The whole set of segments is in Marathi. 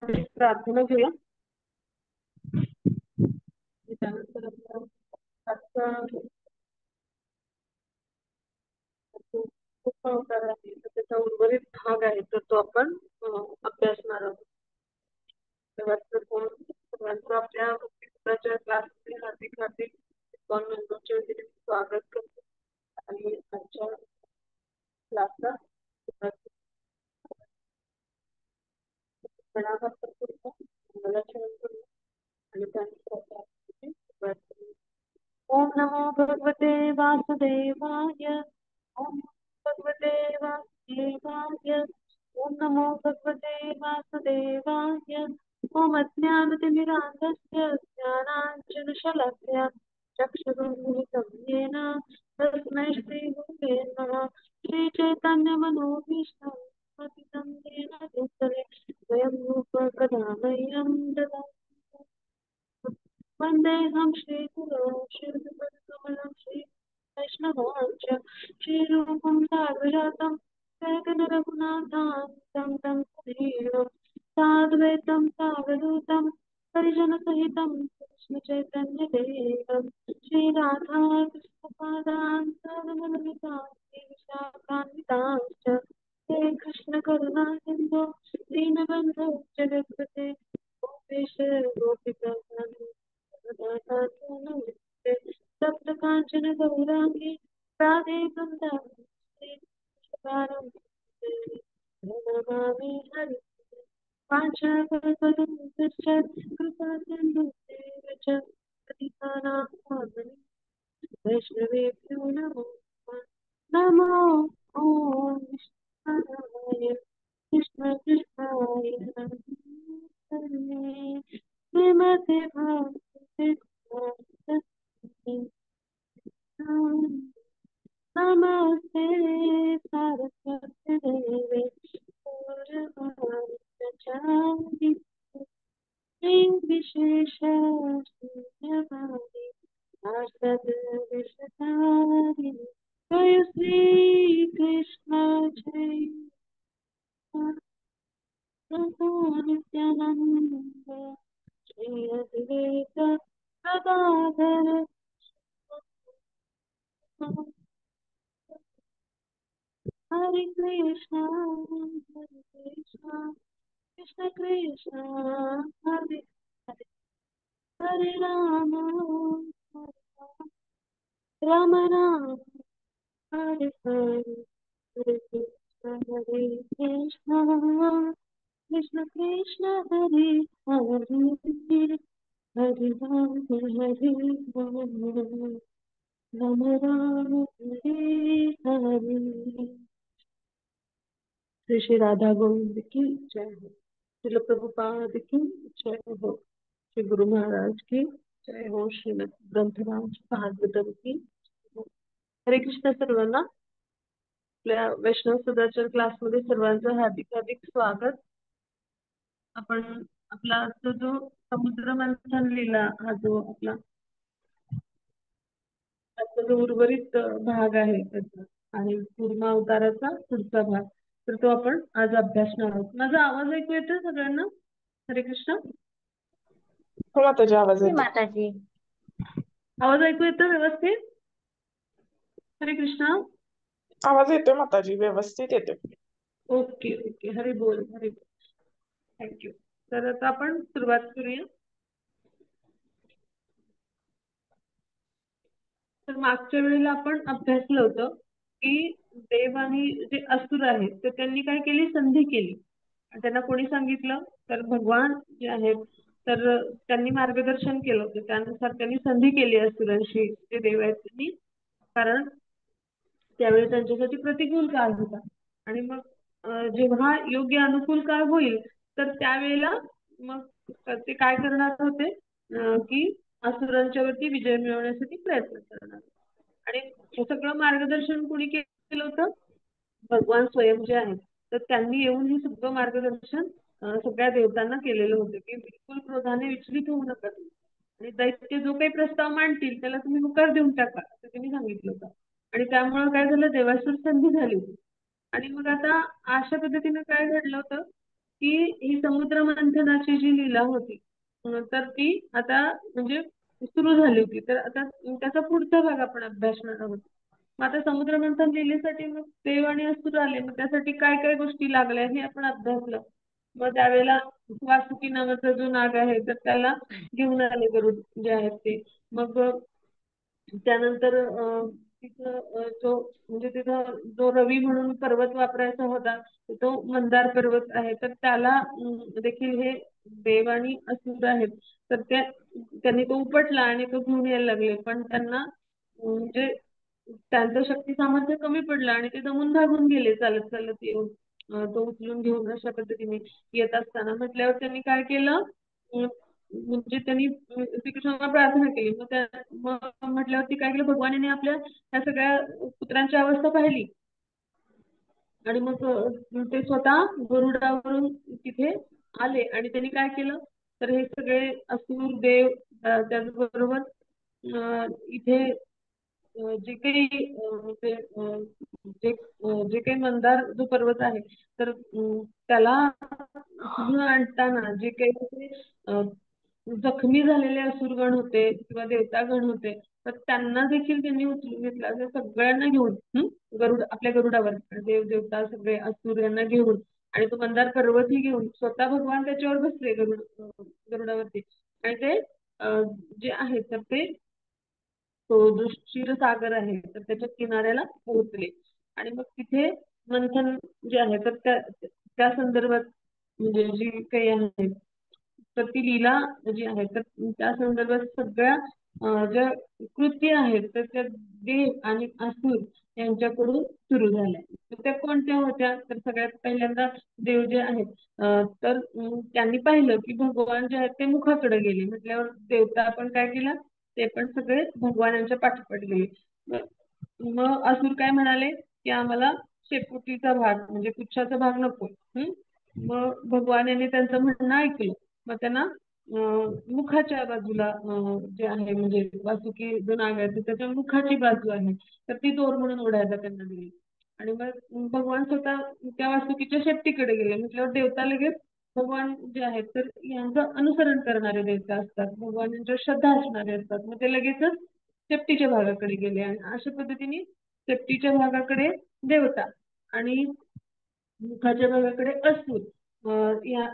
प्रार्थना घेऊया. त्यानंतर आपला आजचा उपअवतार आहे तर त्याचा उर्वरित भाग आहे तर तो आपण अभ्यासणार आहोत. तेव्हा तर सर्वांचं आपल्या भक्तिपुत्राच्या क्लासमध्ये हार्दिक हार्दिक मेंबरच्या वतीने स्वागत करतो आणि आजच्या क्लासला प्रणामार्पण करूया, मंगलाचरण करूया आणि त्यानंतर सुरुवात करूया. ओम नमो भगवते वासुदेवाय. ओम नमो भगवते वासुदेवाय. ओम नमो भगवते वासुदेवाय. ओम अज्ञानतिमिरान्धस्य ज्ञानाञ्जनशलाकया चक्षुरुन्मिलितं येन तस्मै श्रीगुरुवे नमः. श्रीचैतन्यमनोभीष्टं स्थापितं येन भूतले स्वयं रूप कदा मह्यं ददाति. वन्देऽहं श्रीगुरो श्रीयुतपदकमलं श्रीवैष्णवांश्च श्रीरूपं साग्रजातं सहगणरघुनाथान्वितं तं सजीवं साद्वैतं सावधूतं परिजनसहितं कृष्णचैतन्यदेवं श्रीराधा कृष्णपादान् साधुमललितां श्रीविशाखान्वितांश्च हे कृष्णकरुणा सिन्धो दीनबन्धो जगत्पते गोपेश गोपिकान्त सप्त कांचन गौरांगी राधे नमामि हरि. पांचकल्पतरुश्च कृपा सिन्धुश्च पतितानां पावनेभ्यो वैष्णवेभ्यो नमो नमो. ॐ विष्णुपदाय कृष्ण कृष्णाय श्रीमते भागवते नमस्ते सरस्वती देवे गौरवाणी विशेष शून्यवादी आसद विषधारी जय श्री कृष्ण जय प्रभु नित्यानंद श्री अद्वैत गदाधर हरे कृष्णा कृष्ण कृष्ण हरे हरे हरे राम राम राम हरे हरे हरे कृष्ण कृष्ण कृष्ण हरे हरे हरे राम राम राम हरे हरे. श्री श्री राधा गोविंद की जय हो. श्रील प्रभुपाद की जय हो. श्री गुरु महाराज की जय हो. श्रीमद ग्रंथराज भागवतम की जय हो. हरे कृष्ण सर्वांना. आपल्या वैष्णव सदाचार क्लासमध्ये सर्वांचं हार्दिक हार्दिक स्वागत. आपण आपला आजचा जो समुद्र मंथन लीला हा जो आपला आजचा जो उर्वरित भाग आहे त्याचा आणि पूर्ण अवताराचा पुढचा भाग तर तो आपण आज अभ्यासणार आहोत. माझा आवाज ऐकू येतोय सगळ्यांना? हरे कृष्ण. हो माताजी, आवाज येतो. माताजी आवाज ऐकू येतो व्यवस्थित? हरे कृष्ण. आवाज येतोय माताजी, व्यवस्थित येतोय. Okay okay. हरे बोल हरे बोल. थँक्यू. तर आता आपण सुरुवात करूया. तर मागच्या वेळेला आपण अभ्यासलं होतं की देव आणि जे असुर आहेत तर त्यांनी काय केली, संधी केली. त्यांना कोणी सांगितलं तर भगवान जे आहेत तर त्यांनी मार्गदर्शन केलं होतं. त्यानुसार त्यांनी संधी केली असुरांशी जे देव आहेत त्यांनी. कारण त्यावेळी त्यांच्यासाठी प्रतिकूल काळ होता आणि मग जेव्हा योग्य अनुकूल काळ होईल तर त्यावेळेला मग ते काय करणार होते की असुरांच्या वरती विजय मिळवण्यासाठी प्रयत्न करणार. आणि हे सगळं मार्गदर्शन कोणी केलं होतं? भगवान स्वयं जे आहेत तर त्यांनी येऊन हे सगळं मार्गदर्शन सगळ्या देवतांना केलेलं होतं की बिलकुल क्रोधाने विचलित होऊ नका तुम्ही आणि दैत्य जो काही प्रस्ताव मांडतील त्याला तुम्ही होकार देऊन टाका असं त्यांनी सांगितलं होतं. आणि त्यामुळे काय झालं, देवासुर संधी झाली होती. आणि मग आता अशा पद्धतीने काय घडलं होतं की ही समुद्र मंथनाची जी लीला होती तर ती आता म्हणजे सुरू झाली होती. तर आता त्याचा पुढचा भाग आपण अभ्यासणार आहोत. मग आता समुद्र मंथन लिहिण्यासाठी मग देव आणि असुर आले. मग त्यासाठी काय काय गोष्टी लागल्या हे आपण अभ्यासलं. मग त्यावेळेला वासुकी नावाचा जो नाग आहे तर त्याला घेऊन आले गरुड जे आहेत ते. मग त्यानंतर तिथं जो म्हणजे तिथं जो रवी म्हणून पर्वत वापरायचा होता तो मंदार पर्वत आहे. तर त्याला देखील हे देव आणि असुर आहेत तर त्यांनी तो उपटला आणि तो घेऊन यायला लागले. पण त्यांना म्हणजे त्यांचं शक्ती सामर्थ्य कमी पडलं आणि ते दमून भागून गेले चालत चालत येऊन. तो उचलून घेऊन अशा पद्धतीने येत असताना म्हटल्यावर त्यांनी काय केलं म्हणजे त्यांनी श्रीकृष्णाला प्रार्थना केली. मग म्हटल्यावरती काय केलं भगवानाने आपल्या ह्या सगळ्या पुत्रांची अवस्था पाहिली आणि मग ते स्वतः गरुडावरून तिथे आले आणि त्यांनी काय केलं तर हे सगळे असुर देव त्याचबरोबर इथे जे काही जे काही मंदार जो पर्वत आहे तर त्याला पुढे आणताना जे काही जखमी झालेले असुरगण होते किंवा देवतागण होते तर त्यांना देखील त्यांनी उचलून घेतला. असं सगळ्यांना घेऊन आपल्या गरुडावर देव देवता सगळे असुर यांना घेऊन आणि तो मंदार पर्वतही घेऊन स्वतः भगवान त्याच्यावर बसले गरुडावरती आणि ते जे आहे तर ते तो जो क्षीरसागर आहे तर त्याच्या किनाऱ्याला पोहोचले आणि मग तिथे मंथन जे आहे तर त्या संदर्भात म्हणजे जी काही आहे तर ती लीला जी आहे तर त्या संदर्भात सगळ्या ज्या कृती आहेत तर त्या देव आणि असुर यांच्याकडून सुरू झाल्या. तर त्या कोणत्या होत्या तर सगळ्यात पहिल्यांदा देव जे आहेत तर त्यांनी पाहिलं की भगवान जे आहेत ते मुखाकडे गेले म्हटल्यावर देवता आपण काय केलं ते पण सगळे भगवानांच्या पाठोपाठ गेले. मग असुर काय म्हणाले की आम्हाला शेपुटीचा भाग म्हणजे पुच्छाचा भाग नको. मग भगवान यांनी त्यांचं म्हणणं ऐकलं. मग त्यांना मुखाच्या बाजूला जे आहे म्हणजे वासुकी जो नाग आहे त्याच्या मुखाची बाजू आहे तर ती दोर म्हणून ओढायला त्यांना दिली आणि मग भगवान स्वतः त्या वासुकीच्या शेपटीकडे गेले. म्हटल्यावर देवता लगेच भगवान जे आहेत तर यांचं अनुसरण करणारे देवता असतात. भगवान यांच्यावर श्रद्धा असणारे असतात. मग ते लगेचच शेपटीच्या भागाकडे गेले आणि अशा पद्धतीने शेपटीच्या भागाकडे देवता आणि मुखाच्या भागाकडे असुर या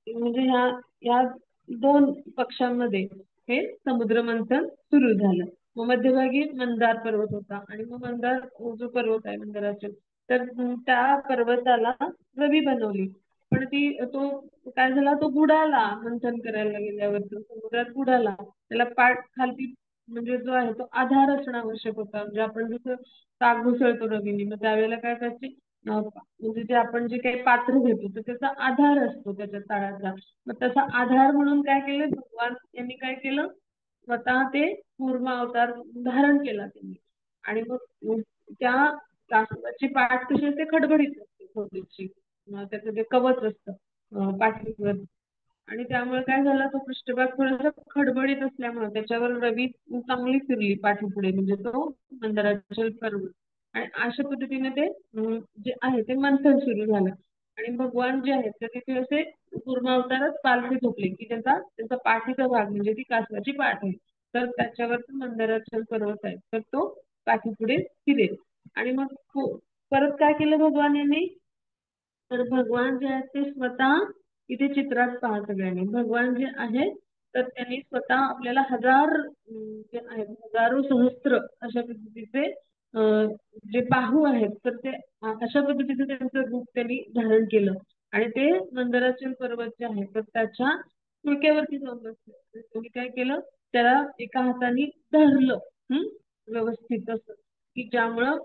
म्हणजे ह्या दोन पक्षांमध्ये हे समुद्र मंथन सुरू झालं. मग मध्यभागी मंदार पर्वत होता आणि मग मंदार जो पर्वत आहे मंदाराचे तर त्या पर्वताला रवी बनवली. पण तो काय झाला तो बुडाला मंथन करायला गेल्यावर समुद्रात बुडाला. त्याला पाठ खालती म्हणजे जो आहे तो आधार असणं आवश्यक होता. म्हणजे आपण जसं ताक घुसळतो रवीने मग त्यावेळेला काय करायचे म्हणजे जे आपण जे काही पात्र घेतो तर त्याचा आधार असतो त्याच्या तळाचा. मग त्याचा आधार म्हणून काय केलं भगवान यांनी काय केलं स्वतः ते कूर्म अवतार धारण केला त्यांनी आणि मग त्या कासवाची पाठ कशी असते खडबडीत असते थोडीशी त्याचं जे कवच असतं पाठीवर आणि त्यामुळे काय झालं तो पृष्ठभाग थोडासा खडबडीत असल्यामुळे त्याच्यावर रवी चांगली फिरली पाठीपुढे म्हणजे तो मंदाराचल पर्वत आणि अशा पद्धतीने ते जे आहे ते मंथन सुरू झालं आणि भगवान जे आहेत तर तिथे असे पूर्ण अवतारात पालखी झोपले की त्यांचा पाठीचा भाग म्हणजे ती कासवाची पाठ आहे तर त्याच्यावर मंदाराचल पर्वत आहे तर तो पाठीपुढे फिरेल आणि मग परत काय केलं भगवान यांनी तर भगवान जे आहेत ते स्वतः इथे चित्रात पहा सगळ्यांनी भगवान जे आहेत तर त्यांनी स्वतः आपल्याला जे आहेत हजारो सहस्त्र अशा पद्धतीचे जे बाहू आहेत तर ते अशा पद्धतीचे त्यांचं रूप त्यांनी धारण केलं आणि ते मंदराचल पर्वत जे आहे तर त्याच्या डोक्यावरती जाऊन बसले. त्यांनी काय केलं त्याला एका हाताने धरलं व्यवस्थित असं की ज्यामुळं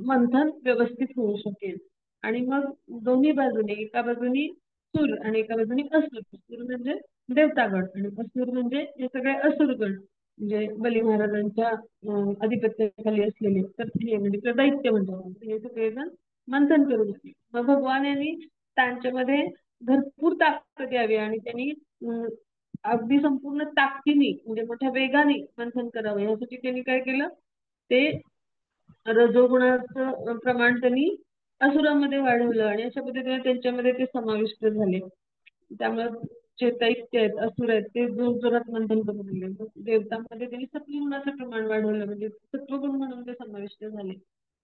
मंथन व्यवस्थित होऊ शकेल आणि मग दोन्ही बाजूने एका बाजूनी सूर आणि एका बाजूने असुर. सूर म्हणजे देवतागण आणि असुर म्हणजे हे सगळे असुरगण म्हणजे बली महाराजांच्या अधिपत्याखाली असलेले तर हे म्हणजे ते दैत्य म्हणतात हे सगळेजण मंथन करू लागले. मग भगवान यांनी त्यांच्यामध्ये भरपूर ताकद यावी आणि त्यांनी अगदी संपूर्ण ताकदीने म्हणजे मोठ्या वेगाने मंथन करावं यासाठी त्यांनी काय केलं ते रजोगुणाचं प्रमाण त्यांनी असुरामध्ये वाढवलं आणि अशा पद्धतीने त्यांच्यामध्ये ते समाविष्ट झाले. त्यामुळे जे दैत्य आहेत, असुर आहेत, ते जोरजोरात मंथन करू लागले. मग देवतांमध्ये त्यांनी सत्वगुणाचं प्रमाण वाढवलं, म्हणजे सत्वगुण म्हणून ते समाविष्ट झाले.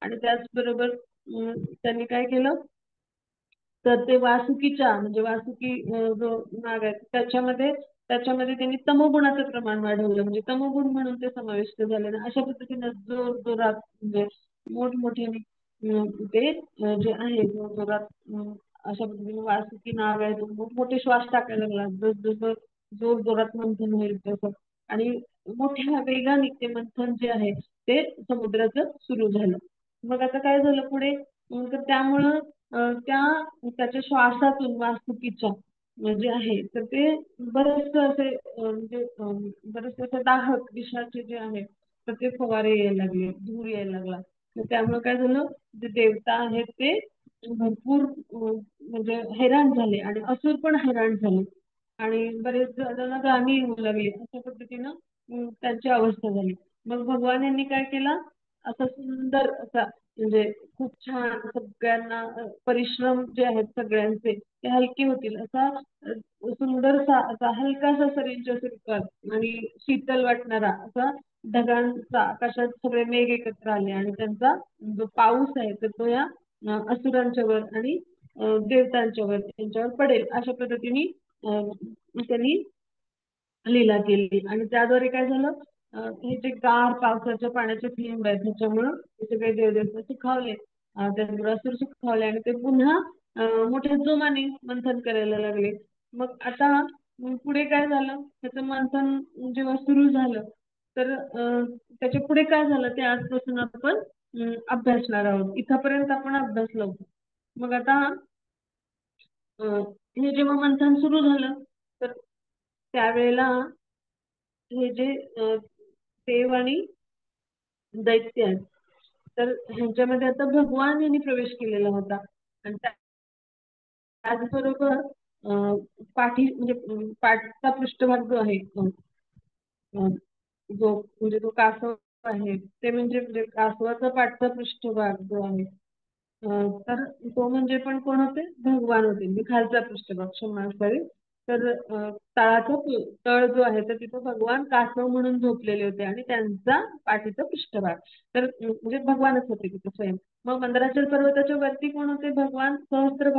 आणि त्याचबरोबर त्यांनी काय केलं, तर ते वासुकीच्या म्हणजे वासुकी जो नाग आहे त्याच्यामध्ये त्यांनी तमोगुणाचं प्रमाण वाढवलं, म्हणजे तमोगुण म्हणून ते समाविष्ट झाले ना. अशा पद्धतीने जोर जोरात म्हणजे मोठमोठ्याने ते जे आहे जोर जोरात अशा पद्धतीने वासुकी नाग आहे तो मोठे श्वास टाकायला लागला, जसं जोर जोरात मंथन होईल तसं. आणि मोठ्या वेगाने ते मंथन जे आहे ते समुद्राचं सुरू झालं. मग आता काय झालं पुढे, तर त्यामुळं त्या त्याच्या श्वासातून वासुकीच्या जे आहे तर ते बरेचसे असे म्हणजे बरेचसे असे दाहक विषाचे जे आहे तर ते फवारे यायला लागले, धूर यायला लागला. तर त्यामुळे काय झालं, जे देवता आहेत ते भरपूर म्हणजे हैराण झाले आणि असुर पण हैराण झाले आणि बरेच जण गामी येऊ लागले. अशा पद्धतीनं त्यांची अवस्था झाली. मग भगवान यांनी काय केला, असा सुंदर असा म्हणजे खूप छान सगळ्यांना परिश्रम जे आहेत सगळ्यांचे ते हलके होतील असा सुंदरसा असा हलकासा सरींच्या स्वरूपात आणि शीतल वाटणारा असा ढगांचा आकाशात सगळे मेघ एकत्र आले आणि त्यांचा जो पाऊस आहे तर तो या असुरांच्यावर आणि देवतांच्यावर त्यांच्यावर पडेल अशा पद्धतीने त्यांनी लीला केली. आणि त्याद्वारे काय झालं, हे जे गार पावसाच्या पाण्याचे थेंब आहेत त्याच्यामुळं ते सगळे देवदेवता सुखावले, त्याचबरोबर असुर सुखावले आणि ते पुन्हा मोठ्या जोमाने मंथन करायला लागले. मग आता पुढे काय झालं, त्याचं मंथन जेव्हा सुरू झालं तर त्याच्या पुढे काय झालं ते आजपासून आपण अभ्यासणार आहोत. इथपर्यंत आपण अभ्यासलो होतो. मग आता हे जेव्हा मंथन सुरू झालं तर त्यावेळेला हे जे देव आणि दैत्य आहेत तर ह्यांच्यामध्ये आता भगवान यांनी प्रवेश केलेला होता. आणि त्याचबरोबर पाठी म्हणजे पाठचा पृष्ठभाग जो आहे अं, जो तो कासव आहे ते म्हणजे कासवाचा पाठचा पृष्ठभाग जो आहे तर तो म्हणजे पण कोण होते, भगवान होते. म्हणजे खालचा पृष्ठभाग क्षमा असावी. तर तळाचा तळ जो आहे तर तिथं भगवान कासव म्हणून झोपलेले होते आणि त्यांचा पाठीचा पृष्ठभाग तर म्हणजे भगवानच होते तिथे स्वयं. मग मंदराचल पर्वताच्या वरती कोण होते, भगवान सहस्त्र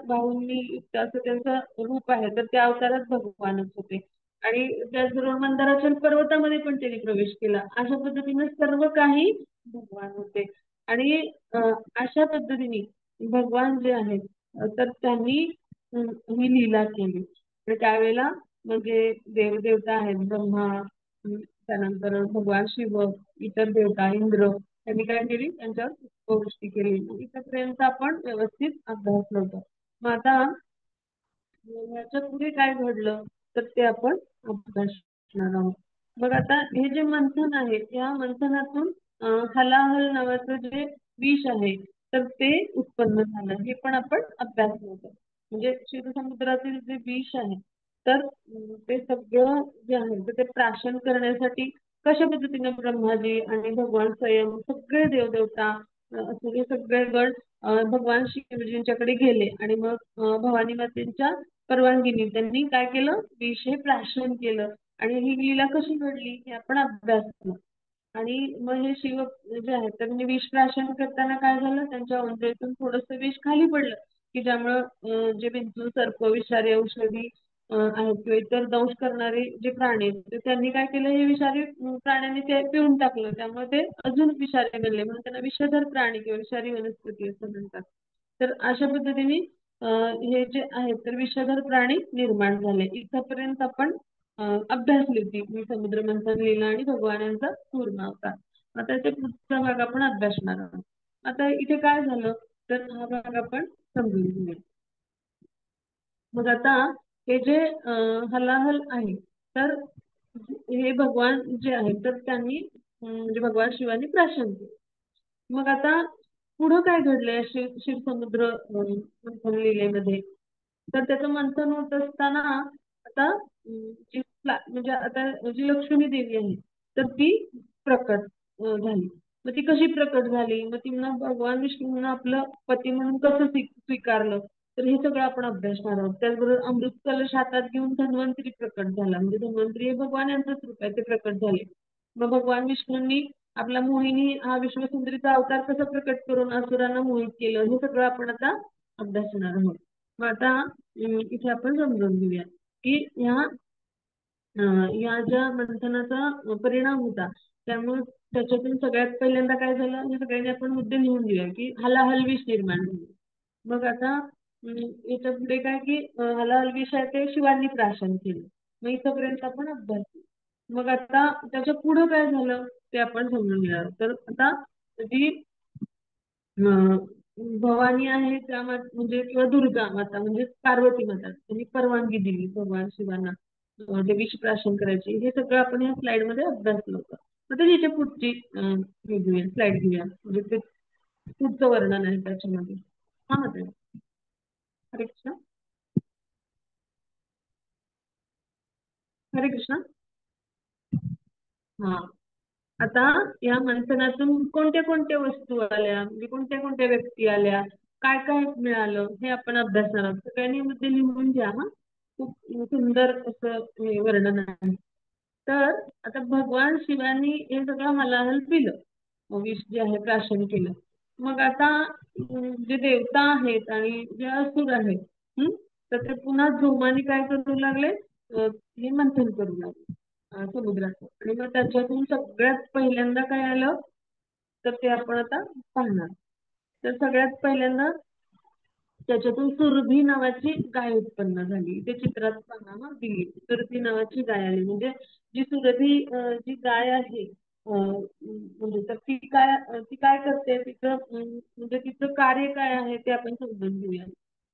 बाहूंनी युक्त असं त्यांचं रूप आहे तर त्या अवतारात भगवानच होते. आणि त्याचबरोबर मंदराचल पर्वतामध्ये पण त्यांनी प्रवेश केला. अशा पद्धतीने सर्व काही भगवान होते. आणि अशा पद्धतीने भगवान जे आहेत तर त्यांनी ही लीला केली. आणि त्यावेळेला म्हणजे देवदेवता आहेत ब्रह्मा, त्यानंतर भगवान शिव, इतर देवता इंद्र त्यांनी काय केली, त्यांच्यावर पुष्पवृष्टी केली. इथपर्यंत आपण व्यवस्थित अभ्यास होतो. मग आता याच्या पुढे काय घडलं तर ते आपण अभ्यासणार आहोत. मग आता हे जे मंथन आहे या मंथनातून हलाहल नावाचं जे विष आहे तर ते उत्पन्न झालं, हे पण आपण अभ्यासलं होतं. म्हणजे क्षीरसमुद्रातील जे विष आहे तर ते सगळं जे आहे तर ते प्राशन करण्यासाठी कशा पद्धतीने ब्रह्माजी आणि भगवान स्वयं सगळे देवदेवता असं हे सगळे गण भगवान शिवजींच्याकडे गेले आणि मग भवानी मातेच्या परवानगीने त्यांनी काय केलं, विष हे प्राशन केलं. आणि ही लीला कशी घडली हे आपण अभ्यासलं. आणि मग हे शिव जे आहेत त्यांनी विष प्राशन करताना काय झालं, त्यांच्या उंजळीतून थोडंसं विष खाली पडलं की ज्यामुळं जे विंचू, सर्प, विषारी औषधी आहेत किंवा इतर दंश करणारे जे प्राणी आहेत तर त्यांनी काय केलं, हे विषारी प्राण्यांनी ते पिऊन टाकलं. त्यामुळे ते अजून विषारी बनले म्हणून त्यांना विषधर प्राणी किंवा विषारी वनस्पती असं म्हणतात. तर अशा पद्धतीने हे जे आहेत तर विषधर प्राणी निर्माण झाले. इथपर्यंत आपण अभ्यासली होती मी समुद्र मंथन लीला आणि भगवानांचा पूर्ण अवतार. आता याचा पुढचा भाग आपण अभ्यासणार आहोत. आता इथे काय झालं तर हा भाग आपण समजून घेऊया. मग आता हे जे हलाहल आहे तर हे भगवान जे आहेत तर त्यांनी म्हणजे भगवान शिवानी प्राशन केलं. मग आता पुढं काय घडलंय शिवसमुद्र मंथन लीलेमध्ये, तर त्याचं मंथन होत असताना आता म्हणजे आता जी लक्ष्मी देवी आहे तर ती प्रकट झाली. मग ती कशी प्रकट झाली, मग तिनं भगवान विष्णूंना आपलं पती म्हणून कसं स्वीकारलं, तर हे सगळं आपण अभ्यासणार आहोत. त्याचबरोबर अमृत कलश हातात घेऊन धन्वंतरी प्रकट झाला, म्हणजे धन्वंतरी हे भगवान यांचंच रूप आहे, ते प्रकट झाले. मग भगवान विष्णूंनी आपला मोहिनी हा विश्वसुंदरीचा अवतार कसा प्रकट करून असुरांना मोहित केलं, हे सगळं आपण आता अभ्यासणार आहोत. मग आता इथे आपण समजून घेऊया की या ज्या मंथनाचा परिणाम होता, त्यामुळे त्याच्यातून सगळ्यात पहिल्यांदा काय झालं हे सगळ्यांनी आपण मुद्दे लिहून घेऊया की हलाहलविष निर्माण झाली. मग आता याच्या पुढे काय की हलाहलविष आहे ते शिवांनी प्राशन केलं. मग इथपर्यंत आपण अभ्यास केला. मग आता त्याच्या पुढं काय झालं ते आपण समजून घेऊया. तर आता जी अं, भवानी आहे त्या म्हणजे किंवा दुर्गा माता म्हणजे पार्वती माता त्यांनी परवानगी दिली भगवान शिवांना ते विष प्राशन करायची. हे सगळं आपण या स्लाइड मध्ये अभ्यासलं होतं. मग त्याची पुढची हे घेऊया स्लाइड घेऊया म्हणजे ते पुढचं वर्णन आहे त्याच्यामध्ये. हा मग हरे कृष्ण. हरे कृष्ण. हा आता या मंथनातून कोणत्या कोणत्या वस्तू आल्या, म्हणजे कोणत्या कोणत्या व्यक्ती आल्या, काय काय मिळालं हे आपण अभ्यासणार आहोत. सगळ्यांनी मध्ये लिहून घ्या. हा खूप सुंदर असं हे वर्णन आहे. तर आता भगवान शिवानी हे सगळं हलाहल पिलं, विष जे आहे प्राशन केलं. मग आता जे देवता आहेत आणि जे असुर आहेत तर ते पुन्हा जोमाने काय करू लागले, हे मंथन करू लागले समुद्राचं. आणि मग त्याच्यातून सगळ्यात पहिल्यांदा काय आलं तर ते आपण आता पाहणार. तर सगळ्यात पहिल्यांदा त्याच्यातून सुरभी नावाची गाय उत्पन्न झाली. ते चित्रात पहा ना दिली सुरभी नावाची गाय आली. म्हणजे जी सुरभी जी गाय आहे म्हणजे तर ती काय करते, तिचं म्हणजे तिचं कार्य काय आहे ते आपण समजून घेऊया.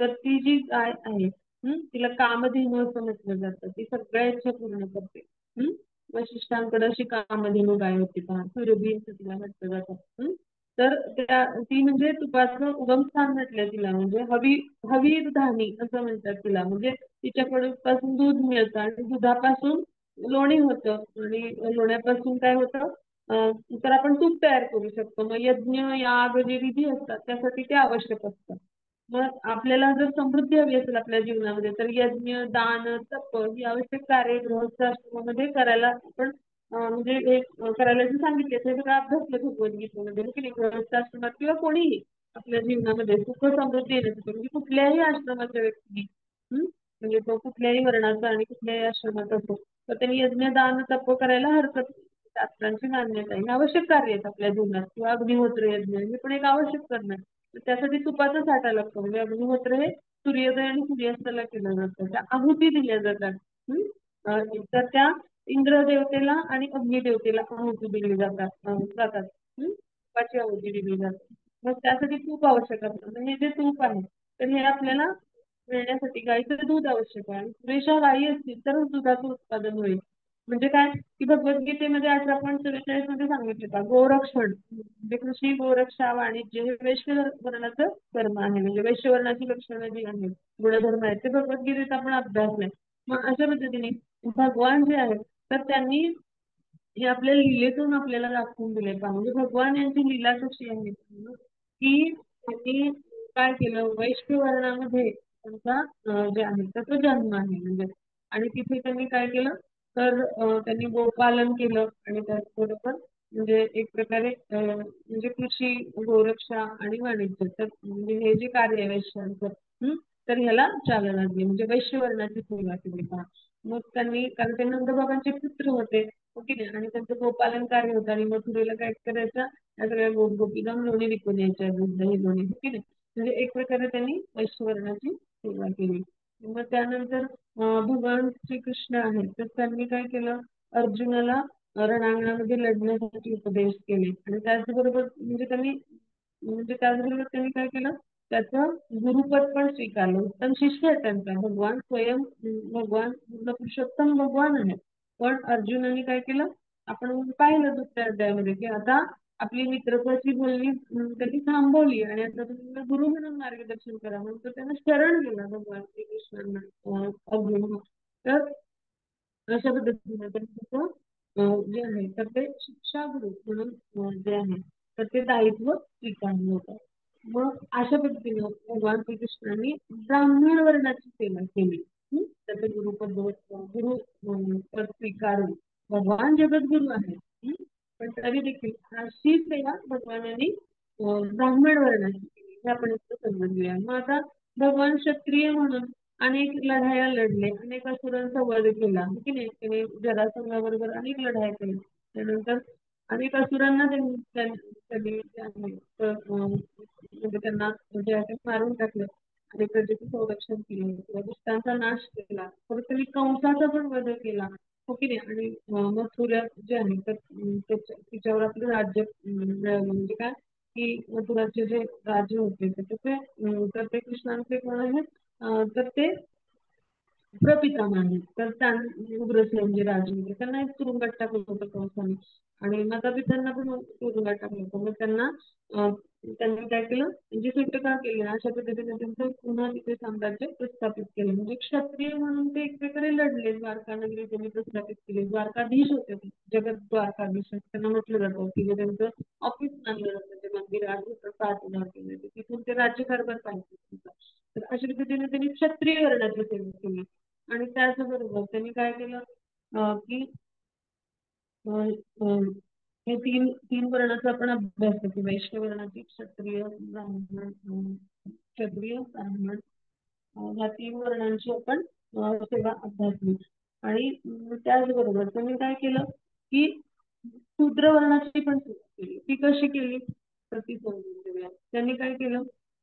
तर ती जी गाय आहे तिला कामधेनू असं म्हटलं जातं. ती सगळ्या इच्छा पूर्ण करते. वशिष्ठांकडे अशी कामधेनू गाय होती पहा, सुरभी असं तिला म्हटलं जातं. तर ती म्हणजे तुपाचं उगमस्थान म्हटलंय तिला, म्हणजे हवीर धानी असं म्हणतात तिला. म्हणजे तिच्याकडून पासून दूध मिळतं आणि दुधापासून लोणी होतं आणि लोण्यापासून काय होतं तर आपण तूप तयार करू शकतो. मग यज्ञ याग जे विधी असतात त्यासाठी ते आवश्यक असतं. मग आपल्याला जर समृद्धी हवी असेल आपल्या जीवनामध्ये तर यज्ञ दान तप ही आवश्यक कार्य गृहस्थाश्रमामध्ये करायला आपण म्हणजे हे करायला जे सांगितले ते सगळं अभ्यासलं भगवद्गीतेमध्ये की नाही. गृहस्थाश्रमात किंवा कोणीही आपल्या जीवनामध्ये सुख समृद्धी येण्यासाठी म्हणजे कुठल्याही आश्रमाच्या व्यक्ती म्हणजे तो कुठल्याही वर्णाचा आणि कुठल्याही आश्रमात असो तर त्यांनी यज्ञ दान तप करायला हरकत नाही. शास्त्रांची मान्यता आहे. हे आवश्यक कार्य आहेत आपल्या जीवनात किंवा अग्निहोत्र यज्ञ हे पण एक आवश्यक करणं आहे. तर त्यासाठी तुपाचा साठा लागतो. म्हणजे अग्निहोत्र हे सूर्योदय आणि सूर्यास्ताला केलं जातं. त्या आहुती दिल्या जातात. तर त्या इंद्र देवतेला आणि अग्नी देवतेला आहुती दिली जातात. तुपाची आहुती दिली जाते. मग त्यासाठी तूप आवश्यक असतं. तर हे जे तूप आहे तर हे आपल्याला मिळण्यासाठी गाईचं दूध आवश्यक आहे. पुरेशा गायी असतील तरच दुधाचं उत्पादन होईल. म्हणजे काय की भगवद्गीतेमध्ये 18.44 मध्ये सांगितले का गोरक्षण म्हणजे कृषी गोरक्षा वाणिज्य हे वैश्य वर्णाचं कर्म आहे. म्हणजे वैश्य वर्णाची लक्षणं जी आहेत गुणधर्म आहेत ते भगवद्गीतेत आपण अभ्यासले. मग अशा पद्धतीने भगवान जे आहेत तर त्यांनी हे आपल्या लीलेतून आपल्याला दाखवून दिले पहा. म्हणजे भगवान यांची लीला कशी आहे की त्यांनी काय केलं वैश्य वर्णामध्ये त्यांचा जे आहे त्याचा जन्म आहे. म्हणजे आणि तिथे त्यांनी काय केलं तर त्यांनी गोपालन केलं आणि त्याचबरोबर म्हणजे एक प्रकारे म्हणजे कृषी गोरक्षा आणि वाणिज्य तर म्हणजे हे जे कार्य आहे वैश्यांचं तर ह्याला चालना दिली. म्हणजे वैश्य वर्णाची सेवा केली पहा. मग त्यांनी कारण ते नंदबाबांचे पुत्र होते ओके नाही आणि त्यांचं गोपालन कार्य होतं आणि मथुरेला काय करायचं या सगळ्या गोपी जाऊन लोणी विकून यायच्या दूध दही लोणी ओके नाही. म्हणजे एक प्रकारे त्यांनी वैश्य वर्णाची सेवा केली. मग त्यानंतर भगवान श्रीकृष्ण आहेत तर त्यांनी काय केलं अर्जुनाला रणांगणामध्ये लढण्यासाठी उपदेश केले आणि त्याचबरोबर त्यांनी काय केलं त्याचं गुरुपद पण स्वीकारलं. उत्तम शिष्य आहे त्यांचा भगवान स्वयं भगवान पूर्ण पुरुषोत्तम भगवान आहे. पण अर्जुनाने काय केलं आपण पाहिलं दुसऱ्या अध्यायामध्ये की आता आपली मित्रत्वाची बोलणी त्यांनी थांबवली आणि आता तुम्ही गुरु म्हणून मार्गदर्शन करा म्हणून तो त्यांना शरण गेला भगवान श्रीकृष्णांना अर्जुन. तर अशा पद्धतीने त्यांनी जे आहे तर ते शिक्षा गुरु म्हणून जे आहे तर ते दायित्व स्वीकारलं होतं. मग अशा पद्धतीने भगवान श्रीकृष्णांनी ब्राह्मण वर्णाची सेवा केली. त्याचे गुरु पद स्वीकारून भगवान जगद्गुरु आहेत. पण तरी देखील अशी सेवा भगवानांनी ब्राह्मण वर्णाची केली हे आपण इथं समजून घेऊया. मग आता भगवान क्षत्रिय म्हणून अनेक लढाया लढले, अनेक असुरांचा वध केला की नाही. त्याने जरासंधाबरोबर अनेक लढाया केल्या. त्यानंतर अनेक असुरांना त्यांनी म्हणजे त्यांना म्हणजे असे मारून टाकलं आणि प्रजेचं संरक्षण केलं किंवा दुष्टांचा नाश केला. परत त्यांनी कंसाचा पण वध केला हो की नाही. आणि मथुरा जे आहे तर तिच्यावर आपलं राज्य म्हणजे काय की मथुराचे जे राजे होते तर ते कृष्णांचे कोण आहेत तर ते प्रपितामह आहेत. तर त्यांनी उग्रसेन जे राजे होते त्यांना एक तुरुंगात टाकलं होतं कंसाने आणि मातापित्यांना पण तुरुंगात टाकलं होतं. मग त्यांनी काय केलं म्हणजे सुट्ट का केली अशा पद्धतीने त्यांचं पुन्हा तिथे साम्राज्य प्रस्थापित केलं. म्हणजे क्षत्रिय म्हणून ते एक प्रकारे लढले. द्वारका नगरी त्यांनी प्रस्थापित केली. द्वारकाधीश होते ते जगत द्वारकाधीश त्यांना म्हटलं जातं की जे त्यांचं ऑफिस मानलं जातं ते मंदिरात तिथून ते राज्यकारभार पाहिजे. तर अशा पद्धतीने त्यांनी क्षत्रिय वर्णाची सेवा केली. आणि त्याचबरोबर त्यांनी काय केलं की हे तीन तीन वर्णाचा आपण अभ्यास करतो. वैश्य वर्णाची क्षत्रिय ब्राह्मण ह्या तीन वर्णांची आपण सेवा अभ्यासली. आणि त्याचबरोबर त्यांनी काय केलं की शूद्र वर्णाची पण सेवा केली. ती कशी केली तर ती समजून घेऊया. त्यांनी काय केलं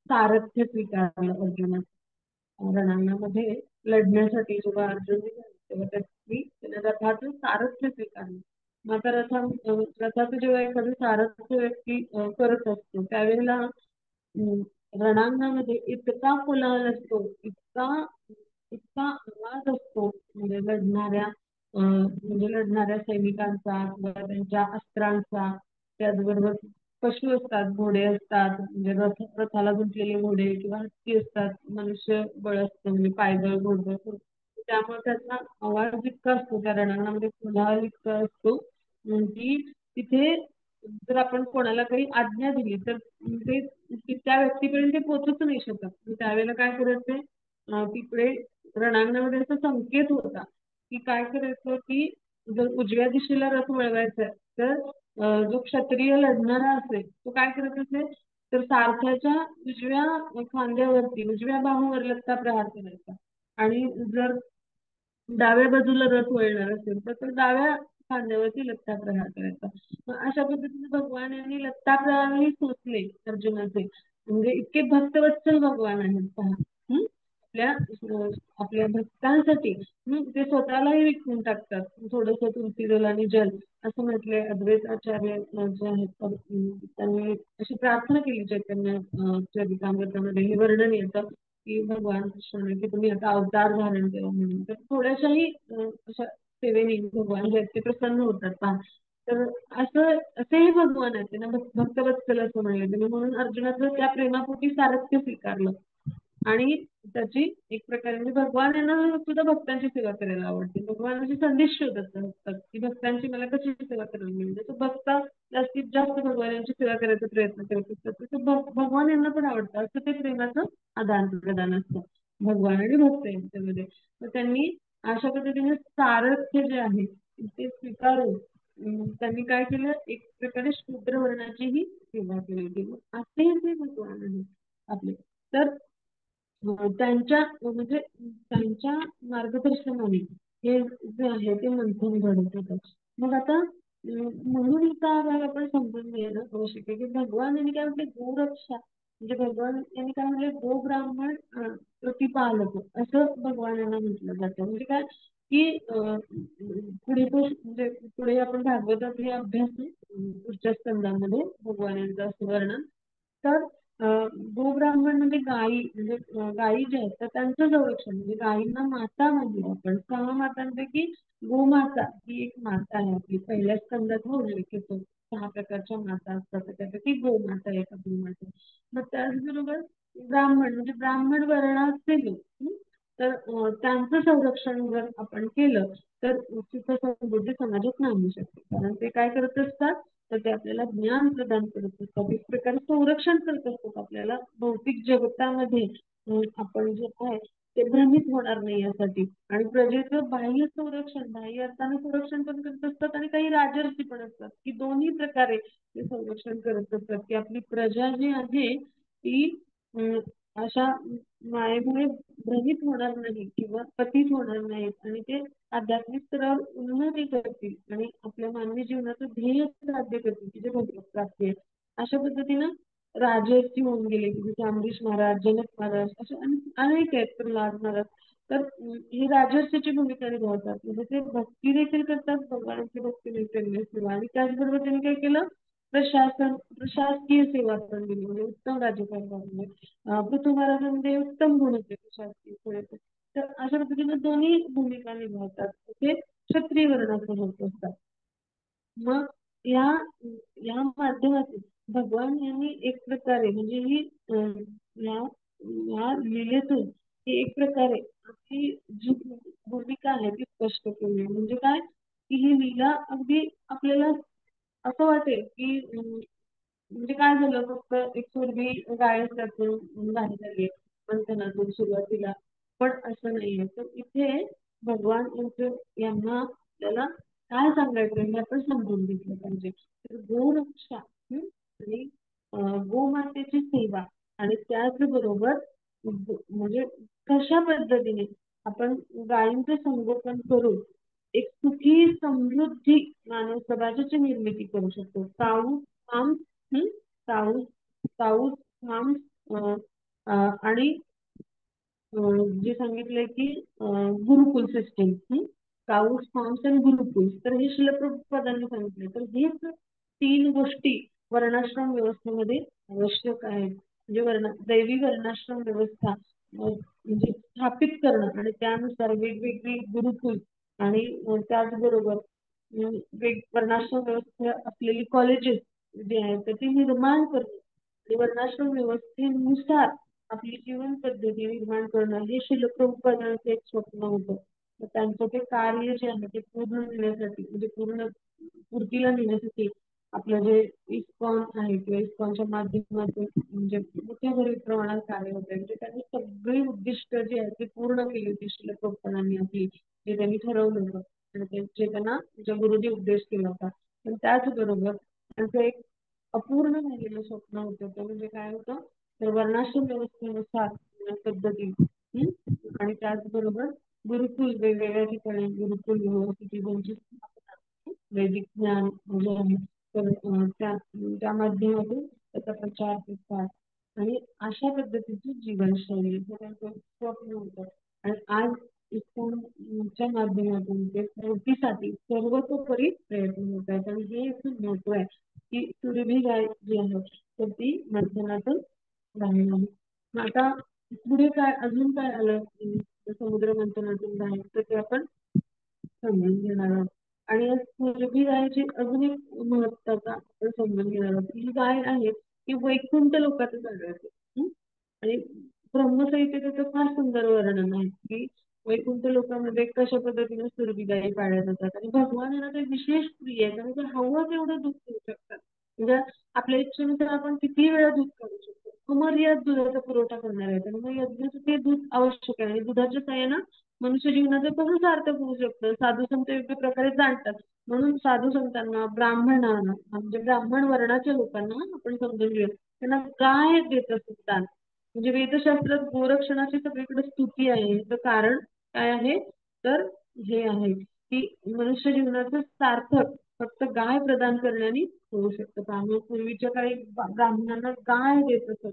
सारथ्य स्वीकारलं अर्जुनाचं. रणांगणामध्ये लढण्यासाठी जेव्हा अर्जुन तेव्हा त्याने रथाचं सारथ्य स्वीकारलं. मग आता रथाचं जेव्हा एखादं सारथ्य व्यक्ती करत असतो त्यावेळेला रणांगणामध्ये इतका कोलाहल असतो, इतका इतका आवाज असतो म्हणजे लढणाऱ्या सैनिकांचा किंवा त्यांच्या अस्त्रांचा. त्याचबरोबर पशु असतात, घोडे असतात, म्हणजे रथाला गुंतलेले घोडे किंवा हत्ती असतात, मनुष्य बळ असतं म्हणजे पायदळ घोडबळ. त्यामुळे त्याचा आवाज इतका असतो त्या रणांगणामध्ये कोलाहल इतका असतो की तिथे जर आपण कोणाला काही आज्ञा दिली तर ते त्या व्यक्तीपर्यंत ते पोहोचूच नाही शकत. त्यावेळेला काय करायचं तिकडे रणांगणामध्ये असा संकेत होता की काय करायचं की जर उजव्या दिशेला रथ वळवायचा तर जो क्षत्रिय लढणारा असेल तो काय करत असेल तर सारथ्याच्या उजव्या खांद्यावरती उजव्या बाहूवर लत्ता प्रहार करायचा. आणि जर डाव्या बाजूला रथ वळणार असेल तर तो डाव्या खांद्यावरती लत्ता प्रहार करायचा. मग अशा पद्धतीने भगवान यांनी लत्ता प्रहारही सोचले अर्जुनाचे. म्हणजे इतके भक्तवत्सल भगवान आहेत पहा. आपल्या आपल्या भक्तांसाठी ते स्वतःलाही विकून टाकतात. थोडस तुलसी जल आणि जल असं म्हटलंय. अद्वैत आचार्य जे आहेत त्यांनी अशी प्रार्थना केली चैतन्य चरितामृतामध्ये हे वर्णन येतं की भगवान कृष्ण की तुम्ही आता अवतार धारण केला म्हणून. तर थोड्याशाही अशा सेवेने भगवान जे आहेत ते प्रसन्न होतात पहा. तर असेही भगवान आहेत त्यांना भक्तवत्सल असं म्हणले म्हणून अर्जुनाचं त्या प्रेमापोटी सारथ्य स्वीकारलं. आणि त्याची एक प्रकारे म्हणजे भगवान यांना सुद्धा भक्तांची सेवा करायला आवडते. भगवान अशी संदेश शोधत असतात की भक्तांची मला कशी सेवा करायला मिळते. तो भक्त जास्तीत जास्त भगवानांची सेवा करायचा प्रयत्न करत असतात. तर भगवान यांना पण आवडतं असं ते प्रेमाचं आदान प्रदान असतं भगवान आणि भक्त यांच्यामध्ये. तर त्यांनी अशा पद्धतीने सारथ्य जे आहे ते स्वीकारून त्यांनी काय केलं एक प्रकारे शूद्र वर्णाचीही सेवा केली होती. असे ते भगवान आहेत आपले. तर त्यांच्या म्हणजे त्यांच्या मार्गदर्शनाने हे जे आहे ते मंथन घडत होतं. मग आता म्हणून इथं भाग आपण समजून घ्यायला आवश्यक आहे की भगवान यांनी काय म्हटले गोरक्षा म्हणजे भगवान यांनी काय म्हटले गो ब्राह्मण प्रतिपालक असं भगवान यांना म्हटलं जातं. म्हणजे काय की पुढे आपण भागवतात हे अभ्यास पुढच्या स्कंदामध्ये भगवान यांचं असं वर्णन. तर गोब्राह्मण म्हणजे गायी म्हणजे गायी ज्या आहेत तर त्यांचं संरक्षण म्हणजे गायींना माता म्हणतो आपण. 6 मातांपैकी गोमाता ही एक माता आहे आपली. पहिल्या स्कंदात उल्लेख येतो 6 प्रकारच्या माता असतात त्यापैकी गोमाता एक आपली माता. मग त्याचबरोबर ब्राह्मण म्हणजे ब्राह्मण वर्णाचे लोक तर त्यांचं संरक्षण जर आपण केलं तर सुख समृद्धी समाजात नांदू शकते. कारण ते काय करत असतात तर ते आपल्याला ज्ञान प्रदान करत असतात, एक प्रकारे संरक्षण करत असतात आपल्याला भौतिक जगतामध्ये. आपण जे आहे ते भ्रमित होणार नाही यासाठी. आणि प्रजेचं बाह्य संरक्षण, बाह्य अर्थानं संरक्षण पण करत असतात आणि काही राजर्षी पण असतात की दोन्ही प्रकारे ते संरक्षण करत असतात की आपली प्रजा जी आहे ती अशा मायेमुळे भ्रमित होणार नाही किंवा पतित होणार नाहीत आणि ते आध्यात्मिक स्तरावर उन्नती करतील आणि आपल्या मानवी जीवनाचं ध्येय साध्य करतील की जे भगवत प्राप्ती आहे. अशा पद्धतीनं राजर्षी होऊन गेले की जसे अमरीश महाराज, जनक महाराज असे अनेक आहेत, प्रल्हाद महाराज. तर हे राजर्षीची भूमिका निभावतात, म्हणजे ते भक्ती देखील करतात, भगवानाची भक्ती देखील सेवा, आणि त्याचबरोबर त्यांनी काय केलं, प्रशासकीय सेवा पण दिली, म्हणजे उत्तम राज्यकारभार. पृथ्वी महाराजांमध्ये उत्तम गुण होते प्रशासकीय सेवेचे. तर अशा पद्धतीने दोन्ही भूमिका निभावतात ते क्षत्रिय वर्णाचे लोक असतात. मग या या माध्यमातून भगवान यांनी एक प्रकारे म्हणजे ही या या लीलेतून ही एक प्रकारे आपली जी भूमिका आहे ती स्पष्ट केली. म्हणजे काय की ही लीला अगदी आपल्याला असं वाटेल की म्हणजे काय झालं, फक्त एक पूर्वी गायकातून गाणी झाली मंथनातून सुरुवातीला, पण असं नाहीये. तर इथे भगवान यांना आपल्याला काय सांगायचं हे आपण समजून घेतलं पाहिजे. तर गोरक्षा आणि गोमातेची सेवा आणि त्याचबरोबर म्हणजे कशा पद्धतीने आपण गायींचं संगोपन करून एक सुखी समृद्धी मानव समाजाची निर्मिती करू शकतो. पाऊस पाऊस मांस आणि जे सांगितलंय की गुरुकुल सिस्टीम, काऊस फार्म्स आणि गुरुकुल, तर हे शिलप्रभुपादांनी सांगितले. तर हेच तीन गोष्टी वर्णाश्रम व्यवस्थेमध्ये आवश्यक आहेत. म्हणजे दैवी वर्णाश्रम व्यवस्था म्हणजे स्थापित करणं आणि त्यानुसार वेगवेगळी गुरुकुल आणि त्याचबरोबर वर्णाश्रम व्यवस्था असलेली कॉलेजेस जे आहेत तर ती निर्माण करणं आणि वर्णाश्रम व्यवस्थेनुसार आपली जीवन पद्धती निर्माण करणं हे शिलप्रभुपादांचं एक स्वप्न होतं. तर त्यांचं ते कार्य जे आहे ते पूर्ण नेण्यासाठी म्हणजे पूर्तीला नेण्यासाठी आपलं जे इस्कॉन आहे किंवा इस्कॉनच्या माध्यमातून म्हणजे मोठ्या प्रमाणात कार्य होत आहे. म्हणजे त्यांनी सगळी उद्दिष्ट जी आहेत ते पूर्ण केली होती शिलप्रभुपादांनी आपली, जे त्यांनी ठरवलं होतं आणि त्यांचे त्यांना त्यांच्या गुरुजी उपदेश केला होता. पण त्याचबरोबर त्यांचं एक अपूर्ण राहिलेलं स्वप्न होतं. ते म्हणजे काय होतं, तर वर्णाश्रम व्यवस्थेनुसार पद्धती आणि त्याचबरोबर गुरुकुल वेगवेगळ्या ठिकाणी गुरुकुल युनिव्हर्सिटी त्यांची वैदिक ज्ञान म्हणजे आहे. तर त्या माध्यमातून त्याचा प्रचार प्रसार आणि अशा पद्धतीची जीवनशैली हे त्यांचं स्वप्न होतं. आणि आज इस्कॉनच्या माध्यमातून ते पूर्तीसाठी सर्वतोपरी प्रयत्न होत आहेत. आणि हे एक महत्व आहे की सुरभी गाय जी आहे तर ती मंथनातून राहिली आहे. मग आता पुढे काय अजून काय आलं समुद्र मंथनातून बाहेर, तर ते आपण समजून घेणार आहोत. आणि या सुरभी गायची अजून एक महत्वाचा आपण समजून घेणार आहोत. ही गाय आहे ती वैकुंठ लोकातच आढळते. आणि ब्रह्मसंहितेत त्याचं फार सुंदर वर्णन आहे की वैकुंठ लोकांमध्ये कशा पद्धतीने सुरभी गायी पाळल्या जातात आणि भगवान यांना ते विशेष प्रिय आहे. कारण ते हवं तेवढं दूध देऊ शकतात. म्हणजे आपल्या इच्छेनुसार आपण किती वेळा दूध काढू शकतो. अमर्याद दुधाचा पुरवठा करणार आहे आणि मग यज्ञाचं ते दूध आवश्यक आहे आणि दुधाच्या साह्यानं मनुष्य जीवनाचं कसं सार्थक होऊ शकतं साधू संत योग्य प्रकारे जाणतात. म्हणून साधू संतांना ब्राह्मणांना म्हणजे ब्राह्मण वर्णाच्या लोकांना आपण समजून घेऊ त्यांना गाय देत असतात. म्हणजे वेदशास्त्रात गोरक्षणाची सगळीकडे स्तुती आहे. तर कारण काय आहे, तर हे आहे की मनुष्य जीवनाचं सार्थक फक्त गाय प्रदान करण्याने होऊ शकतं. त्यामुळे पूर्वीच्या काळी ब्राह्मणांना गाय देत असत.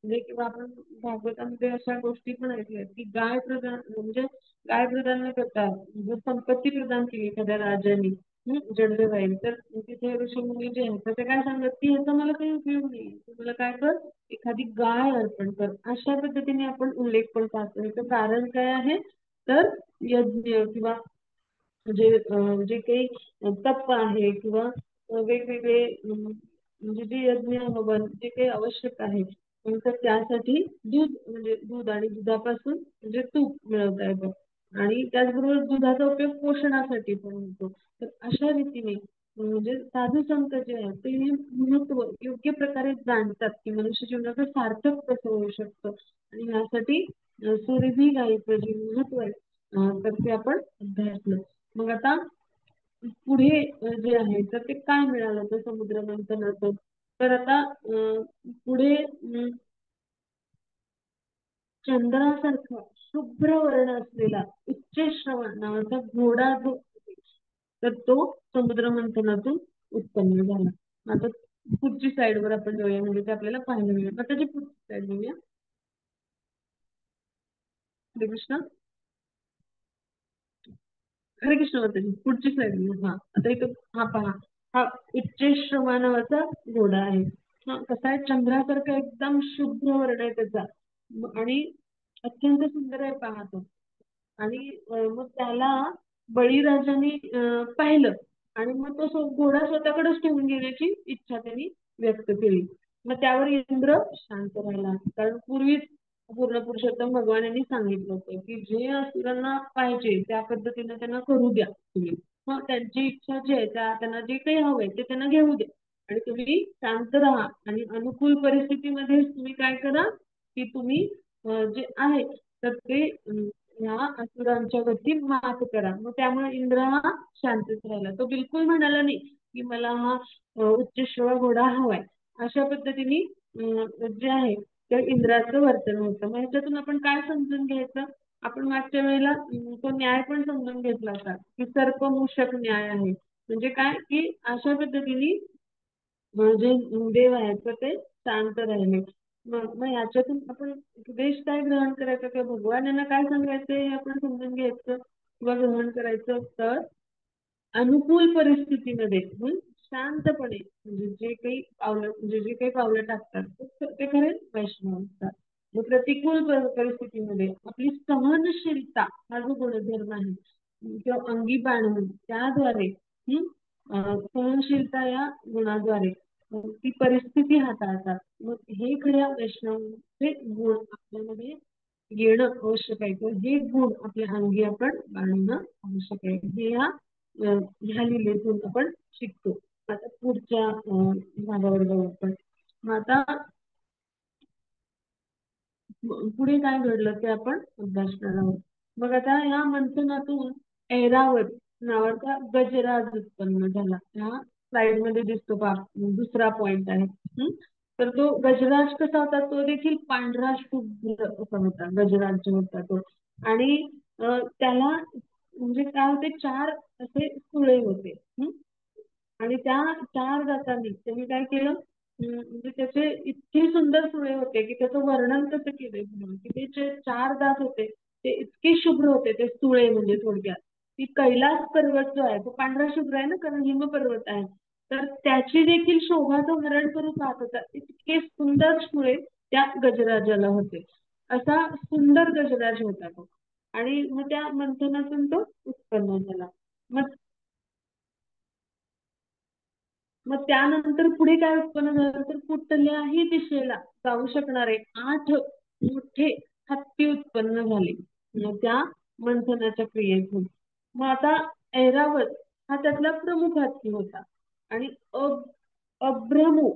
म्हणजे किंवा आपण भागवतामध्ये अशा गोष्टी पण ऐकल्या की गाय प्रदान म्हणजे गाय प्रदान न करता जर संपत्ती प्रदान केली एखाद्या राजाने जडलं जाईल तर तिथे ऋषीमुनी जे आहेत तर ते काय सांगतात की याचा मला काही उपयोग नाही, तुम्हाला काय कर एखादी गाय अर्पण कर. अशा पद्धतीने आपण उल्लेख पण पाहतो. याचं कारण काय आहे, तर यज्ञ किंवा जे काही तप आहे किंवा वेगवेगळे म्हणजे जे यज्ञ हवन जे काही आवश्यक आहे तर त्यासाठी म्हणजे दूध आणि दुधापासून म्हणजे तूप मिळवता येतं. आणि त्याचबरोबर दुधाचा उपयोग पोषणासाठी पण होतो. तर अशा रीतीने म्हणजे साधू संत जे आहेत ते हे महत्व योग्य प्रकारे जाणतात की मनुष्य जीवनाचं सार्थक कसं होऊ शकतं आणि यासाठी सुरभी गायीचं जे महत्व आहे तर ते आपण अभ्यासलं. मग आता पुढे जे आहे तर ते काय मिळालं तर समुद्र मंथनातून. तर आता पुढे चंद्रासारखा शुभ्र वर्ण असलेला उच्चश्रवण नावाचा घोडा जो तर तो समुद्र मंथनातून उत्पन्न झाला. आता पुढची स्लाइड वर आपण जाऊया म्हणजे ते आपल्याला पाहायला मिळेल. आता त्याची पुढची स्लाइड घेऊया. हरे कृष्ण. हरे कृष्ण माताजी पुढची स्लाइड घेऊया. हा आता इथं हा पहा हा उच्चेश्रवा नावाचा घोडा आहे. हा कसा आहे चंद्रासारखा एकदम शुभ्र वर्ण आहे त्याचा आणि अत्यंत सुंदर आहे पहा तो. आणि मग त्याला बळीराजाने पाहिलं आणि मग तो घोडा स्वतःकडेच ठेवून घेण्याची इच्छा त्यांनी व्यक्त केली. मग त्यावर इंद्र शांत राहिला कारण पूर्वीच पूर्ण पुरुषोत्तम भगवान यांनी सांगितलं होतं की जे असुरांना पाहिजे त्या पद्धतीने त्यांना करू द्या तुम्ही. मग त्यांची इच्छा जी आहे त्यांना जे काही हवंय ते त्यांना घेऊ द्या आणि तुम्ही शांत राहा आणि अनुकूल परिस्थितीमध्ये तुम्ही काय करा की तुम्ही जे आहे तर ते ह्या असुरांच्या वरती मात करा. मग त्यामुळे इंद्र हा शांतच राहिला. तो बिलकुल म्हणाला नाही की मला हा उच्चश्रवा घोडा हवाय. अशा पद्धतीने जे आहे तर इंद्राचं वर्तन होतं. मग ह्याच्यातून आपण काय समजून घ्यायचं आपण मागच्या वेळेला तो न्याय पण समजून घेतला होता की सर्पमूषक न्याय आहे. म्हणजे काय की अशा पद्धतीने जे देव आहेत तर ते शांत राहिले. मग याच्यातून आपण उपदेश काय ग्रहण करायचा किंवा भगवान यांना काय सांगायचं हे आपण समजून घ्यायचं किंवा ग्रहण करायचं. तर अनुकूल परिस्थितीमध्ये शांतपणे म्हणजे जे काही पावलं टाकतात ते खरे वैष्णव असतात. मग प्रतिकूल परिस्थितीमध्ये आपली सहनशीलता हा जो गुणधर्म आहे किंवा अंगी बाणवून त्याद्वारे सहनशीलता या गुणाद्वारे ती परिस्थिती हाताळतात. मग हे खऱ्या वैष्णवाचे गुण आपल्यामध्ये येणं आवश्यक आहे किंवा हे गुण आपल्या अंगी आपण बाळगणं आवश्यक आहे. हे ह्या लिलेतून आपण शिकतो. आता पुढच्या भागावर जाऊ आपण. मग आता पुढे काय घडलं ते आपण अभ्यास करणार आहोत. मग आता ह्या मंथनातून ऐरावत नावाचा गजराज उत्पन्न झाला. ह्या स्लाइड मध्ये दिसतो पहा दुसरा पॉइंट आहे. तर तो गजराज कसा होता तो देखील पांढरा शुभ्र असा होता गजराज जो होता तो. आणि त्याला म्हणजे काय होते चार असे सुळे होते. आणि त्या चार दातांनी त्यांनी काय केलं म्हणजे त्याचे इतके सुंदर सुळे होते की त्याचं वर्णन कसं केलंय की ते जे चार दात होते ते इतके शुभ्र होते ते सुळे म्हणजे थोडक्यात की कैलास पर्वत जो आहे तो पांढरा शुभ्र आहे ना कारण हिम पर्वत आहे. तर त्याची देखील शोभा तो हरण करून पाहत होता. इतके सुंदर सुळे त्या गजराजाला होते. असा सुंदर गजराज होता तो. आणि मग त्या मंथनातून तो उत्पन्न झाला. मग मग त्यानंतर पुढे काय उत्पन्न झालं तर कुठल्याही दिशेला जाऊ शकणारे 8 मोठे हत्ती उत्पन्न झाले त्या मंथनाच्या क्रियेतून. मग आता ऐरावत हा त्यातला प्रमुख हत्ती होता आणि अभ्रमु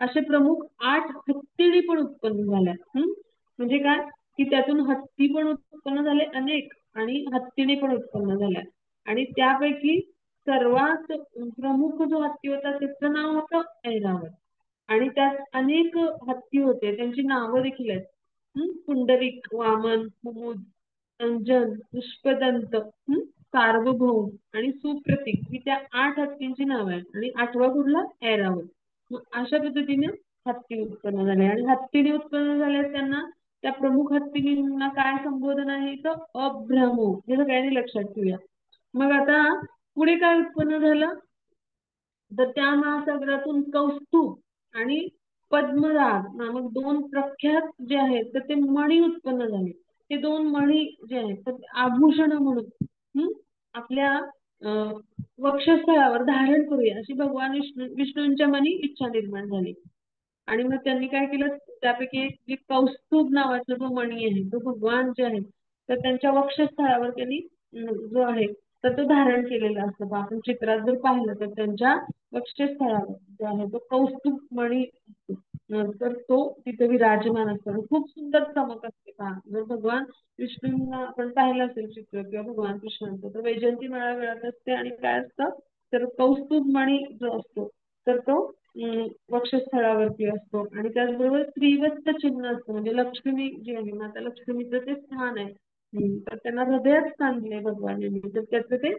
असे प्रमुख 8 हत्तीणी पण उत्पन्न झाल्या. म्हणजे काय की त्यातून हत्ती पण उत्पन्न झाले अनेक आणि हत्तीणी पण उत्पन्न झाल्या. आणि त्यापैकी सर्वात प्रमुख जो हत्ती होता त्याचं नाव होतं ऐरावत. आणि त्यात अनेक हत्ती होते त्यांची नावं देखील आहेत. पुंडरीक वामन कुमुद अंजन पुष्पदंत सार्वभौम आणि सुप्रतीक ही त्या 8 हत्तींची नावं आहेत. आणि 8वा कुठला ऐरावत. मग अशा पद्धतीने हत्ती उत्पन्न झाले आणि हत्तीने उत्पन्न झाले त्यांना त्या प्रमुख हत्तींना काय संबोधन आहे तर अभ्रमु हे सगळ्यांनी लक्षात ठेवूया. मग आता पुढे काय उत्पन्न झालं तर त्या महासागरातून कौस्तुभ आणि पद्मराग नामक 2 प्रख्यात जे आहेत तर ते मणी उत्पन्न झाले. ते 2 मणी जे आहेत तर आभूषण म्हणून आपल्या वक्षस्थळावर धारण करूया अशी भगवान विष्णूंच्या मनी इच्छा निर्माण झाली. आणि मग त्यांनी काय केलं त्यापैकी एक जे कौस्तुभ नावाचा जो मणी आहे तो भगवान जे आहे तर त्यांच्या वक्षस्थळावर त्यांनी जो आहे तर तो धारण केलेला असतो. आपण चित्रात जर पाहिलं तर त्यांच्या वक्षस्थळावर जो आहे तो कौस्तुभ मणी असतो. तर तो तिथे विराजमान असतो आणि खूप सुंदर चमक असते. पहा, जर भगवान विष्णूंना आपण पाहिलं असेल चित्र किंवा भगवान कृष्णांचं, तर वैजयंती माळा गळ्यात असते आणि काय असतं तर कौस्तुभ मणी जो असतो तर तो वक्षस्थळावरती असतो आणि त्याचबरोबर श्रीवत्स चिन्ह असतं. म्हणजे लक्ष्मी जी आहे माता लक्ष्मीचं ते स्थान आहे. तर त्यांना हृदयात सांगितलंय भगवान यांनी, तर त्याचं ते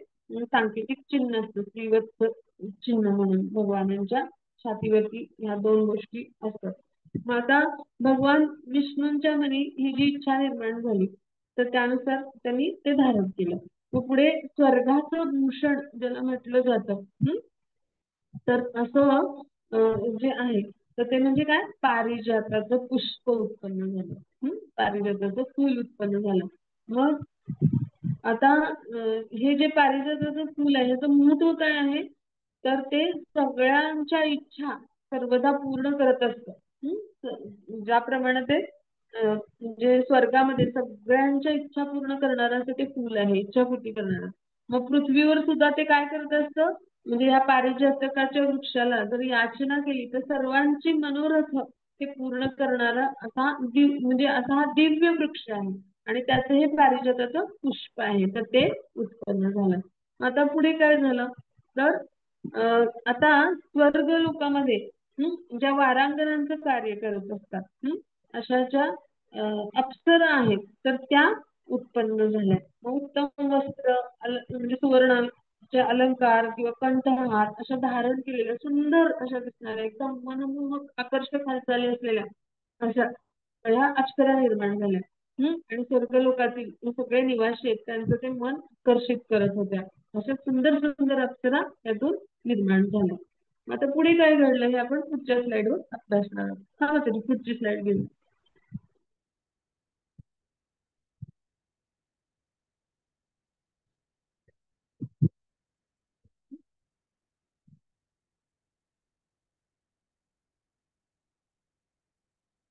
सांकेतिक चिन्ह असतं श्रीवत्स चिन्ह म्हणून भगवानांच्या छातीवरती ह्या दोन गोष्टी असतात. मग आता भगवान विष्णूंच्या मनी ही जी इच्छा निर्माण झाली तर त्यानुसार त्यांनी ते धारण केलं. मग पुढे स्वर्गाचं भूषण ज्याला म्हटलं जातं तर असं जे आहे तर ते म्हणजे काय पारिजाताचं पुष्प उत्पन्न झालं. पारिजाताचं फूल उत्पन्न झालं. मग आता हे जे पारिजाताचं फूल आहे याचं महत्व काय आहे तर ते सगळ्यांच्या इच्छा सर्वदा पूर्ण करत असतं. ज्याप्रमाणे ते म्हणजे स्वर्गामध्ये सगळ्यांच्या इच्छा पूर्ण करणारं असं ते फूल आहे, इच्छापूर्ती करणारं. मग पृथ्वीवर सुद्धा ते काय करत असतं म्हणजे ह्या पारिजातकाच्या वृक्षाला जर याचना केली तर सर्वांची मनोरथ ते पूर्ण करणारा असा म्हणजे असा हा दिव्य वृक्ष आहे आणि त्याचं हे पारिजाताचं पुष्प आहे तर ते उत्पन्न झालं. आता पुढे काय झालं तर आता स्वर्ग लोकामध्ये ज्या वारांगणांचं कार्य करत असतात अशा ज्या अप्सरा आहेत तर त्या उत्पन्न झाल्या. मग उत्तम वस्त्र म्हणजे सुवर्ण अलंकार किंवा कंठहार अशा धारण केलेल्या सुंदर अशा दिसणाऱ्या एकदम मनमोहक आकर्षक हालचाली असलेल्या अशा ह्या अप्सरा निर्माण झाल्या. आणि स्वर्गलोकातील जे सगळे निवासी आहेत त्यांचं ते मन आकर्षित करत होत्या. अशा सुंदर सुंदर अप्सरा त्यातून निर्माण झाल्या. आता पुढे काय घडलं हे आपण पुढच्या स्लाइडवर अभ्यासणार आहोत. हा तरी पुढची स्लाइड घेऊ.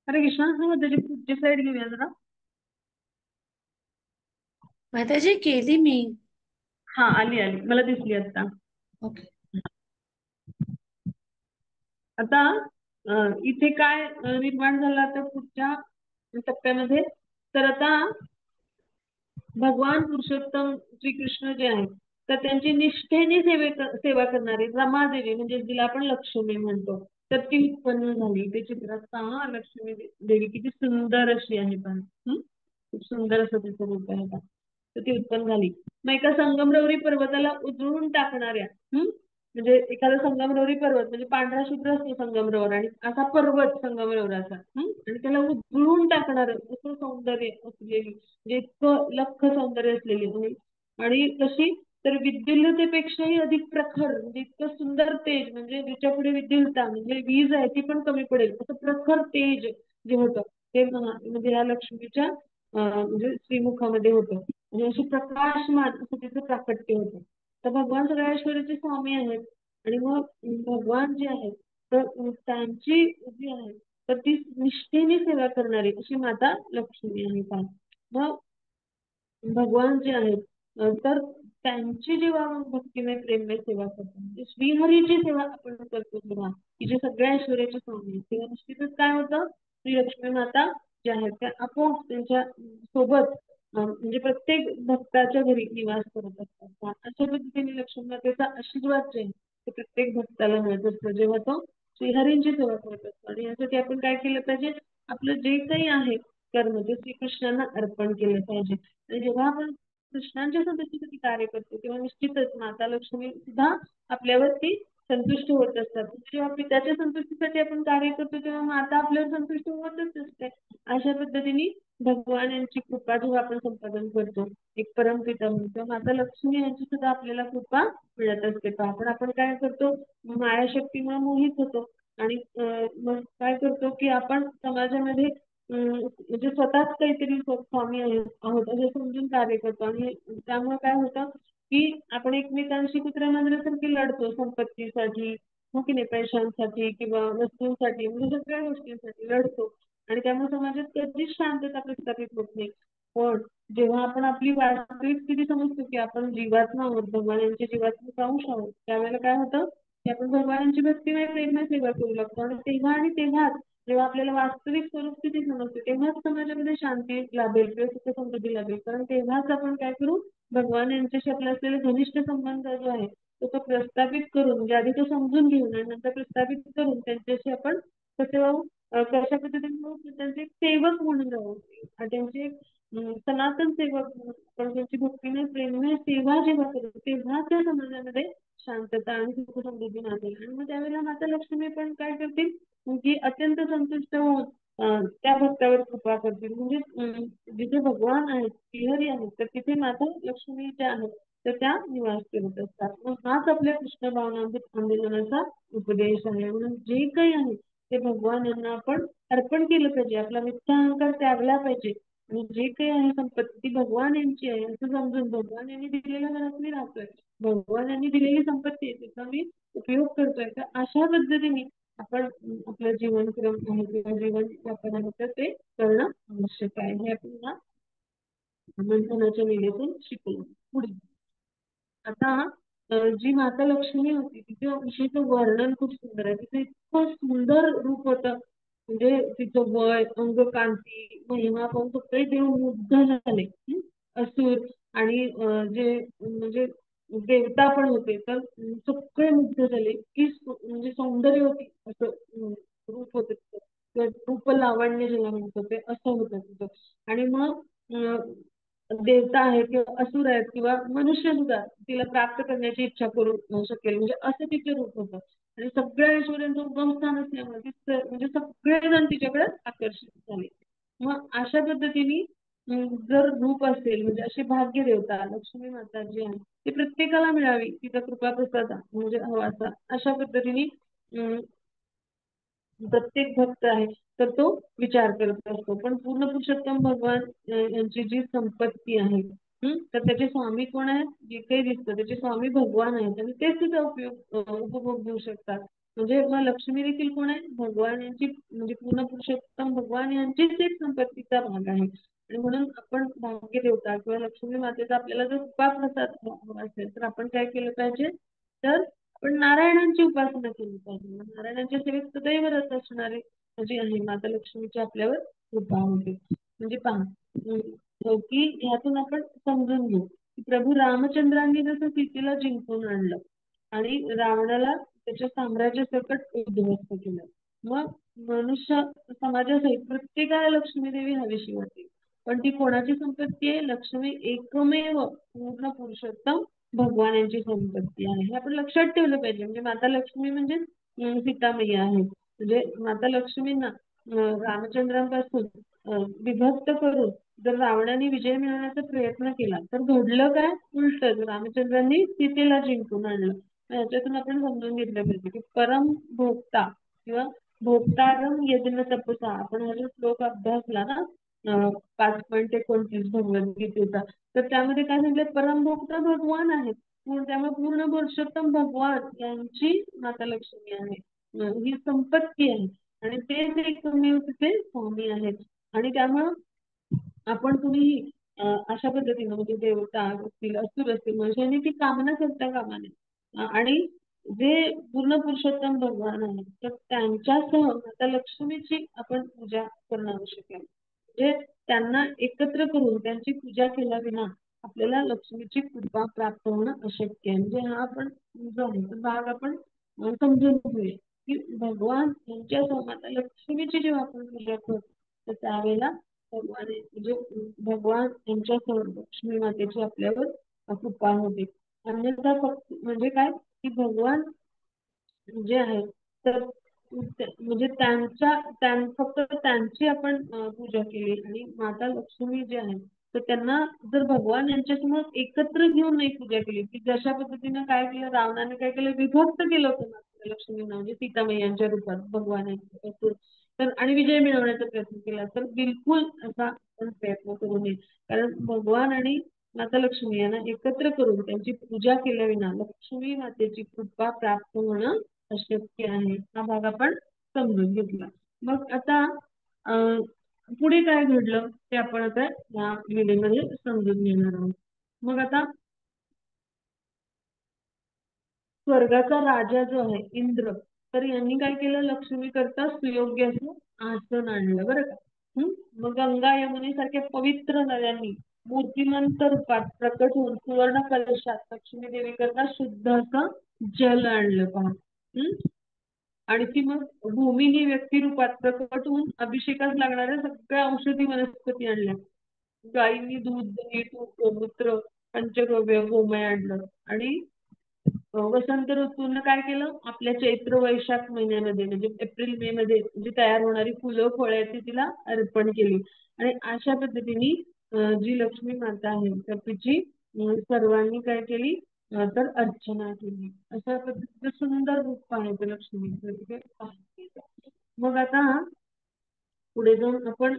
अरे कृष्णा हा त्याची पुढची स्लाइड घेऊया जरा. माताजी केली मी. हा आली आली मला दिसली आता. ओके. आता इथे काय निर्माण झालं आता पुढच्या टप्प्यामध्ये तर आता भगवान पुरुषोत्तम श्रीकृष्ण जे आहेत तर त्यांची निष्ठेने सेवा करणारी रमादेवी म्हणजे जिला आपण लक्ष्मी म्हणतो तर ती उत्पन्न झाली. ते चित्रात पहा लक्ष्मी देवी किती सुंदर अशी आहे पण खूप सुंदर असं तिचं रूप आहे का तर ती उत्पन्न झाली. मग एका संगमरवरी पर्वताला उजळून टाकणाऱ्या म्हणजे एखादा संगमरवरी पर्वत म्हणजे पांढरा शुभ्र असतो संगमरवर आणि असा पर्वत संगमरवराचा आणि त्याला उजळून टाकणार असं सौंदर्य असलेली म्हणजे इतकं लख सौंदर्य असलेली आणि कशी तर विद्युल्लतेपेक्षाही अधिक प्रखर म्हणजे इतकं सुंदर तेज म्हणजे ज्याच्या पुढे विद्युलता म्हणजे वीज आहे ती पण कमी पडेल असं प्रखर तेज जे होतं ते म्हणजे या लक्ष्मीच्या म्हणजे श्रीमुखामध्ये होतं म्हणजे अशी प्रकाशमान असं तिचं प्राकट्य होतं. तर भगवान सगळ्या ऐश्वर्याचे स्वामी आहेत आणि मग भगवान जे आहेत तर त्यांची जी आहे तर ती निष्ठेने सेवा करणारी अशी माता लक्ष्मी आहे. मग भगवान जे आहेत तर त्यांची जेव्हा भक्तिमय प्रेममय सेवा करतो म्हणजे श्रीहरीची सेवा आपण करतो तेव्हा की जे सगळ्या ऐश्वर्याचे स्वामी आहेत तेव्हा निश्चितच काय होतं श्री लक्ष्मी माता ज्या आहेत त्या आपोआप त्यांच्या सोबत म्हणजे प्रत्येक भक्ताच्या घरी निवास करत असतात. अशा पद्धतीने लक्ष्मी मातेचा आशीर्वाद जे आहे ते प्रत्येक भक्ताला मिळत असतो जेव्हा तो श्रीहरींची सेवा करत असतो. आणि यासाठी आपण काय केलं पाहिजे आपलं जे काही आहे कर्म ते श्रीकृष्णांना अर्पण केलं पाहिजे. आणि जेव्हा आपण कृष्णांच्या संतुष्टीसाठी कार्य करतो तेव्हा निश्चितच माता लक्ष्मी सुद्धा आपल्यावरती संतुष्ट होत असतात. जेव्हा पित्याच्या संतुष्टीसाठी आपण कार्य करतो तेव्हा माता आपल्यावर संतुष्ट होतच असते. अशा पद्धतीने भगवान यांची कृपा जेव्हा आपण संपादन करतो एक परमपिता म्हणून तेव्हा माता लक्ष्मी यांची सुद्धा आपल्याला कृपा मिळत असते. पण आपण काय करतो मायाशक्तीमुळे मोहित होतो आणि मग काय करतो की आपण समाजामध्ये म्हणजे स्वतःच काहीतरी स्वामी आहोत असं समजून कार्य करतो आणि त्यामुळे काय होतं की आपण एकमेकांशी कुत्र्या मांजरासारखी लढतो संपत्तीसाठी हो की नाही पैशांसाठी किंवा वस्तूंसाठी म्हणजे सगळ्या गोष्टींसाठी लढतो आणि त्यामुळे समाजात कधीच शांतता प्रस्थापित होत नाही. पण जेव्हा आपण आपली वास्तविक स्थिती समजतो की आपण जीवात्मा आहोत, भगवान यांच्या जीवात्म्याचा अंश आहोत, त्यावेळेला काय होतं की आपण भगवानांची भक्तिमय प्रेममय सेवा करू लागतो. आणि तेव्हा आणि तेव्हाच जेव्हा आपल्याला वास्तविक स्वरूप स्थिती समजते तेव्हाच समाजामध्ये शांती लाभेल किंवा सुख समृद्धी लाभेल. कारण तेव्हाच आपण काय करू, भगवान यांच्याशी आपला असलेला घनिष्ठ संबंध जो आहे तो प्रस्थापित करून, म्हणजे आधी तो समजून घेऊन आणि नंतर प्रस्थापित करून त्यांच्याशी आपण कसे राहू, कशा पद्धतीने राहू, त्यांचे एक सेवक म्हणून राहू आणि त्यांचे सनातन सेवक म्हणून आपण त्यांची भक्तीने प्रेमने सेवा जेव्हा करू तेव्हा त्या समाजामध्ये शांतता आणि सुख समृद्धी नांदेल. आणि मग त्यावेळेला माता लक्ष्मी पण काय करतील की अत्यंत संतुष्ट होऊन त्या भक्तावर कृपा करतील. म्हणजे जिथे भगवान आहेत, श्रीहरी आहेत, तर तिथे माता लक्ष्मी ज्या आहेत तर त्या निवास करत असतात. मग हाच आपल्या कृष्ण भावनांचा आंदोलनाचा उपदेश आहे. म्हणून जे काही आहे ते भगवान यांना आपण अर्पण केलं पाहिजे, आपला मिथ्या अहंकार त्यागला पाहिजे आणि जे काही आहे संपत्ती ती भगवान यांची आहे असं समजून भगवान यांनी दिलेल्या घरात मी राहतोय, भगवान यांनी दिलेली संपत्ती आहे त्याचा मी उपयोग करतोय, तर अशा पद्धतीने आपण आपलं जीवनक्रम आहे किंवा जीवन यापन आहे तर ते करणं आवश्यक आहे. हे आपण या मंथनाच्या वेळेतून शिकलो. पुढे आता जी माता लक्ष्मी होती तिच्या विषयीचं वर्णन खूप सुंदर आहे. तिचं इतकं सुंदर रूप होतं, म्हणजे तिचं वय, अंग कांती, महिमा पाहून सगळे देव मुग्ध झाले. असुर आणि जे म्हणजे देवता पण होते तर सगळे मुग्ध झाले की म्हणजे सौंदर्य होती असं रूप होतं तिचं किंवा रूप लावण्य ज्याला म्हणतो ते असं होतं तिचं. आणि मग देवता आहेत किंवा असुर आहेत किंवा मनुष्य सुद्धा तिला प्राप्त करण्याची इच्छा करू शकेल म्हणजे असं तिचे रूप होतं. आणि सगळ्या ऐश्वर्यांचं उगमस्थान असल्यामुळे म्हणजे सगळेजण तिच्याकडे आकर्षित झाले. मग अशा पद्धतीने जर रूप असेल म्हणजे अशी भाग्य देवता लक्ष्मी माता जी आहे ती प्रत्येकाला मिळावी, तिचा कृपा प्रसाद म्हणजे हवा असा अशा पद्धतीने प्रत्येक भक्त आहे तर तो विचार करत असतो. पण पूर्ण पुरुषोत्तम भगवान यांची जी संपत्ती आहे तर त्याचे स्वामी कोण आहेत, जे काही दिसतं त्याचे स्वामी भगवान आहेत आणि तेच तिचा उपभोग घेऊ शकतात. म्हणजे मग लक्ष्मी देखील कोण आहे, भगवान यांची म्हणजे पूर्ण पुरुषोत्तम भगवान यांचीच एक संपत्तीचा भाग आहे. आणि म्हणून आपण भाग्य देवता किंवा लक्ष्मी मातेचा आपल्याला जर कृपा प्रसाद हवा असेल तर आपण काय केलं पाहिजे, तर पण नारायणांची उपासना केली पाहिजे. नारायणांच्या सेवेत सदैव रत असणारे म्हणजे आहे माता लक्ष्मीची आपल्यावर कृपा होते. म्हणजे पहा की ह्यातून आपण समजून घेऊ की प्रभू रामचंद्रांनी जसं सीतेला जिंकून आणलं आणि रावणाला त्याच्या साम्राज्य सकट उद्ध्वस्त केलं, मग मनुष्य समाजासहित प्रत्येकाला लक्ष्मी देवी हवीशी वाटते. पण ती कोणाची संपत्ती आहे, लक्ष्मी एकमेव पूर्ण पुरुषोत्तम भगवान यांची संपत्ती आहे. हे आपण लक्षात ठेवलं पाहिजे. म्हणजे माता लक्ष्मी म्हणजे सीतामय्या आहे. म्हणजे माता लक्ष्मींना रामचंद्रांपासून विभक्त करून जर रावणाने विजय मिळवण्याचा प्रयत्न केला तर घडलं काय, उलट रामचंद्रांनी सीतेला जिंकून आणलं. याच्यातून आपण समजून घेतलं पाहिजे की परम भोक्ता किंवा भोक्तारम यज्ञ तपसा आपण हा जो श्लोक अभ्यासला ना 5.29 भगवद्गीतेचा, तर त्यामध्ये काय सांगितलं, परमभोक्ता भगवान आहेत. त्यामुळे पूर्ण पुरुषोत्तम भगवान यांची माता लक्ष्मी आहे, ही संपत्ती आहे आणि तेच एकमेव तिचे स्वामी आहेत. आणि त्यामुळं आपण कुणीही अशा पद्धतीनं म्हणजे देवता असतील, असुर असतील, मनुष्याने ती कामना करता कामा नये. आणि जे पूर्ण पुरुषोत्तम भगवान आहेत तर त्यांच्यासह माता लक्ष्मीची आपण पूजा करणं आवश्यक आहे. म्हणजे त्यांना एकत्र करून त्यांची पूजा केल्याविना आपल्याला लक्ष्मीची कृपा प्राप्त होणं अशक्य आहे. म्हणजे हा आपण जो आहे तो भाग आपण समजून घेऊया की भगवान यांच्यासह माता लक्ष्मीची जेव्हा आपण पूजा करतो तर त्यावेळेला भगवान म्हणजे भगवान यांच्यासह लक्ष्मी मातेची आपल्यावर कृपा होते. अन्यथा फक्त म्हणजे काय की भगवान जे आहे तर म्हणजे फक्त त्यांची आपण पूजा केली आणि माता लक्ष्मी जे आहे तर त्यांना जर भगवान यांच्यासमोर एकत्र घेऊन नाही पूजा केली की जशा पद्धतीनं काय केलं, रावणाने काय केलं, विभक्त केलं होतं माता लक्ष्मींना म्हणजे सीतामय्यांच्या रूपात भगवान यांच्यापासून तर आणि विजय मिळवण्याचा प्रयत्न केला तर बिलकुल असा आपण प्रयत्न करू नये. कारण भगवान आणि माता लक्ष्मी यांना एकत्र करून त्यांची पूजा केल्याविना लक्ष्मी मातेची कृपा प्राप्त होणं अशक्य आहे. हा भाग आपण समजून घेतला. मग आता पुढे काय घडलं ते आपण आता या व्हिडिओमध्ये समजून घेणार आहोत. मग आता स्वर्गाचा राजा जो आहे इंद्र, तर यांनी काय केलं, लक्ष्मी करता सुयोग्य असं आसन आणलं बरं का. मग गंगा यमुनेसारख्या पवित्र नद्यांनी मूर्तिमंत रूपात प्रकट होऊन सुवर्ण कलशात लक्ष्मी देवी करता शुद्ध असं जल आणलं पहा. आणखी मग भूमिनी व्यक्ती रूपात प्रकट होऊन अभिषेकास लागणाऱ्या सगळ्या औषधी वनस्पती आणल्या. गायींनी दूध, दही, तूप, गोमूत्र, पंचगव्य, गोमय आणलं. आणि वसंत ऋतून काय केलं, आपल्या चैत्र वैशाख महिन्यामध्ये म्हणजे एप्रिल मे मध्ये जी तयार होणारी फुलं फळं आहेत ती तिला अर्पण केली. आणि अशा पद्धतीने जी लक्ष्मी माता आहे तर तिची सर्वांनी काय केली, तर अर्चना केली. अशा पद्धतीचं सुंदर रूप आहे ते लक्ष्मीचं. मग आता पुढे जाऊन आपण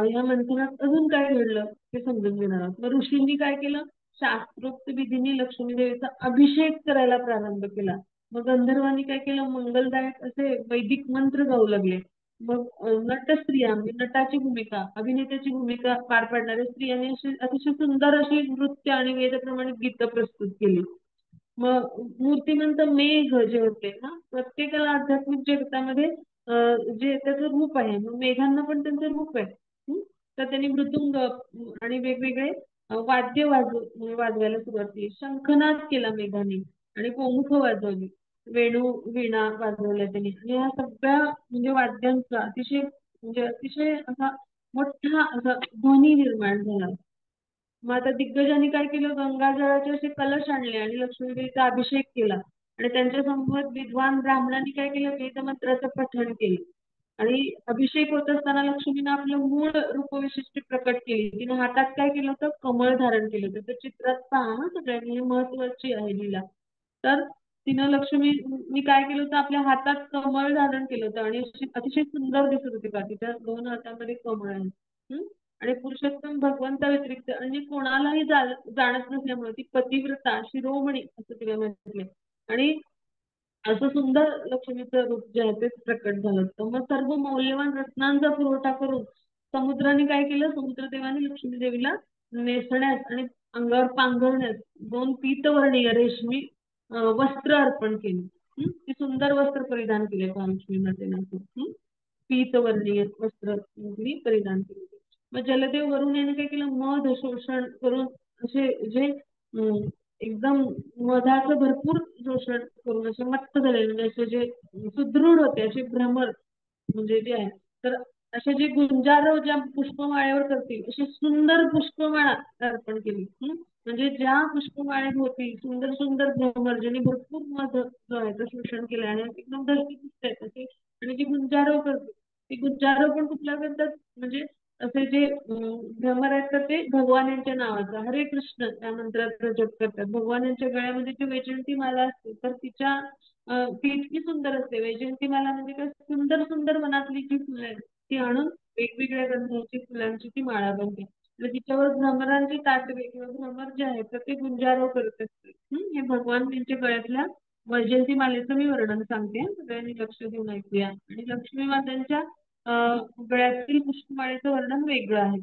या मंथनात अजून काय घडलं ते समजून घेणार आहोत. मग ऋषींनी काय केलं, शास्त्रोक्त विधीने लक्ष्मी देवीचा अभिषेक करायला प्रारंभ केला. मग गंधर्वांनी काय केलं, मंगलदायक असे वैदिक मंत्र गाऊ लागले. मग नटस्त्रिया म्हणजे नटाची भूमिका, अभिनेत्याची भूमिका पार पाडणाऱ्या स्त्रियांनी अशी अतिशय सुंदर अशी नृत्य आणि वेदप्रमाणे गीत प्रस्तुत केली. मग मूर्तिमंत मेघ जे होते ना, प्रत्येकाला आध्यात्मिक जगतामध्ये जे त्याचं रूप आहे, मग मेघांना पण त्यांचं रूप आहे. तर त्यांनी मृदुंग आणि वेगवेगळे वाद्य वाजवायला सुरुवात केली. शंखनाद केला मेघाने आणि गोमुख वाजवली, वेणू वीणा वाजवल्या त्यांनी. आणि ह्या सगळ्या म्हणजे वाद्यांचा अतिशय असा मोठा असा ध्वनी निर्माण झाला. मग आता दिग्गजांनी काय केलं, गंगाजळाचे असे कलश आणले आणि लक्ष्मीदेवीचा अभिषेक केला. आणि त्यांच्या समोर विद्वान ब्राह्मणांनी काय केलं, वेदमंत्राचं पठण केलं. आणि अभिषेक होत असताना लक्ष्मीनं आपलं मूळ रूपविशिष्ट प्रकट केली. तिने हातात काय केलं होतं, कमळ धारण केलं होतं. तर चित्रात पहा ना सगळ्यांनी, महत्वाची आहे लीला. तर तिनं लक्ष्मीनी काय केलं होतं, आपल्या हातात कमळ धारण केलं होतं आणि अतिशय सुंदर दिसत होती का, तिच्या 2 हातामध्ये कमळ आहे. आणि पुरुषोत्तम भगवंता व्यतिरिक्त आणि कोणालाही जाणत नसल्यामुळे ती पतिव्रता शिरोमणी असं तिला म्हटले. आणि असं सुंदर लक्ष्मीचं रूप जे आहे ते प्रकट झालं होतं. मग सर्व मौल्यवान रत्नांचा पुरवठा करून समुद्राने काय केलं, समुद्रदेवाने लक्ष्मी देवीला नेसण्यास आणि अंगावर पांघरण्यास 2 पीतवर्णीय रेशमी वस्त्र अर्पण केली. ती सुंदर वस्त्र परिधान केले लक्ष्मी मातेने. पीतवर्णीय वस्त्र तिने परिधान केले. मग जलदेव वरुण याने काय केलं, मध शोषण करून असे जे एकदम मधाचं भरपूर शोषण करून असे मत्त झाले, म्हणजे असे जे सुदृढ होते असे भ्रमर म्हणजे जे आहे, तर असे जे गुंजारव ज्या पुष्पमाळेवर करतील अशी सुंदर पुष्पमाळा अर्पण केली. म्हणजे ज्या पुष्पमाळेभोवती सुंदर सुंदर भ्रमर ज्यांनी भरपूर मध जो आहे तो शोषण केलं आणि एकदम धष्टपुष्ट आहेत असे. आणि जी गुंजारव करते ते गुंजारव पण कुठल्या करतात, म्हणजे असे जे भ्रमर आहेत तर ते भगवान यांच्या नावाचा हरे कृष्ण त्या मंत्राचा जप करतात. भगवान यांच्या गळ्यामध्ये जी वैजयंती माला असते तर तिच्या ती इतकी सुंदर असते. वैजयंती माला म्हणजे काय, सुंदर सुंदर वनातली जी फुलं आहेत ती आणून वेगवेगळ्या गंधाची फुलांची ती माळा बनते. आणि तिच्यावर भ्रमरांची ताटवे किंवा भ्रमर जे आहेत तर ते गुंजारव करत असतात. हे भगवान त्यांच्या गळ्यातल्या वैजयंती मालेचं मी वर्णन सांगते, सगळ्यांनी लक्ष देऊन ऐकूया. आणि लक्ष्मी मातांच्या गळ्यातील पुष्पमाळेचं वर्णन वेगळं आहे.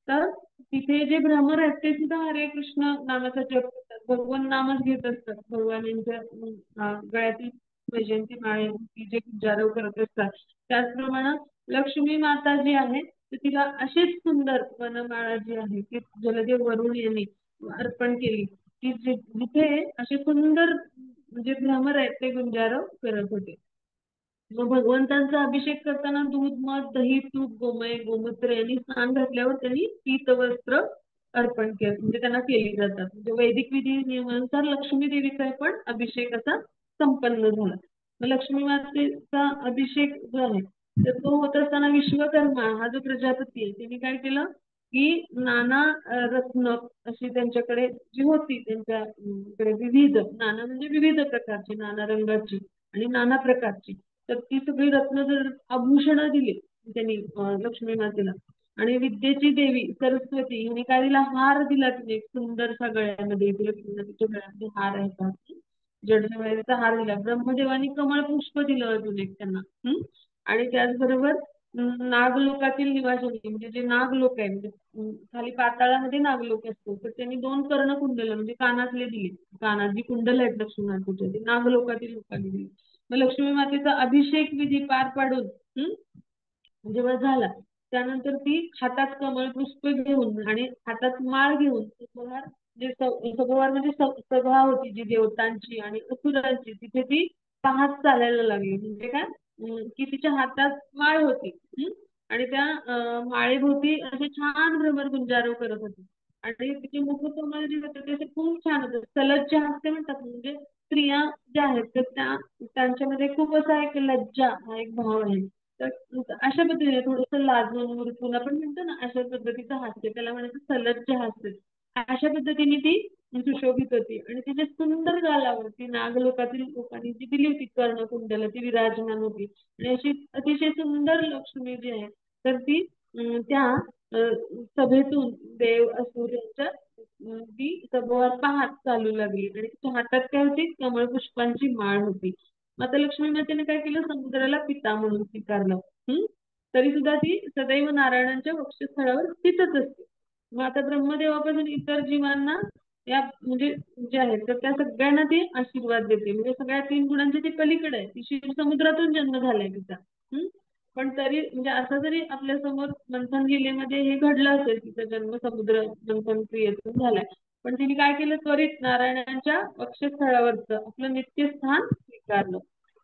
तर तिथे जे भ्रमर आहेत ते सुद्धा हरे कृष्ण नामाचा जप करतात, भगवान नामच घेत असतात. भगवानांच्या गळ्यातील वैजयंती माळे जे गुंजारव करत असतात. त्याचप्रमाणे लक्ष्मी माता जी आहे तर तिला अशीच सुंदर वनमाळा जी आहे ती जलदेव वरुण यांनी अर्पण केली, की जिथे असे सुंदर म्हणजे भ्रमर आहेत ते गुंजारव करत होते. मग भगवंतांचा अभिषेक करताना दूध, मध, दही, तूप, गोमय, गोमूत्र यांनी स्नान घातल्यावर त्यांनी पीतवस्त्र अर्पण केलं, म्हणजे त्यांना केली जातात. म्हणजे वैदिक विधी नियमानुसार लक्ष्मी देवीचा पण अभिषेक असा संपन्न झाला. मग लक्ष्मी मातेचा अभिषेक जो आहे तर तो होत असताना विश्वकर्मा हा जो प्रजापती आहे त्यांनी काय केलं, की नाना रत्न अशी त्यांच्याकडे जी होती त्यांच्याकडे विविध नाना म्हणजे विविध प्रकारची, नाना रंगाची आणि नाना प्रकारची, तर ती सगळी रत्न आभूषणं दिली त्यांनी लक्ष्मी मातेला. आणि विद्येची देवी सरस्वती हिने काय दिला, हार दिला तिने एक सुंदरसा गळ्यामध्ये, लक्ष्मी मातेच्या गळ्यामध्ये हार आहे का, जडजवळ्याचा हार दिला. ब्रह्मदेवानी कमळ पुष्प दिलं अजून एक त्यांना. आणि त्याचबरोबर नागलोकातील निवासिनी म्हणजे जे नागलोक आहे म्हणजे खाली पाताळामध्ये नागलोक असतो तर त्यांनी 2 कर्णकुंडल म्हणजे कानातले दिले. कानात जी कुंडल आहेत लक्ष्मी मातेच्या ते नागलोकातील लोकांनी दिली. मग लक्ष्मी मातेचा अभिषेक विधी पार पाडून जेव्हा झाला त्यानंतर ती हातात कमळ पुष्प घेऊन आणि हातात माळ घेऊन सगोवार जे सगोवार म्हणजे सभा होती जी देवतांची आणि असुरांची तिथे ती पाहत चालायला लागली म्हणजे काय की तिच्या हातात माळ होती आणि त्या माळेभोवती असे छान भ्रमर गुंजारो करत होते आणि तिचे मुखकमल जे होते ते असे खूप छान होते सलज्ज हस्ते म्हणतात म्हणजे स्त्रिया ज्या आहेत तर त्यांच्यामध्ये खूप असा एक लज्जा हा एक भाव आहे तर अशा पद्धतीने थोडंसं लाजून मुरकून आपण म्हणतो ना अशा पद्धतीचं हास्य त्याला म्हणायचं सलज्ज हास्य अशा पद्धतीने ती सुशोभित होती आणि तिच्या सुंदर गालावरती नागलोकातील लोकांनी जी दिली होती कर्णकुंडल ती विराजमान होती आणि अशी अतिशय सुंदर लक्ष्मी जी आहे तर ती त्या सभेतून देव असुर यांच्या ती सभोवार पाहत चालू लागली आणि तिच्या हातात काय होती कमळ पुष्पांची माळ होती माता लक्ष्मी मातेने काय केलं समुद्राला पिता म्हणून स्वीकारलं तरी सुद्धा ती सदैव नारायणांच्या वक्षस्थळावर स्थितच असते मग आता ब्रह्मदेवापासून इतर जीवांना या म्हणजे जे आहेत तर त्या सगळ्यांना ती आशीर्वाद देते म्हणजे सगळ्या 3 गुणांच्या ती पलीकडे आहे ती क्षीरसमुद्रातून जन्म झालाय तिचा पण तरी म्हणजे असं जरी आपल्या समोर मंथन लीलेमध्ये हे घडलं असेल तिचा जन्म समुद्र मंथन क्रियेतून झालाय पण तिने काय केलं त्वरित नारायणांच्या वक्षस्थळावरचं आपलं नित्यस्थान स्वीकारलं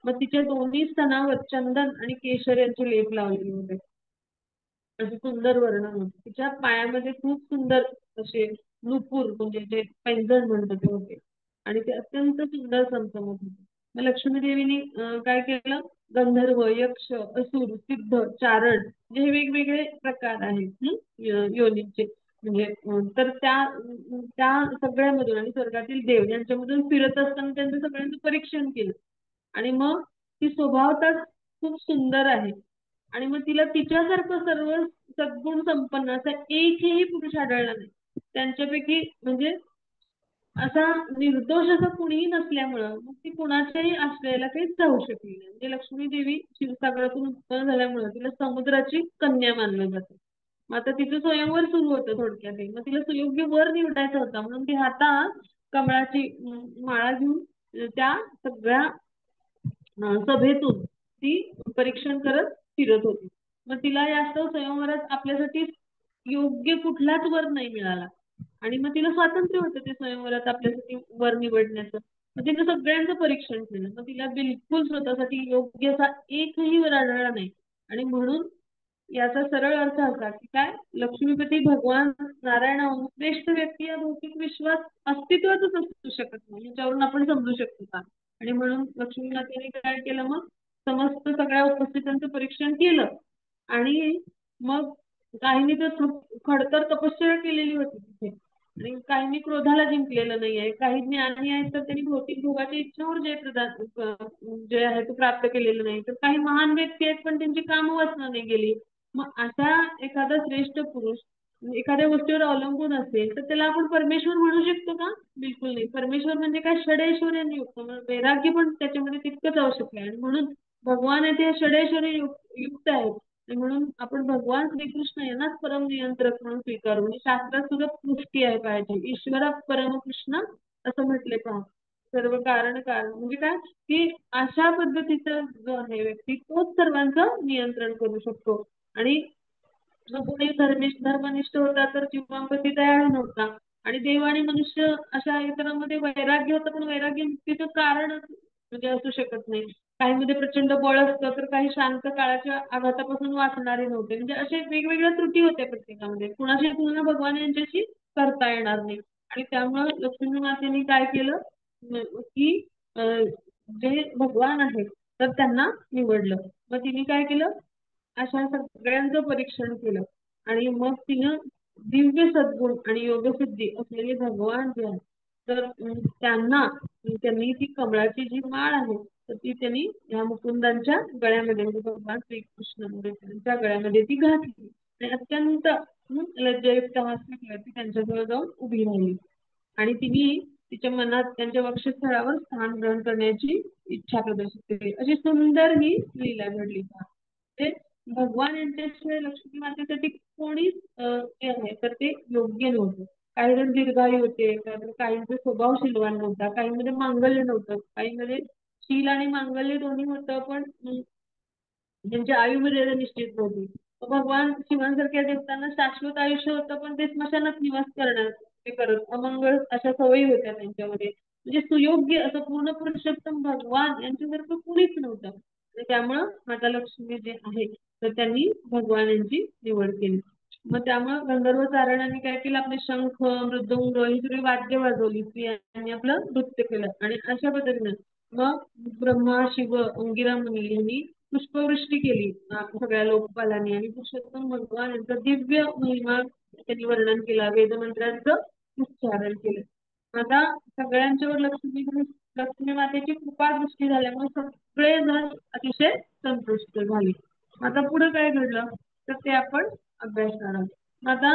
मग तिच्या दोन्ही स्तनावर चंदन आणि केशर यांचे लेप लावलेले होते असे सुंदर वर्णन होते तिच्या पायामध्ये खूप सुंदर असे नुपूर म्हणजे जे पैंजण म्हणतात ते होते आणि ते अत्यंत सुंदर चमचमत होते मग लक्ष्मी देवीने काय केलं गंधर्व यक्ष असुर सिद्ध चारण जे हे वेगवेगळे प्रकार आहेत योनीचे म्हणजे तर त्या सगळ्यामधून आणि स्वर्गातील देव यांच्यामधून फिरत असताना त्यांचं सगळ्यांचं परीक्षण केलं आणि मग ती स्वभावतःच खूप सुंदर आहे आणि मग तिला तिच्यासारखं सर्व सद्गुण संपन्न असा एकही पुरुष आढळला नाही त्यांच्यापैकी म्हणजे असा निर्दोष असं कुणीही नसल्यामुळं मग ती कुणाच्याही आश्रयाला काही जाऊ शकली नाही म्हणजे लक्ष्मी देवी क्षीरसागरातून उत्पन्न झाल्यामुळं तिला समुद्राची कन्या मानलं जातं मग आता तिचं स्वयंवर सुरू होतं थोडक्यात मग तिला सुयोग्य वर निवडायचा होता म्हणून ती हातात कमळाची माळा घेऊन त्या सगळ्या सभेतून ती परीक्षण करत फिरत होती मग तिला जास्त स्वयंवरात आपल्यासाठी योग्य कुठलाच वर नाही मिळाला आणि मग तिला स्वातंत्र्य होतं ते स्वयंवरात आपल्यासाठी वर निवडण्याचं मग तिने सगळ्यांचं परीक्षण केलं मग तिला बिलकुल स्वतःसाठी योग्य असा एकही वर आढळला नाही आणि म्हणून याचा सरळ अर्थ असा की काय लक्ष्मीपती भगवान नारायण श्रेष्ठ व्यक्ती या भौतिक विश्वास अस्तित्वातच असू शकत नाही याच्यावरून आपण समजू शकतो का आणि म्हणून लक्ष्मी मातेने काय केलं मग समस्त सगळ्या उपस्थितांचं परीक्षण केलं आणि मग काहींनी तर खडतर तपश्चर्या केलेली होती तिथे आणि काहींनी क्रोधाला जिंकलेलं नाहीये काही ज्ञानी आहेत तर त्यांनी भौतिक भोगाच्या इच्छेवर जे आहे ते प्राप्त केलेलं नाही तर काही महान व्यक्ती आहेत पण त्यांची कामवासना नाही गेली मग असा एखादा श्रेष्ठ पुरुष एखाद्या गोष्टीवर अवलंबून असेल तर त्याला आपण परमेश्वर म्हणू शकतो का बिलकुल नाही परमेश्वर म्हणजे काय षडैश्वर्याने युक्त वैराग्य पण त्याच्यामध्ये तितकंच आवश्यक आहे आणि म्हणून भगवान आहे ते षडैश्वर्य युक्त आहेत आणि म्हणून आपण भगवान श्रीकृष्ण यांनाच परम नियंत्रक म्हणून स्वीकारू म्हणजे शास्त्रात सुद्धा पुष्टी आहे पाहिजे ईश्वरा परमकृष्ण असं म्हटले पहा सर्व कारण म्हणजे काय की अशा पद्धतीचा जो आहे व्यक्ती तोच सर्वांचं नियंत्रण करू शकतो आणि जो कोणी धर्मनिष्ठ होता तर जीवांपती तयार नव्हता आणि देव आणि मनुष्य अशा इतरांमध्ये वैराग्य होतं पण वैराग्य मुक्तीचं कारण म्हणजे असू शकत नाही काही मध्ये प्रचंड बळ असतं तर काही शांत काळाच्या आघातापासून वाचणारे नव्हते म्हणजे असे वेगवेगळ्या त्रुटी होत्या प्रत्येकामध्ये कुणाची तुलना भगवान यांच्याशी करता येणार नाही आणि त्यामुळे लक्ष्मी मातेने काय केलं की जे भगवान आहेत तर त्यांना निवडलं मग तिने काय केलं अशा सगळ्यांचं परीक्षण केलं आणि मग तिनं दिव्य सद्गुण आणि योगसिद्धी असलेले भगवान जे आहेत तर त्यांनी ती कमळाची जी माळ आहे तर ती त्यांनी या मुकुंदांच्या गळ्यामध्ये म्हणजे भगवान श्रीकृष्ण त्यांच्या गळ्यामध्ये ती घातली आणि अत्यंत लज्जायुक्त हास्य केलं ती त्यांच्याजवळ जाऊन उभी राहिली आणि तिने तिच्या मनात त्यांच्या वक्षस्थळावर स्थान ग्रहण करण्याची इच्छा प्रदर्शित केली अशी सुंदर ही लीला घडली भगवान यांच्याशिवाय लक्ष्मी मातेसाठी कोणीच जे आहे तर ते योग्य नव्हतं. काही जण दीर्घायू होते, काहींचा स्वभाव शीलवान नव्हता, काहींमध्ये मांगल्य नव्हतं, काहींमध्ये शील आणि मांगल्य दोन्ही होतं, पण ज्यांची आयुर्वेद निश्चित नव्हती. भगवान शिवांसारख्या देवतांना शाश्वत आयुष्य होतं, पण ते स्मशानात निवास करणार ते करत अमंगळ अशा सवयी होत्या त्यांच्यामध्ये. म्हणजे सुयोग्य असं पूर्ण पुरुषोत्तम भगवान यांच्यासारखं कुणीच नव्हतं. आणि त्यामुळं माता लक्ष्मी जे आहे तर त्यांनी भगवान यांची निवड केली. मग त्यामुळं गंधर्व चारणाने काय केलं, आपले शंख मृदुंग ही सगळी वाद्य वाजवली, स्त्रियांनी आपलं नृत्य केलं आणि अशा पद्धतीनं मग ब्रह्मा शिव अंगिरा मुनी यांनी पुष्पवृष्टी केली सगळ्या लोकपालांनी आणि पुरुषोत्तम भगवान यांचा दिव्य महिमा त्यांनी वर्णन केला, वेदमंत्रांचं उच्चारण केलं. आता सगळ्यांच्यावर लक्ष्मी मातेची कृपा दृष्टी झाल्यामुळे सगळे जण अतिशय संतुष्ट झाले. आता पुढे काय घडलं तर ते आपण अभ्यासणार आहोत. आता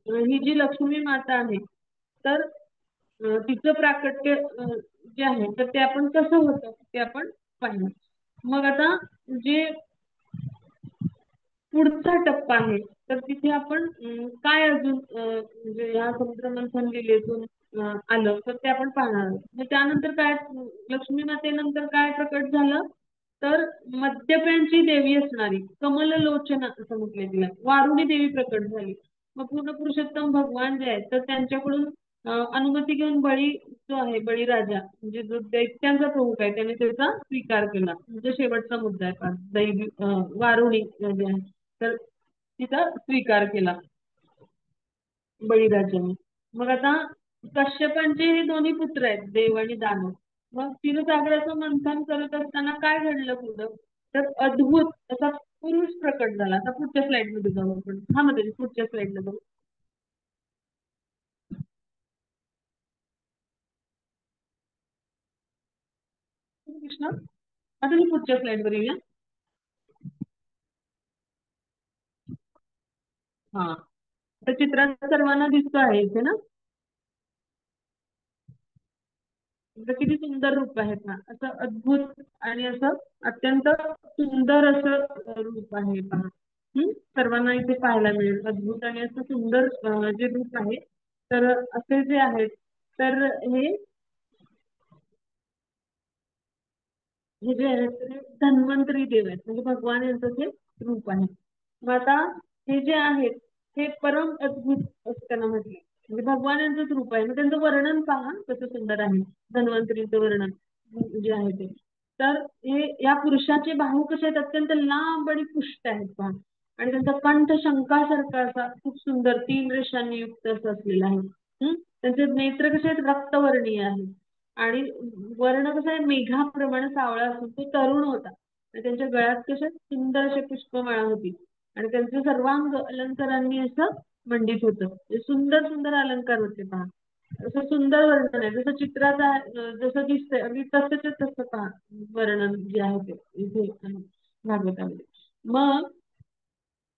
ही जी लक्ष्मी माता आहे तर तिचं प्राकट्य जे आहे तर ते आपण कसं होतं ते आपण पाहिलं. मग आता जे पुढचा टप्पा आहे तर तिथे आपण काय अजून म्हणजे या समुद्र मंथन लिलेतून आलं तर ते आपण पाहणार आहोत. मग त्यानंतर काय लक्ष्मी मातेनंतर काय प्रकट झालं तर मद्यपांची देवी असणारी कमललोचना असं म्हटलंय तिला वारुणी देवी प्रकट झाली. मग पूर्ण पुरुषोत्तम भगवान जे आहेत तर त्यांच्याकडून अनुमती घेऊन बळी जो आहे बळीराजा म्हणजे जो दैत्यांचा प्रमुख आहे त्याने त्याचा स्वीकार केला. म्हणजे शेवटचा मुद्दा आहे दैवी वारुणी जे आहे तर तिचा स्वीकार केला बळीराजाने. मग आता कश्यपांचे हे दोन्ही पुत्र आहेत देव आणि दानव. मग क्षीरसागराचं मंथन करत असताना काय घडलं पुढं तर अद्भुत असा पुरुष प्रकट झाला. आता पुढच्या स्लाइड मध्ये जाऊ आपण. हा मध्ये पुढच्या स्लाइडला जाऊ. कृष्ण आता मी पुढच्या स्लाइड वर येऊया. हा तर चित्रात सर्वांना दिसतो आहे इथे ना. किती सुंदर रूप आहेत ना असं अद्भुत आणि असं अत्यंत सुंदर असं रूप आहे पहा. सर्वांना इथे पाहायला मिळेल अद्भुत आणि असं सुंदर जे रूप आहे तर असे जे आहेत तर हे जे आहेत ते धन्वंतरी देव आहेत म्हणजे भगवान यांचं ते रूप आहे. मग आता हे जे आहेत हे परम अद्भुत असं त्यांना म्हटले म्हणजे भगवान यांचंच रूप आहे. मग त्यांचं वर्णन पहा कसं सुंदर आहे धन्वंतरीचं वर्णन जे आहे ते. तर हे या पुरुषाचे बाहू कसे आहेत अत्यंत लांब आणि पुष्ट आहेत पहा आणि त्यांचा कंठ शंखासारखा असा खूप सुंदर 3 रेषांनी युक्त असं असलेला आहे. त्यांचे नेत्र कसे आहेत रक्तवर्णीय आहेत आणि वर्ण कसा आहे मेघाप्रमाणे सावळा असून तो तरुण होता आणि त्यांच्या गळ्यात कशा सुंदर अशी पुष्पमाळा होती आणि त्यांचं सर्वांग अलंकारांनी असं मंडित होतं. सुंदर सुंदर अलंकार होते पहा. असं सुंदर वर्णन आहे जसं चित्रात जसं दिसतंय अगदी तसंच तसं पहा वर्णन जे आहे ते इथे भागवतामध्ये. मग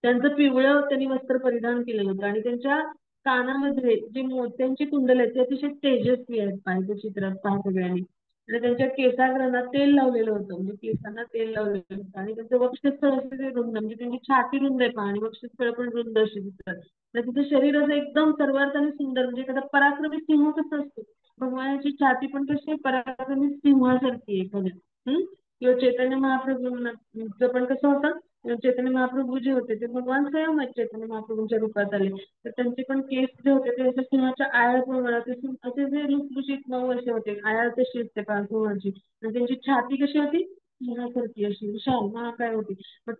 त्यांचं पिवळं त्यांनी वस्त्र परिधान केलेलं होतं आणि त्यांच्या कानामध्ये जे मोत्यांची कुंडल आहेत ते अतिशय तेजस्वी आहेत पाहिजे चित्रात पहा सगळ्यांनी. आणि त्यांच्या केसाग्रांना तेल लावलेलं होतं म्हणजे केसांना तेल लावलेलं होतं आणि त्यांचं वक्षस्थळ असे ते रुंद म्हणजे त्यांची छाती रुंद आहे पहा आणि वक्षस्थळ पण रुंद अशी दिसतात. तर तिचं शरीर असं एकदम सर्वार्थाने सुंदर म्हणजे एखादा पराक्रमी सिंह कसा असतो भगवानाची छाती पण कशी पराक्रमी सिंहासारखी आहे एखाद्या. किंवा चैतन्य महाप्रभूंचं पण कसं होतं चैतन्य महाप्रभू जे होते ते भगवान स्वयं आहेत चैतन्य महाप्रभूंच्या रूपात आले तर त्यांचे पण केस जे होते ते असे सिंहाच्या आळ्याप्रमाणे असे जे लुसलुशीत मऊ असे होते आळ्या तशी असते सिंहाची आणि त्यांची छाती कशी होती सिंहासारखी अशी विशाल महाकाय होती. मग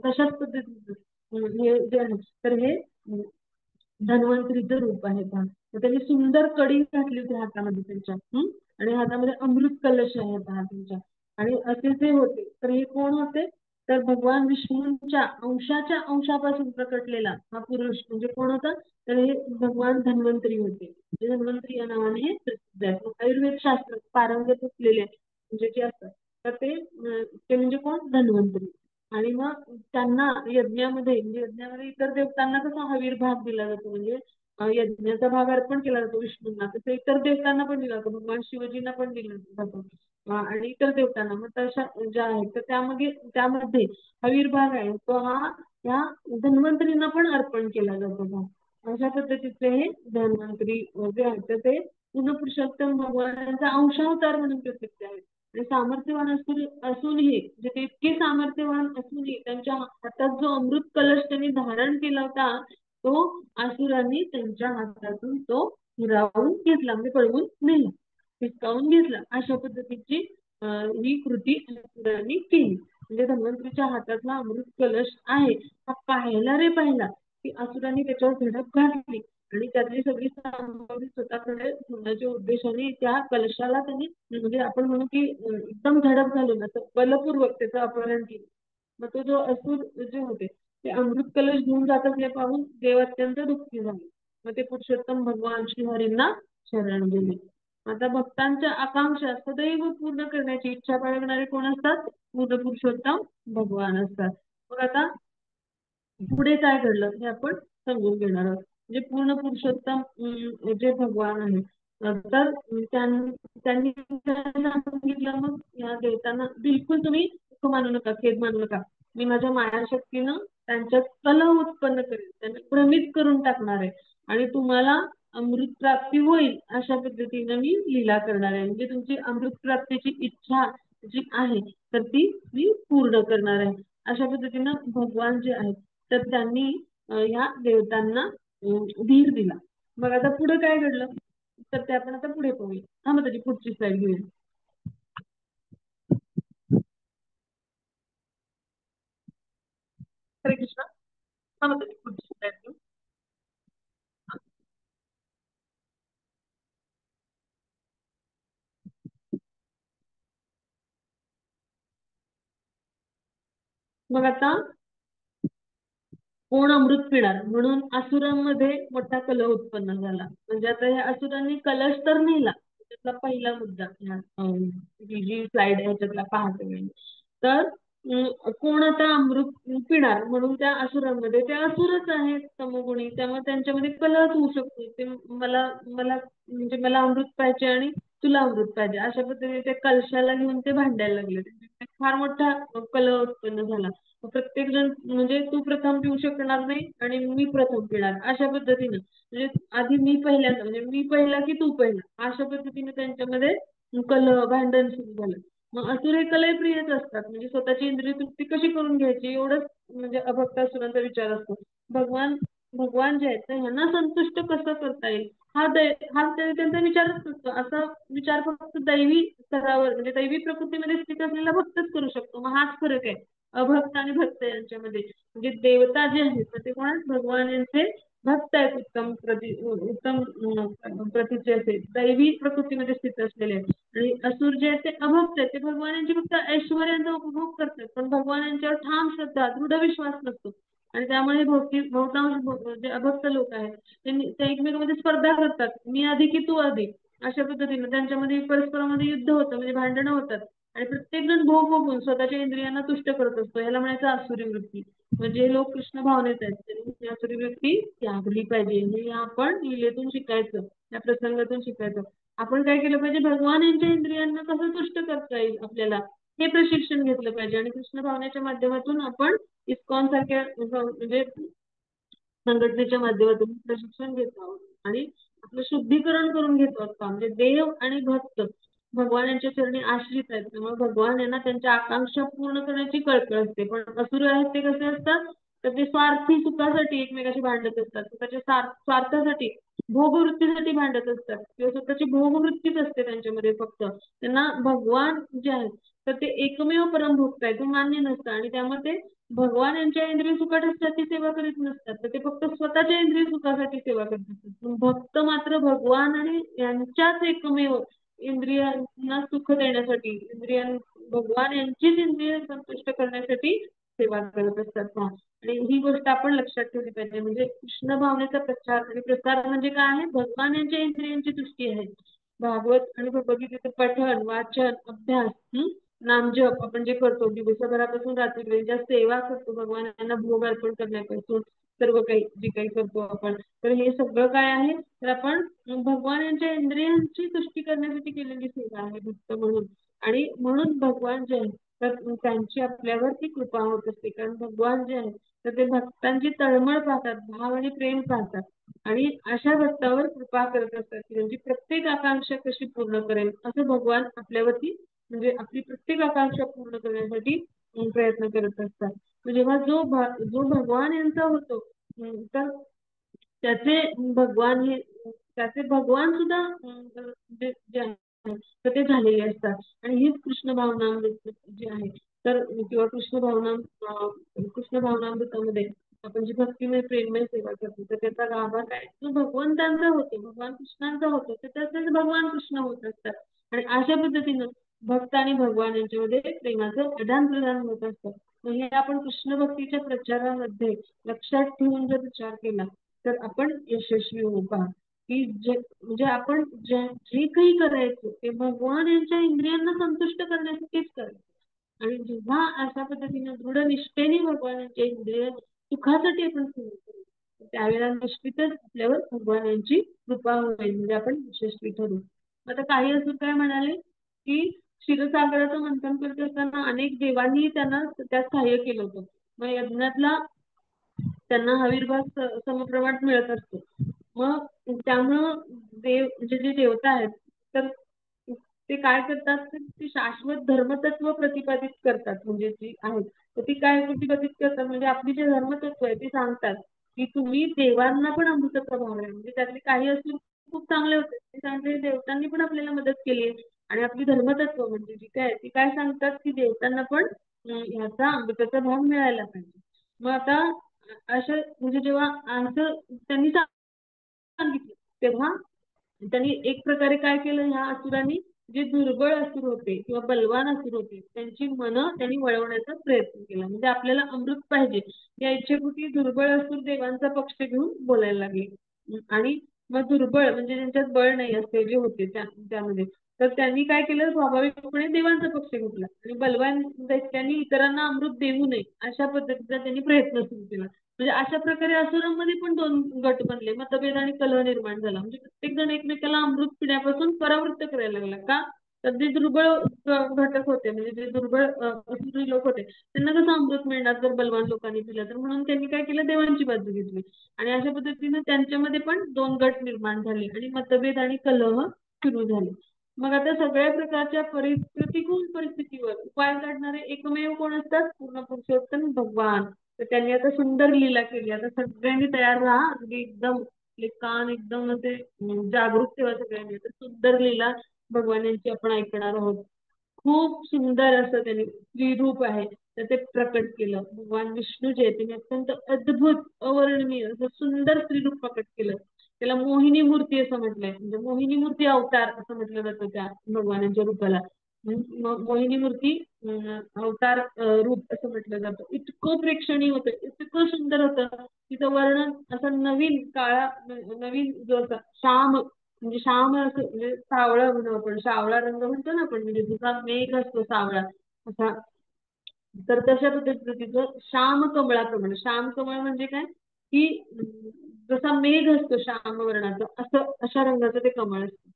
तशाच पद्धतीचं हे जे आहे तर हे धन्वंतरीचं रूप आहे पहा. तर त्यांनी सुंदर कडी घातली होती हातामध्ये त्यांच्या आणि हातामध्ये अमृत कलश आहे पहा त्यांच्या आणि असे जे होते तर हे कोण होते तर भगवान विष्णूंच्या अंशाच्या अंशापासून प्रकटलेला हा पुरुष म्हणजे कोण होता तर हे भगवान धन्वंतरी होते. धन्वंतरी या नावाने हे प्रसिद्ध आहे. आयुर्वेद शास्त्र पारंगत असलेले म्हणजे जे असतात तर ते म्हणजे कोण धन्वंतरी. आणि मग त्यांना यज्ञामध्ये इतर देवतांना कसा हवीर दिला जातो म्हणजे यज्ञाचा भाग अर्पण केला जातो विष्णूंना तसं इतर देवतांना पण दिला जातो भगवान शिवजींना पण दिला जातो. आणि इतर देवतांना. मग तशा ज्या आहेत तर त्यामध्ये आविर्भाव आहे तो हा या धन्वंतरींना पण अर्पण केला जातो बा. अशा पद्धतीचे हे धन्वंतरी जे आहेत तर ते पूर्ण पुरुषोत्तम भगवानाचा अंशावतार म्हणून प्रसिद्ध आहेत. आणि सामर्थ्यवान असूनही जे ते इतके सामर्थ्यवान असूनही त्यांच्या हातात जो अमृत कलश त्यांनी धारण केला होता तो असुरांनी त्यांच्या हातातून तो हिरावून घेतला, म्हणजे पळवून नेला, हिसकावून घेतला. अशा पद्धतीची ही कृती असुरांनी केली. म्हणजे धन्वंतरीच्या हातातला अमृत कलश आहे हा पाहिला रे पाहिला की असुरांनी त्याच्यावर झडप घातली आणि त्यातली सगळी सामग्री स्वतःकडे ठेवण्याच्या उद्देशाने त्या कलशाला त्यांनी म्हणजे आपण म्हणू की एकदम झडप घालून असं बलपूर्वक त्याचं अपहरण केलं. मग तो जो असुर जे होते ते अमृत कलश घेऊन जात असले पाहून देव अत्यंत दुःखी झाले. मग ते पुरुषोत्तम भगवान श्रीहरींना शरण गेले. आता भक्तांच्या आकांक्षा सदैव पूर्ण करण्याची इच्छा बाळगणारे कोण असतात? बुद्ध पुरुषोत्तम भगवान असतात. मग आता पुढे काय घडलं हे आपण समजून घेणार आहोत. म्हणजे पूर्ण पुरुषोत्तम जे भगवान आहे तर त्यांनी सांगितलं मग या देवतांना बिलकुल तुम्ही दुःख मानू नका, खेद मानू नका. मी माझ्या मायाशक्तीनं त्यांच्यात कलह उत्पन्न करेन, त्यांना भ्रमित करून टाकणार आहे आणि तुम्हाला अमृत प्राप्ती होईल अशा पद्धतीने मी लीला करणार आहे. म्हणजे तुमची अमृत प्राप्तीची इच्छा जी आहे तर ती मी पूर्ण करणार आहे. अशा पद्धतीनं भगवान जे आहेत तर त्यांनी ह्या देवतांना धीर दिला. मग आता पुढे काय घडलं तर ते आपण आता पुढे पाहूया. हा मग त्याची पुढची स्लाईड घेऊया. हरे कृष्ण. हा मग त्याची पुढची स्लाईड घेऊ. मग आता कोण अमृत पिणार म्हणून असुरांमध्ये मोठा कलह उत्पन्न झाला. म्हणजे आता या असुरांनी कलश तर नेला, त्यातला पहिला मुद्दा ही जी स्लाइड आहे त्यातला पाहतो मी. तर कोण आता अमृत पिणार म्हणून त्या असुरांमध्ये ते असुरच आहेत तमोगुणी, त्यामुळे त्यांच्यामध्ये कलह होऊ शकतो. ते मला मला म्हणजे मला अमृत पाहिजे आणि तुला अमृत पाहिजे अशा पद्धतीने ते कलशाला घेऊन ते भांडायला लागले. फार मोठा कलह उत्पन्न झाला. प्रत्येक जण म्हणजे तू प्रथम पिऊ शकणार नाही आणि मी प्रथम पिणार अशा पद्धतीने म्हणजे आधी मी पहिल्यांदा म्हणजे मी पहिला की तू पहिला अशा पद्धतीने त्यांच्यामध्ये कलह भांडण सुरू झालं. मग असुर हे कलहप्रियच असतात. म्हणजे स्वतःची इंद्रिय तृप्ती कशी करून घ्यायची एवढंच म्हणजे अभक्त असुरांचा विचार असतो. भगवान भगवान जे आहेत तर ह्यांना संतुष्ट कसं करता येईल हा त्यांचा विचारच नसतो. असा विचार फक्त दैवी स्तरावर म्हणजे दैवी प्रकृतीमध्ये स्थित असलेला भक्तच करू शकतो. मग हाच फरक आहे अभक्त आणि भक्त यांच्यामध्ये. म्हणजे देवता जे आहेत तर ते कोण भगवान यांचे भक्त आहेत उत्तम प्रतीचे असे दैवी प्रकृतीमध्ये स्थित असलेले आहेत. आणि असुर जे आहेत ते अभक्त आहेत. ते भगवान यांची फक्त ऐश्वर्यांचा उपभोग करतात पण भगवान यांच्यावर ठाम श्रद्धा दृढ विश्वास नसतो. आणि त्यामुळे बहुतांश जे अभक्त लोक आहेत ते एकमेकांमध्ये स्पर्धा करतात. मी आधी की तू आधी अशा पद्धतीने त्यांच्यामध्ये परस्परांमध्ये युद्ध होतं म्हणजे भांडणं होतात. आणि प्रत्येक जण भोग भोगून स्वतःच्या इंद्रियांना तुष्ट करत असतो. याला म्हणायचं आसुरी वृत्ती. म्हणजे लोक कृष्ण भावनेत आहेत त्यांनी ही आसुरी वृत्ती त्यागली पाहिजे. हे आपण लीलेतून शिकायचं, या प्रसंगातून शिकायचं. आपण काय केलं पाहिजे भगवान यांच्या इंद्रियांना कसं तुष्ट करता येईल आपल्याला हे प्रशिक्षण घेतलं पाहिजे. आणि कृष्ण भावनेच्या माध्यमातून आपण इस्कॉन सारख्या म्हणजे संघटनेच्या माध्यमातून प्रशिक्षण घेत आहोत आणि आपलं शुद्धीकरण करून घेतो आहोत. म्हणजे देव आणि भक्त भगवान यांच्या चरणी आश्रित आहेत त्यामुळे भगवान यांना त्यांच्या आकांक्षा पूर्ण करण्याची कळकळ असते. पण असुर आहेत ते कसे असतात तर ते स्वार्थी सुखासाठी एकमेकाशी भांडत असतात. स्वतःच्या स्वार्थासाठी भोगवृत्तीसाठी भांडत असतात किंवा स्वतःची भोगवृत्तीच असते त्यांच्यामध्ये. फक्त त्यांना भगवान जे आहेत तर ते एकमेव परमभक्त आहे ते मान्य नसतं. आणि त्यामुळे ते भगवान यांच्या इंद्रिय सुखासाठी सेवा करीत नसतात तर ते फक्त स्वतःच्या इंद्रिय सुखासाठी सेवा करत असतात. भक्त मात्र भगवान आणि यांच्याच एकमेव इंद्रियांना सुख देण्यासाठी भगवान यांचीच इंद्रिय संतुष्ट करण्यासाठी सेवा करत असतात. आणि ही गोष्ट आपण लक्षात ठेवली पाहिजे. म्हणजे कृष्ण भावनेचा प्रचार आणि प्रसार म्हणजे काय आहे भगवान यांच्या इंद्रियांची दृष्टी आहे. भागवत आणि भगवद्गीतेचं पठण वाचन अभ्यास नामजप आपण जे करतो दिवसभरापासून रात्रीपर्यंत ज्या सेवा करतो भगवान यांना भोग अर्पण करण्यापासून सर्व काही जे काही करतो आपण तर हे सगळं काय आहे तर आपण भगवान यांच्या इंद्रियांची तुष्टी करण्यासाठी केलेली सेवा आहे भक्त म्हणून. आणि म्हणून भगवान जे आहे तर त्यांची आपल्यावरती कृपा होत असते, कारण भगवान जे आहे तर ते भक्तांची तळमळ पाहतात, भाव आणि प्रेम पाहतात आणि अशा भक्तावर कृपा करत असतात की त्यांची प्रत्येक आकांक्षा कशी पूर्ण करेल असं भगवान आपल्यावरती म्हणजे आपली प्रत्येक आकांक्षा पूर्ण करण्यासाठी प्रयत्न करत असतात. जेव्हा जो भगवान यांचा होतो तर त्याचे भगवान हे त्याचे भगवान सुद्धा जे आहे तर ते झालेले असतात आणि हीच कृष्ण भावनामृत जे आहे तर किंवा कृष्ण भावनामृतामध्ये आपण जी भक्तिमय प्रेममय सेवा करतो तर त्याचा गाभा काय जो भगवंतांचा होतो, भगवान कृष्णांचा होतो तर त्याचेच भगवान कृष्ण होत असतात आणि अशा पद्धतीनं भक्त आणि भगवान यांच्यामध्ये प्रेमाचं आदान प्रदान होत असतं. मग हे आपण कृष्ण भक्तीच्या प्रचारामध्ये लक्षात ठेवून जर विचार केला तर आपण यशस्वी होऊ पहा की म्हणजे आपण जे काही करायचं ते भगवान यांच्या इंद्रियांना संतुष्ट करण्यासाठीच करायचं आणि जेव्हा अशा पद्धतीने दृढ निष्ठेने भगवानांच्या इंद्रिय सुखासाठी आपण सेवा करू त्यावेळेला निश्चितच आपल्यावर भगवान यांची कृपा होईल म्हणजे आपण यशस्वी ठरू. आता काही असं काय म्हणाले की क्षीरसागराचं मंथन करत असताना अनेक देवांनी त्यांना त्यात सहाय्य केलं होतं. मग यज्ञातला त्यांना आविर्भाव समप्रमाणात मिळत असतो. मग त्यामुळं देव म्हणजे जे देवता आहेत तर ते काय करतात तर ते शाश्वत धर्मतत्व प्रतिपादित करतात म्हणजे जी आहेत तर ती काय प्रतिपादित करतात म्हणजे आपली जे धर्मतत्व आहे ते सांगतात की तुम्ही देवांना पण अमृतत्व भाव आहे म्हणजे त्यातले काही असले खूप चांगले होते ते सांगते देवतांनी पण आपल्याला मदत केली आणि आपली धर्मतत्व म्हणजे जी काय ती काय सांगतात की देवतांना पण ह्याचा अमृताचा भाव मिळायला पाहिजे. मग आता असं म्हणजे जेव्हा असं त्यांनी सांगितलं तेव्हा त्यांनी एक प्रकारे काय केलं ह्या असुरांनी जे दुर्बळ असुर होते किंवा बलवान असुर होते त्यांची मनं त्यांनी वळवण्याचा प्रयत्न केला म्हणजे आपल्याला अमृत पाहिजे या इच्छेपोटी दुर्बळ असुर देवांचा पक्ष घेऊन बोलायला लागले आणि मग दुर्बळ म्हणजे ज्यांच्यात बळ नाही असे जे होते त्यामध्ये तर त्यांनी काय केलं स्वाभाविकपणे देवांचा पक्ष घेतला आणि बलवान त्यांनी इतरांना अमृत देऊ नये अशा पद्धतीचा त्यांनी प्रयत्न सुरू केला. म्हणजे अशा प्रकारे असुरांमध्ये पण दोन गट बनले मतभेद आणि कलह निर्माण झाला म्हणजे प्रत्येक जण एकमेकाला अमृत पिण्यापासून परावृत्त करायला लागला का तर जे दुर्बळ घटक होते म्हणजे जे दुर्बळ असुरी लोक होते त्यांना कसं अमृत मिळणार जर बलवान लोकांनी पिलं तर म्हणून त्यांनी काय केलं देवांची बाजू घेतली आणि अशा पद्धतीने त्यांच्यामध्ये पण दोन गट निर्माण झाले आणि मतभेद आणि कलह सुरू झाले. मग आता सगळ्या प्रकारच्या प्रतिकूल परिस्थितीवर उपाय काढणारे एकमेव कोण असतात पूर्ण पुरुषोत्तम भगवान. तर त्यांनी आता सुंदर लीला केली आता सगळ्यांनी तयार राहा अगदी एकदम आपले कान एकदम असे जागरूक ठेवा सगळ्यांनी तर सुंदर लीला भगवान यांची आपण ऐकणार आहोत. खूप सुंदर असं त्यांनी स्त्रीरूप आहे तर ते प्रकट केलं भगवान विष्णू जे त्यांनी अत्यंत अद्भुत अवर्णनीय असं सुंदर स्त्रीरूप प्रकट केलं त्याला मोहिनी मूर्ती असं म्हटलंय म्हणजे मोहिनी मूर्ती अवतार असं म्हटलं जातं त्या भगवानांच्या रूपाला मोहिनी मूर्ती अवतार रूप असं म्हटलं जातं इतकं प्रेक्षणीय होतं इतकं सुंदर होतं तिचं वर्णन असं नवीन काळा नवीन जो असा श्याम म्हणजे श्याम असं म्हणजे सावळा म्हणू आपण सावळा रंग म्हणतो ना आपण म्हणजे जसा मेघ असतो सावळा असा तर तशा पद्धतीचं श्याम कमळाप्रमाणे श्याम कमळ म्हणजे काय की जसा मेघ असतो श्याम वर्णाचा असं अशा रंगाचं ते कमळ असतं.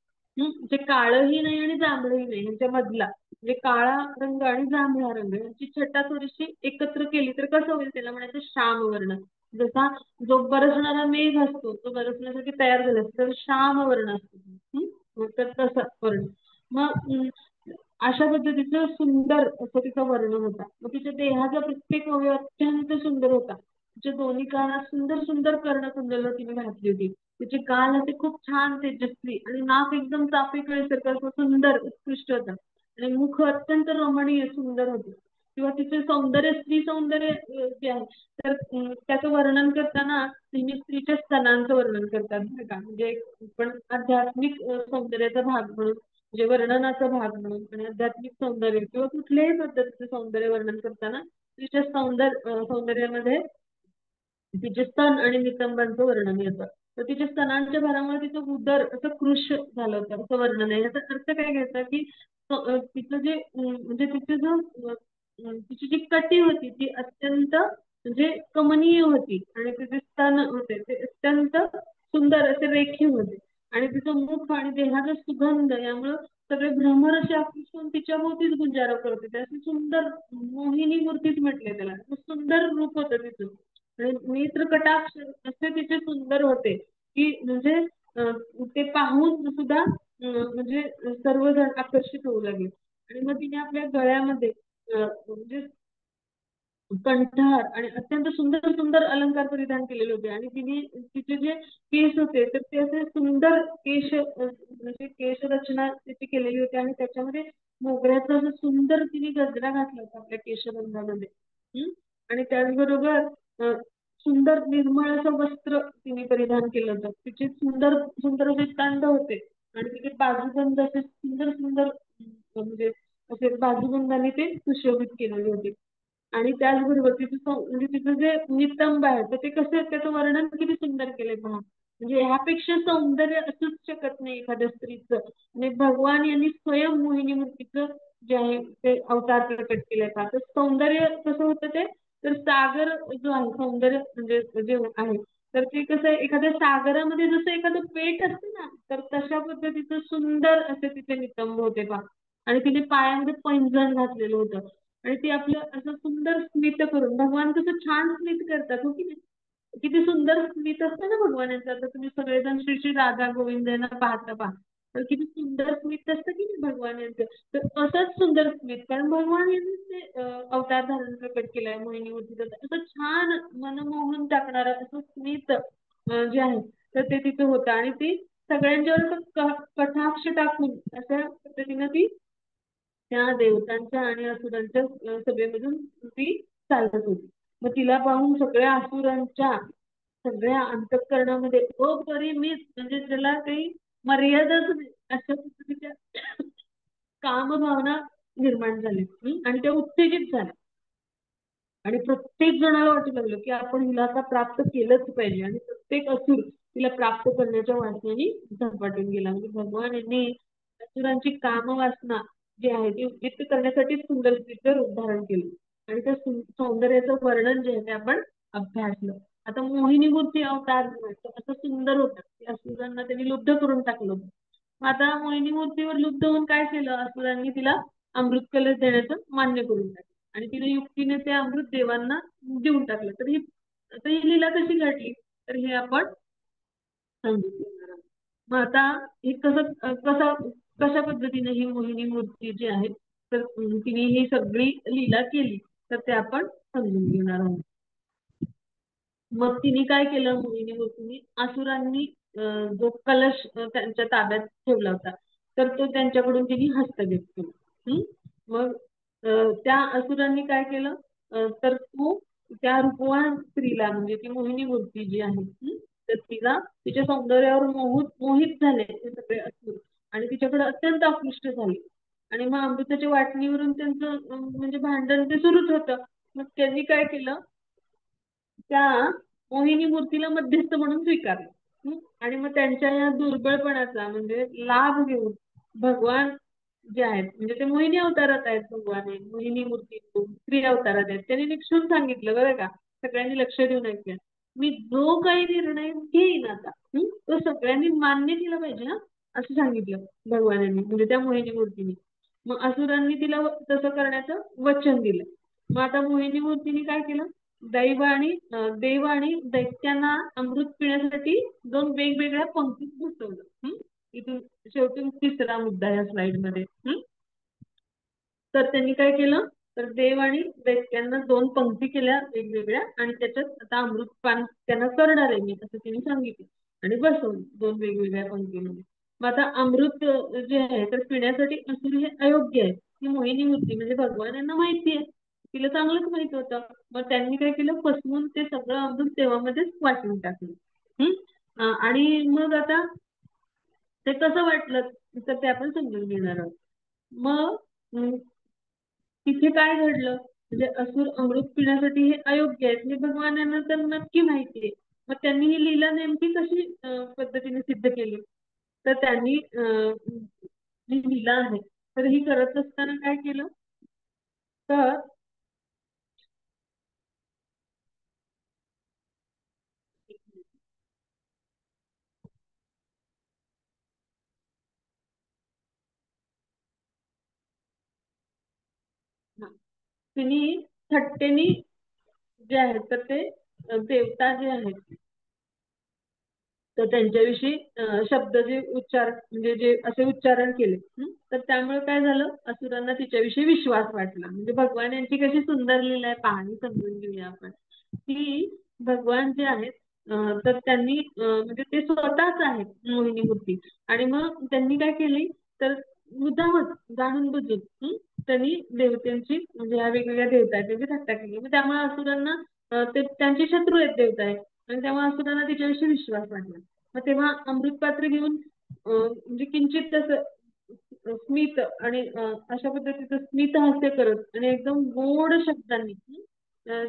जे काळही नाही आणि जांभळही नाही यांच्या मधला म्हणजे काळा रंग आणि जांभळा रंग यांची छटा थोडीशी एकत्र केली तर कसं होईल त्याला म्हणायचं श्याम वर्ण जसा जो बरसणारा मेघ असतो तो बरसण्यासाठी तयार झाला असतो तर श्याम वर्ण असतो. तर तसा वर्ण मग अशा पद्धतीचं सुंदर असं तिचा वर्ण होता मग तिच्या देहाचा प्रत्येक अवयव अत्यंत सुंदर होता तिच्या दोन्ही कानात सुंदर सुंदर कर्णकुंडलं तिने घातली होती तिचे कान असे खूप छान तेजस्वी आणि नाक एकदम चाफे कळीसारखं असं सुंदर उत्कृष्ट होतं आणि मुख अत्यंत रमणीय सुंदर होते किंवा तिचे सौंदर्य स्त्री सौंदर्य जे आहे तर त्याचं वर्णन करताना नेहमी स्त्रीच्या स्तनांचं वर्णन करतात बरं का म्हणजे पण आध्यात्मिक सौंदर्याचा भाग म्हणून म्हणजे वर्णनाचा भाग म्हणून आणि आध्यात्मिक सौंदर्य किंवा कुठल्याही पद्धतीचं सौंदर्य वर्णन करताना तिच्या सौंदर्यामध्ये तिचे स्तन आणि नितंबांचं वर्णन येतं तर तिच्या स्तनांच्या भरामुळे तिचं उदर असं कृश झालं होतं असं वर्णन आहे याचा अर्थ काय घ्यायचा की तिचं जे म्हणजे तिचे जो तिची जी कटी होती ती अत्यंत म्हणजे कमनीय होती आणि तिचे स्तन होते ते अत्यंत सुंदर असे रेखीव होते आणि तिचं मुख आणि देहाचा सुगंध यामुळं सगळे भ्रमर असे आकर्षून तिच्या भोवतीच गुंजारा करत होते. अशी सुंदर मोहिनी मूर्तीच म्हटले त्याला. सुंदर रूप होतं तिचं आणि नेत्र कटाक्ष असे तिचे सुंदर होते की म्हणजे ते पाहून सुद्धा म्हणजे सर्वजण आकर्षित होऊ लागले. आणि मग तिने आपल्या गळ्यामध्ये म्हणजे कंठार आणि अत्यंत सुंदर सुंदर अलंकार परिधान केलेले होते आणि तिने तिचे जे केस होते तर ते असे सुंदर केश म्हणजे केश रचना तिची केलेली होती आणि त्याच्यामध्ये मोगऱ्याचा असं सुंदर तिने गजरा घातला होता आपल्या केशबंधामध्ये. आणि त्याचबरोबर सुंदर निर्मळ असं वस्त्र तिने परिधान केलं होतं. तिचे सुंदर सुंदर असे कंठ होते आणि तिचे बाजूबंद असे सुंदर सुंदर म्हणजे असे बाजूबंदाने ते सुशोभित केलेले होते. आणि त्याचबरोबर म्हणजे तिचं जे नितंब आहे तर ते कसं त्याचं वर्णन किती सुंदर केलंय पहा. म्हणजे ह्यापेक्षा सौंदर्य असूच शकत नाही एखाद्या स्त्रीचं. आणि भगवान यांनी स्वयं मोहिनी मूर्तीचं जे आहे ते अवतार प्रकट केलाय का तर सौंदर्य कसं होतं ते तर सागर जो आहे सौंदर्य म्हणजे जे आहे तर ते कसं आहे एखाद्या सागरामध्ये जसं एखादं पेट असतं ना तर तशा पद्धतीचं सुंदर असे तिचे नितंब होते पहा. आणि तिने पायामध्ये पैंजण घातलेलं होतं आणि ते आपलं असं सुंदर स्मित करून भगवान कसं छान स्मित करतात हो की नाही. किती सुंदर स्मित असतं ना भगवानाचं. आता तुम्ही सगळेजण श्री श्री राधा गोविंद यांना पाहता पहा तर किती सुंदर स्मित असतं की नाही भगवान यांचं. तर असंच सुंदर स्मित कारण भगवान यांनी ते अवतार धारण प्रकट केलाय मोहिनीवरती असं छान मनमोहन टाकणारं असं स्मित जे आहे तर ते तिथं होतं आणि ती सगळ्यांच्यावर कटाक्ष टाकून अशा पद्धतीनं ती त्या देवतांच्या आणि असुरांच्या सभेमधून ती चालत होती. मग तिला पाहून सगळ्या असुरांच्या सगळ्या अंतःकरणामध्ये अपरिमित म्हणजे त्याला काही मर्यादाच नाही अशा पद्धतीच्या कामभावना निर्माण झाल्या आणि त्या उत्तेजित झाल्या. आणि प्रत्येक जणाला वाटू लागलं की आपण हिला आता प्राप्त केलंच पाहिजे आणि प्रत्येक असुर तिला प्राप्त करण्याच्या वासनेने झपाटून गेला. म्हणजे भगवान यांनी असुरांची कामवासना जी आहे ती व्यक्त करण्यासाठी सुंदर स्त्रीचं रूप धारण केलं आणि त्या सौंदर्याचं वर्णन जे आहे ते आपण अभ्यासलं. आता मोहिनी मूर्ती अवतार असं सुंदर होतं की असुरांना त्यांनी लुब्ध करून टाकलं होतं. मग आता मोहिनी मूर्तीवर लुब्ध होऊन काय केलं असुरांनी तिला अमृत कलश देण्याचं मान्य करून टाकलं आणि तिने युक्तीने ते अमृत देवांना देऊन टाकलं. तर ही आता ही लीला कशी घडली तर हे आपण समजून घेणार आहोत. मग आता हे कशा पद्धतीने ही मोहिनी मूर्ती जी आहे तर तिने ही सगळी लीला केली तर ते आपण समजून घेणार आहोत. मग तिने काय केलं मोहिनी मूर्तीने असुरांनी जो कलश त्यांच्या ताब्यात ठेवला होता तर तो त्यांच्याकडून तिने हस्तगत केला. मग त्या असुरांनी काय केलं तर तो त्या रूपवान स्त्रीला म्हणजे ती मोहिनी मूर्ती जी आहे तर तिला तिच्या सौंदर्यावर मोहित झाले ते सगळे असुर आणि तिच्याकडे अत्यंत आकृष्ट झाले. आणि मग अमृताच्या वाटणीवरून त्यांचं म्हणजे भांडण ते सुरूच होतं. मग त्यांनी काय केलं त्या मोहिनी मूर्तीला मध्यस्थ म्हणून स्वीकारलं. आणि मग त्यांच्या या दुर्बळपणाचा म्हणजे लाभ घेऊन भगवान जे आहेत म्हणजे ते मोहिनी अवतारात आहेत भगवान आहे मोहिनी मूर्ती स्त्री अवतारात आहेत त्यांनी निक्षून सांगितलं बरं का सगळ्यांनी लक्ष देऊन ऐकलं. मी जो काही निर्णय घेईन आता तो सगळ्यांनी मान्य केला पाहिजे ना असं सांगितलं भगवानांनी म्हणजे त्या मोहिनी मूर्तीने. मग असुरांनी तिला तसं करण्याचं वचन दिलं. मग आता मोहिनी मूर्तीने काय केलं देव आणि दैत्यांना अमृत पिण्यासाठी दोन वेगवेगळ्या पंक्तीत बसवलं. इथून शेवटी तिसरा मुद्दा या स्लाइड मध्ये. तर त्यांनी काय केलं तर देव आणि दैत्यांना दोन पंक्ती केल्या वेगवेगळ्या आणि त्याच्यात आता अमृत पान त्यांना करणार आहे मी असं त्यांनी सांगितलं आणि बसवलं दोन वेगवेगळ्या पंक्तीमध्ये. मग आता अमृत जे आहे तर पिण्यासाठी असुर हे अयोग्य आहे. ही मोहिनी मूर्ती म्हणजे भगवान यांना माहिती आहे तिला चांगलंच माहित होतं. मग त्यांनी काय केलं फसवून ते सगळं अमृत देवामध्येच वाटून टाकलं. आणि मग आता ते कसं वाटलं तर ते आपण समजून घेणार आहोत. मग तिथे काय घडलं म्हणजे असुर अमृत पिण्यासाठी हे अयोग्य आहेत हे भगवान यांना तर नक्की माहिती आहे. मग त्यांनी ही लीला नेमकी कशी पद्धतीने सिद्ध केली तर त्यांनी जी लीला आहे तर ही करत असताना काय केलं तर तिने थट्टेनी जे आहेत तर ते देवता जे आहेत तर त्यांच्याविषयी शब्द जे उच्चार म्हणजे जे असे उच्चारण केले तर त्यामुळे काय झालं असुरांना तिच्याविषयी विश्वास वाटला. म्हणजे भगवान यांची कशी सुंदर लीला आहे कहाणी समजून घेऊया आपण की भगवान जे आहेत तर त्यांनी म्हणजे ते स्वतःच आहेत मोहिनी मूर्ती आणि मग त्यांनी काय केली तर मुद्दामच जाणून बुजून त्यांनी देवतांची म्हणजे ह्या वेगवेगळ्या देवता आहेत त्यांची थट्टा केली. मग त्यामुळे असुरांना ते त्यांचे शत्रू आहेत देवता आहेत आणि तेव्हा असुरांना तिच्याविषयी विश्वास वाटला. मग तेव्हा अमृत पात्र घेऊन म्हणजे किंचित तसं स्मित आणि अशा पद्धतीचं स्मित हास्य करत आणि एकदम गोड शब्दांनी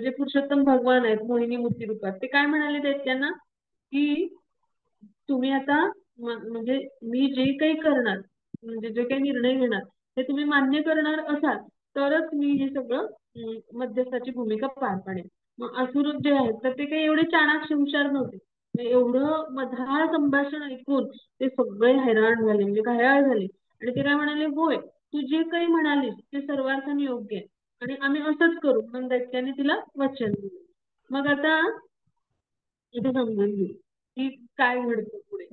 जे पुरुषोत्तम भगवान आहेत मोहिनी मूर्ती रूपात ते काय म्हणाले दैत्यांना की तुम्ही आता म्हणजे मी जे काही करणार म्हणजे जे काही निर्णय घेणार ते तुम्ही मान्य करणार असाल तरच मी हे सगळं मध्यस्थाची भूमिका पार पाडेल. मग असुर जे आहेत तर ते काही एवढे चाणाक्ष हुशार नव्हते. एवढं मधाळ संभाषण ऐकून ते सगळे हैराण झाले म्हणजे घायाळ झाले आणि ते काय म्हणाले होय तू जे काही म्हणालीस ते सर्वार्थाने योग्य आहे आणि आम्ही असंच करू. मग दैत्याने तिला वचन दिलं. मग आता इथे समजून घेऊ की काय घडतं पुढे.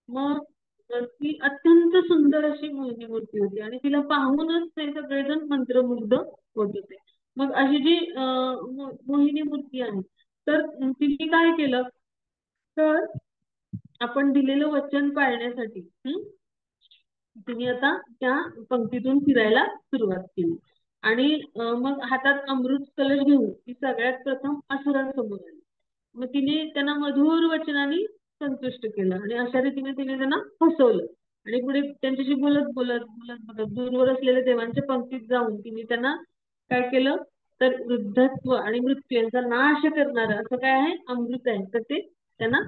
मग ती अत्यंत सुंदर अशी मोहिनी मूर्ती होती आणि तिला पाहूनच ते सगळेजण मंत्रमुग्ध होत होते. मग अशी जी मोहिनी मूर्ती आहे तर तिने काय केलं तर आपण दिलेलं वचन पाळण्यासाठी तिने आता त्या पंक्तीतून फिरायला सुरुवात केली आणि मग हातात अमृत कलश घेऊन ती सगळ्यात प्रथम असुरांसमोर आली. मग तिने त्यांना मधुर वचनाने संतुष्ट केलं आणि अशा रीतीने तिने त्यांना फसवलं आणि पुढे त्यांच्याशी बोलत बोलत बोलत बोलत दूरवर असलेल्या देवांच्या पंक्तीत जाऊन तिने त्यांना काय केलं तर वृद्धत्व आणि मृत्यू यांचा नाश करणारं असं काय आहे अमृत आहे तर ते त्यांना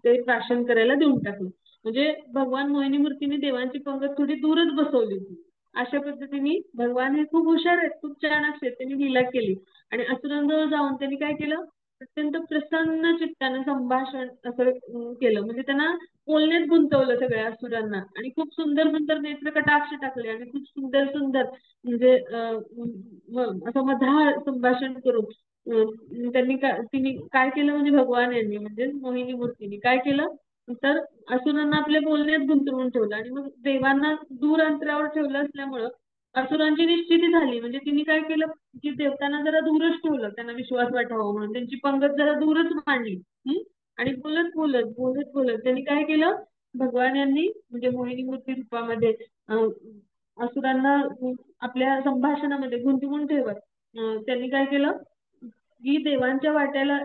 ते प्राशन करायला देऊन टाकलं. म्हणजे भगवान मोहिनी मूर्तीने देवांची पंगत थोडी दूरच बसवली होती. अशा पद्धतीने भगवान हे खूप हुशार आहेत खूप चाणाक्ष आहेत त्यांनी लीला केली आणि असुरांजवळ जाऊन त्यांनी काय केलं अत्यंत प्रसन्न चित्ताने संभाषण असं केलं म्हणजे त्यांना बोलण्यात गुंतवलं सगळ्या असुरांना आणि खूप सुंदर सुंदर नेत्र कटाक्ष टाकले आणि खूप सुंदर सुंदर म्हणजे असं मधाळ संभाषण करून त्यांनी तिने काय केलं म्हणजे भगवान यांनी म्हणजे मोहिनी मूर्तीने काय केलं तर असुरांना आपल्या बोलण्यात गुंतवून ठेवलं आणि मग देवांना दूर अंतरावर ठेवलं असल्यामुळं असुरांची निश्चिती झाली. म्हणजे तिने काय केलं की देवतांना जरा दूरच ठेवलं त्यांना विश्वास वाटावा म्हणून त्यांची पंगत जरा दूरच मांडली आणि बोलत बोलत बोलत बोलत त्यांनी काय केलं भगवान यांनी म्हणजे मोहिनी मूर्ती रूपामध्ये असुरांना आपल्या संभाषणामध्ये गुंतवून ठेवत त्यांनी काय केलं की देवांच्या वाट्याला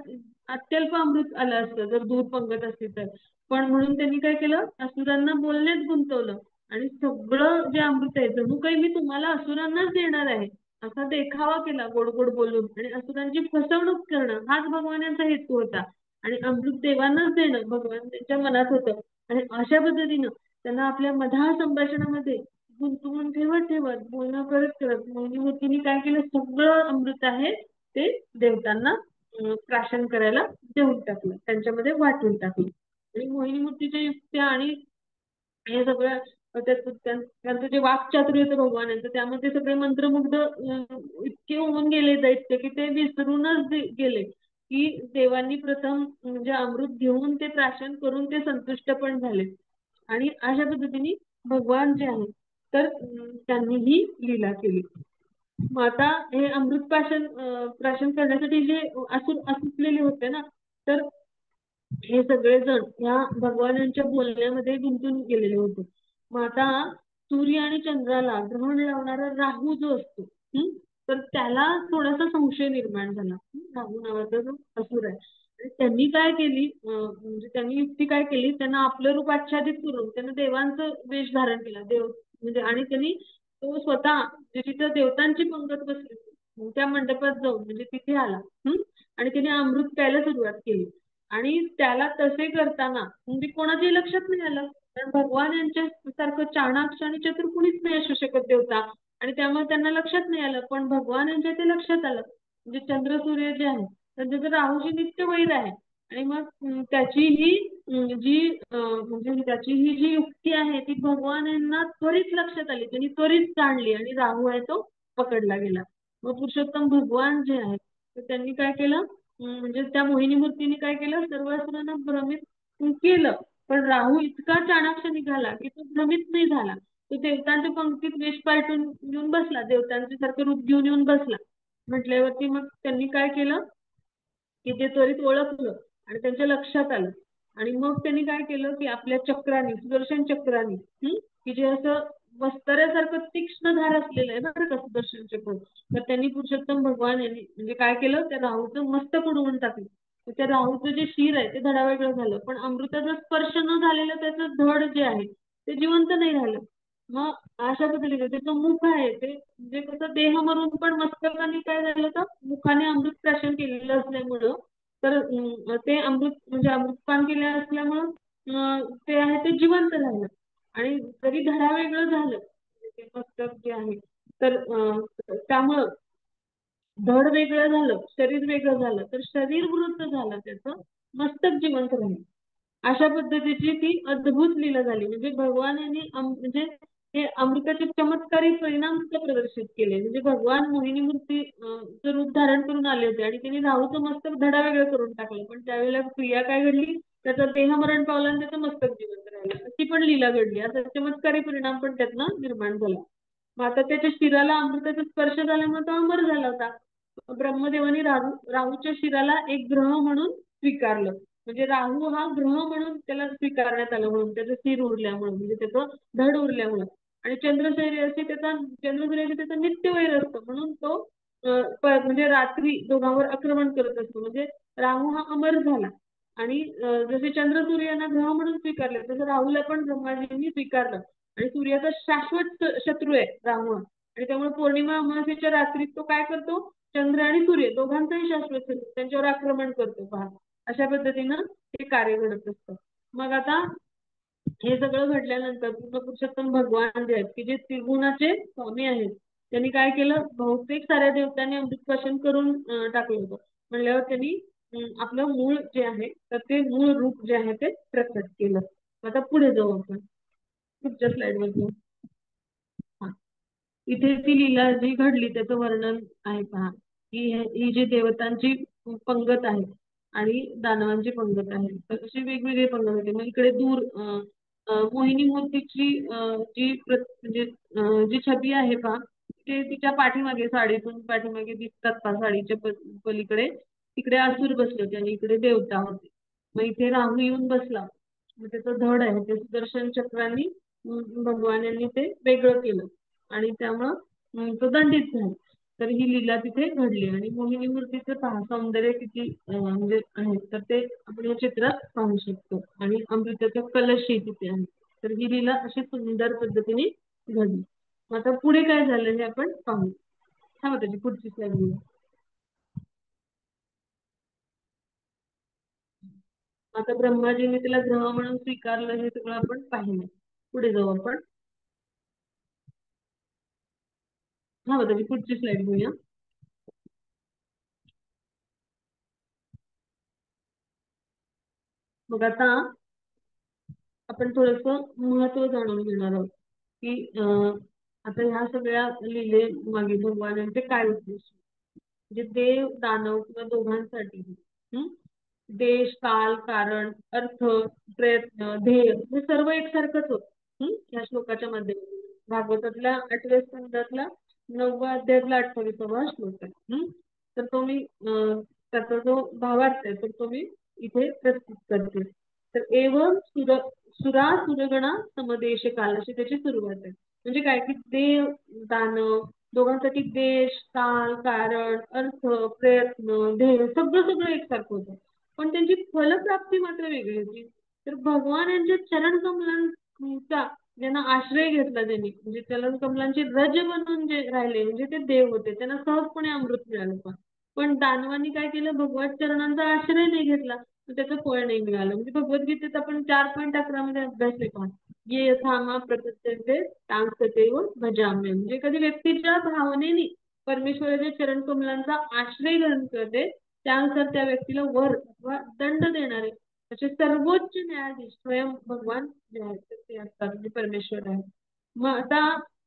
अत्यल्प अमृत आलं असतं जर दूर पंगत असती तर पण म्हणून त्यांनी काय केलं असुरांना बोलण्यात गुंतवलं आणि सगळं जे अमृत आहे जणू काही मी तुम्हाला असुरांनाच देणार आहे असा देखावा केला गोड गोड बोलून आणि असुरांची फसवणूक करणं हाच भगवानांचा हेतू होता आणि अमृत देवांनाच देणं भगवान त्यांच्या मनात होतं आणि अशा पद्धतीनं त्यांना आपल्या मधाळ संभाषणामध्ये गुंतवून ठेवत ठेवत बोलणं करत करत मोहिनी मूर्तीने काय केलं सगळं अमृत आहे ते देवतांना प्राशन करायला देऊन टाकलं त्यांच्यामध्ये वाटून टाकलं आणि मोहिनी मूर्तीच्या युक्त्या आणि हे सगळं त्यांचं जे वाक्चातुर्य होतं भगवानांचं त्यामध्ये सगळे मंत्रमुग्ध इतके होऊन गेले दैत्य की ते विसरूनच गेले की देवांनी प्रथम म्हणजे अमृत घेऊन ते प्राशन करून ते संतुष्ट पण झाले आणि अशा पद्धतीने भगवान जे आहेत तर त्यांनी ही लीला केली. मग आता हे अमृत प्राशन करण्यासाठी जे असुरलेले होते ना तर हे सगळेजण या भगवानांच्या बोलण्यामध्ये गुंतून गेलेले होते. मग आता सूर्य आणि चंद्राला ग्रहण लावणारा राहू जो असतो तर त्याला थोडासा संशय निर्माण झाला. राहू नावाचा जो असुर आहे आणि त्यांनी काय केली म्हणजे त्यांनी युक्ती काय केली त्यांना आपलं रूप आच्छादित करून त्यांना देवांचं वेश धारण केला देव म्हणजे आणि त्यांनी तो स्वतः जिथे देवतांची पंगत बसली त्या मंडपात जाऊन म्हणजे तिथे आला आणि त्याने अमृत प्यायला सुरुवात केली आणि त्याला तसे करताना म्हणजे कोणाच्याही लक्षात नाही आलं कारण भगवान यांच्या सारखं चाणाक्ष आणि चतुर कुणीच नाही असू शकत देवता आणि त्यामुळे त्यांना लक्षात नाही आलं पण भगवान यांच्या ते लक्षात आलं म्हणजे चंद्र सूर्य जे आहे त्यांचं तर राहूची नित्य वैर आहे आणि मग त्याची ही जी म्हणजे त्याची ही जी युक्ती आहे ती भगवान यांना त्वरित लक्षात आली त्यांनी त्वरित जाणली आणि राहू आहे तो पकडला गेला मग पुरुषोत्तम भगवान जे आहेत तर त्यांनी काय केलं, म्हणजे त्या मोहिनी मूर्तीने काय केलं, सर्व असुरांना भ्रमित केलं. पण राहू इतका चाणाक्ष निघाला की तो भ्रमित नाही झाला. तो देवतांच्या पंक्तीत वेश पालटून येऊन बसला, देवतांचे सारखं रूप घेऊन येऊन बसला. म्हटल्यावरती मग त्यांनी काय केलं की ते त्वरित ओळखलं आणि त्यांच्या लक्षात आलं. आणि मग त्यांनी काय केलं की आपल्या चक्राने, सुदर्शन चक्राने, की जे असं वस्त्रासारखं तीक्ष्ण धार असलेलं आहे बरं का सुदर्शन चक्र, तर त्यांनी पुरुषोत्तम भगवान यांनी म्हणजे काय केलं, त्या राहूचं मस्तक उडवून टाकलं. तर त्या राहूचं जे शिर आहे ते धडावेगळं झालं, पण अमृताचा स्पर्श न झालेलं त्याचं धड जे आहे ते जिवंत नाही राहिलं. मग अशा पद्धतीने त्याचं मुख आहे ते म्हणजे कसं, देह मरून पण मस्तकाने काय झालं तर मुखाने अमृत प्राशन केलेलं असल्यामुळं, तर ते अमृत म्हणजे अमृतपान केलं असल्यामुळं ते आहे ते जिवंत राहिलं. आणि जरी धडा वेगळं झालं ते मस्तक जे आहे, तर त्यामुळं धड वेगळं झालं, शरीर वेगळं झालं, तर शरीर वृद्ध झालं त्याचं, मस्तक जिवंत राहिलं. अशा पद्धतीची ती अद्भुत लीला झाली. म्हणजे भगवानाने म्हणजे हे अमृताचे चमत्कारी परिणाम तिथे प्रदर्शित केले. म्हणजे भगवान मोहिनी मूर्ती चं रूप धारण करून आले होते आणि त्यांनी राहूचं मस्तक धडावेगळं करून टाकलं. पण त्यावेळेला क्रिया काय घडली, त्याचं देहमरण पावलं आणि त्याचं मस्तक जिवंत राहिलं. ती पण लीला घडली. असा चमत्कारी परिणाम पण त्यातनं निर्माण झाला. मग आता त्याच्या शिराला अमृताचा स्पर्श झाल्यामुळे तो अमर झाला होता. ब्रह्मदेवाने राहूच्या शिराला एक ग्रह म्हणून स्वीकारलं. म्हणजे राहू हा ग्रह म्हणून त्याला स्वीकारण्यात आलं, म्हणून त्याचं शिर उरल्यामुळे, म्हणजे त्याचं धड उरल्यामुळे. आणि चंद्रसूर्याशी त्याचा नित्य वैर असतो, म्हणून तो म्हणजे रात्री दोघांवर आक्रमण करत असतो. म्हणजे राहू हा अमर झाला. आणि जसे चंद्रसूर्य यांना ग्रह म्हणून स्वीकारले, तसं राहूला पण ब्रह्माजींनी स्वीकारलं. आणि सूर्याचा शाश्वत शत्रू आहे राहू हा. आणि त्यामुळे पौर्णिमा अमावस्येच्या रात्री तो काय करतो, चंद्र आणि सूर्य दोघांचाही शाश्वत शत्रू, त्यांच्यावर आक्रमण करतो पहा. अशा पद्धतीनं ते कार्य घडत असतं. मग आता हे सगळं घडल्यानंतर पूर्ण पुरुषोत्तम भगवान जे आहेत की जे त्रिगुणाचे स्वामी आहेत, त्यांनी काय केलं, बहुतेक साऱ्या देवतांनी अमृत करून टाकलं होतं. म्हणल्यावर त्यांनी आपलं मूळ जे आहे तर ते मूळ रूप जे आहे ते प्रकट केलं. आता पुढे जाऊ आपण पुढच्या स्लाइड मध्ये. हा, इथे ती लीला जी घडली त्याचं वर्णन आहे पहा. ही जी देवतांची पंगत आहे आणि दानवांची पंगत आहे, तर अशी वेगवेगळी पंगत होती. मग इकडे दूर मोहिनी मूर्तीची म्हणजे जी छबी आहे पहा, ते तिच्या पाठीमागे, साडीतून पाठीमागे दिसतात पहा, साडीच्या पलीकडे तिकडे असुर बसले होते आणि इकडे देवता होते. मग इथे राहू येऊन बसला. मग त्याचं धड आहे ते सुदर्शन चक्रांनी भगवान यांनी ते वेगळं केलं आणि त्यामुळं तो दंडित झाला. तर ही लीला तिथे घडली. आणि मोहिनी मूर्तीचं पहा सौंदर्य किती म्हणजे आहे, तर ते आपण या चित्रात पाहू शकतो. आणि अमृताचा कलशही तिथे आहे. तर ही लीला अशी सुंदर पद्धतीने घडली. मग आता पुढे काय झालं हे आपण पाहू. थांबा, त्याची पुढची स्लाइड घेऊ. आता ब्रह्माजीने तिला ग्रह म्हणून स्वीकारलं हे सगळं आपण पाहिलं. पुढे जाऊ आपण. थांबा, त्याची पुढची स्लाइड घेऊया. मग आता आपण थोडस महत्व जाणून घेणार आहोत की आता ह्या सगळ्या लीले मागे भगवानांचे काय उद्देश, म्हणजे देव दानव किंवा दोघांसाठी देश काल कारण अर्थ प्रयत्न ध्येय हे सर्व एकसारखंच होत. या श्लोकाच्या माध्यमातून भागवतातल्या 8व्या स्कंदातला 9व्या अध्यायातला 28वा श्लोक आहे. तर तो मी त्याचा जो भावार्थ आहे तर तो मी इथे प्रस्तुत करते. तर एवं सुरा सुरगणा समदेश काल अशी त्याची सुरुवात आहे. म्हणजे काय की देव दानव दोघांसाठी देश काल कारण अर्थ प्रयत्न ध्येय सगळं सगळं एकसारखं होतं, पण त्यांची फलप्राप्ती मात्र वेगळी होती. तर भगवान यांच्या चरण कमलांचा ज्यांना आश्रय घेतला त्यांनी, म्हणजे चरण कमलांचे रज बनून जे राहिले म्हणजे ते देव होते, त्यांना सहजपणे अमृत मिळालं. पण दानवांनी काय केलं, भगवत चरणांचा आश्रय नाही घेतला, तर त्याचं फळ नाही मिळालं. म्हणजे भगवद्गीतेत आपण 4.11 मध्ये अभ्यासले पहा, ये यथामा प्रपद्यन्ते तांस्तथैव भजाम्यहम्. म्हणजे कधी व्यक्तीच्या भावनेने परमेश्वराच्या चरण कमलांचा आश्रय ग्रहण करते, त्यानुसार त्या व्यक्तीला वर अथवा दंड देणारे असे सर्वोच्च न्यायाधीश स्वयं भगवान जे आहेत ते असतात, म्हणजे परमेश्वर आहे. मग आता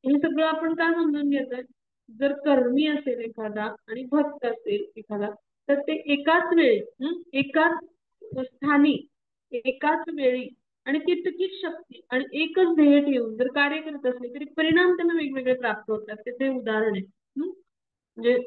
हे सगळं आपण का समजून घेतोय, जर कर्मी असेल एखादा आणि भक्त असेल एखादा, तर ते एकाच वेळी एकाच स्थानी एकाच वेळी आणि तितकीच शक्ती आणि एकच ध्येय ठेवून जर कार्य करत असले तरी परिणाम त्यांना वेगवेगळे प्राप्त होतात. त्याचे उदाहरण आहे. म्हणजे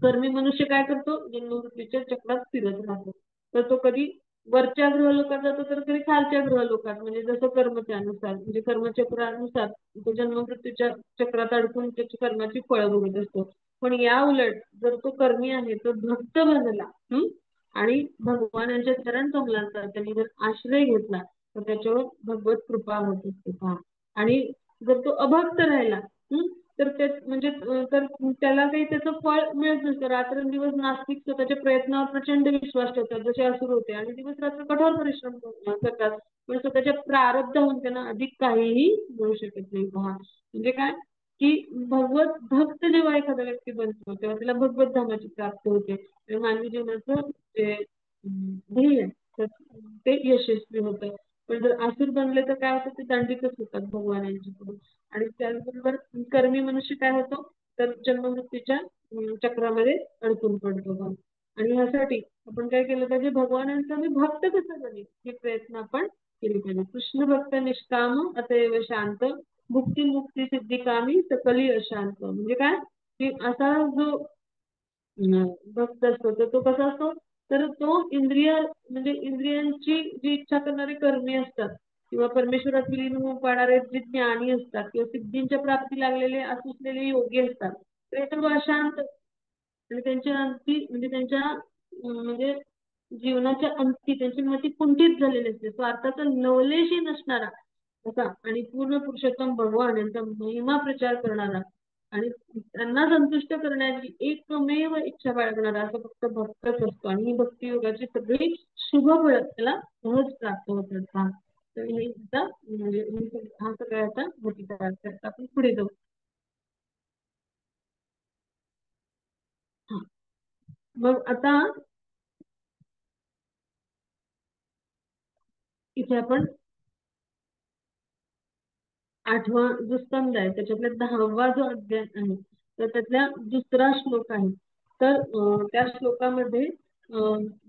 कर्मी मनुष्य काय करतो, जन्ममृत्यूच्या चक्रात फिरत राहतो. तर तो कधी वरच्या ग्रहलोकात जातो तर कधी खालच्या ग्रहलोकात, म्हणजे जसं कर्म त्यानुसार, म्हणजे कर्मचक्रानुसार तो जन्ममृत्यूच्या चक्रात अडकून त्याची कर्माची फळं भोगत असतो. पण या उलट जर तो कर्मी आहे तो भक्त बनला आणि भगवानांच्या चरण कमलांचा त्यांनी जर आश्रय घेतला तर त्याच्यावर भगवत कृपा होत असते पहा. आणि जर तो अभक्त राहिला तर ते म्हणजे तर त्याला काही त्याचं फळ मिळत नसतं. रात्रंदिवस नास्तिक स्वतःच्या प्रयत्नावर प्रचंड विश्वास ठेवतात जसे असुर होते आणि दिवस रात्र कठोर परिश्रम करतात, पण स्वतःच्या प्रारब्धाहून त्यांना अधिक काहीही मिळू शकत नाही पहा. म्हणजे काय की भगवत भक्त जेव्हा एखादा व्यक्ती बनतो तेव्हा त्याला भगवत धामाची प्राप्ती होते आणि मानवी जीवनाचं जे ध्येय आहे, तर ते यशस्वी होतं. पण जर आसुर बनले तर काय होतं, ते दांडिकच होतात भगवानांच्याकडून. आणि त्याचबरोबर कर्मी मनुष्य काय होतो, तर जन्ममृत्यूच्या चक्रामध्ये अडकून पडतो बा. आणि ह्यासाठी आपण काय केलं पाहिजे, भगवानांचा मी भक्त कसं बनेल हे प्रयत्न आपण केले पाहिजे. कृष्ण भक्त निष्काम अतएव शांत भुक्ती मुक्ती सिद्धी कामी सकली अशांत. म्हणजे काय की असा जो भक्त असतो तर तो कसा असतो, तर तो म्हणजे इंद्रियांची जी इच्छा करणारे कर्मी असतात किंवा परमेश्वरात विलीन होऊन पाहणारे जे ज्ञानी असतात किंवा सिद्धींच्या प्राप्ती लागलेले असुसलेले योगी असतात, ते सर्व अशांत आणि त्यांच्या अंती म्हणजे त्यांच्या म्हणजे जीवनाच्या अंती त्यांची मती कुंठित झालेली असते. स्वार्थाचा लवलेशही नसणारा असा आणि पूर्ण पुरुषोत्तम भगवान यांचा महिमा प्रचार करणारा आणि त्यांना संतुष्ट करण्याची एकमेव इच्छा बाळगणारा असा फक्त भक्तच असतो. आणि ही भक्ती योगाची सगळी शुभ फळं त्याला सहज प्राप्त होतात. तर हे म्हणजे हा सगळा आता भक्तीचा अर्थ आहे. आपण पुढे जाऊ. मग आता इथे आपण 8वा जो स्कंद आहे त्याच्यातला 10वा जो अध्याय आहे तर त्यातला दुसरा श्लोक आहे. तर त्या श्लोकामध्ये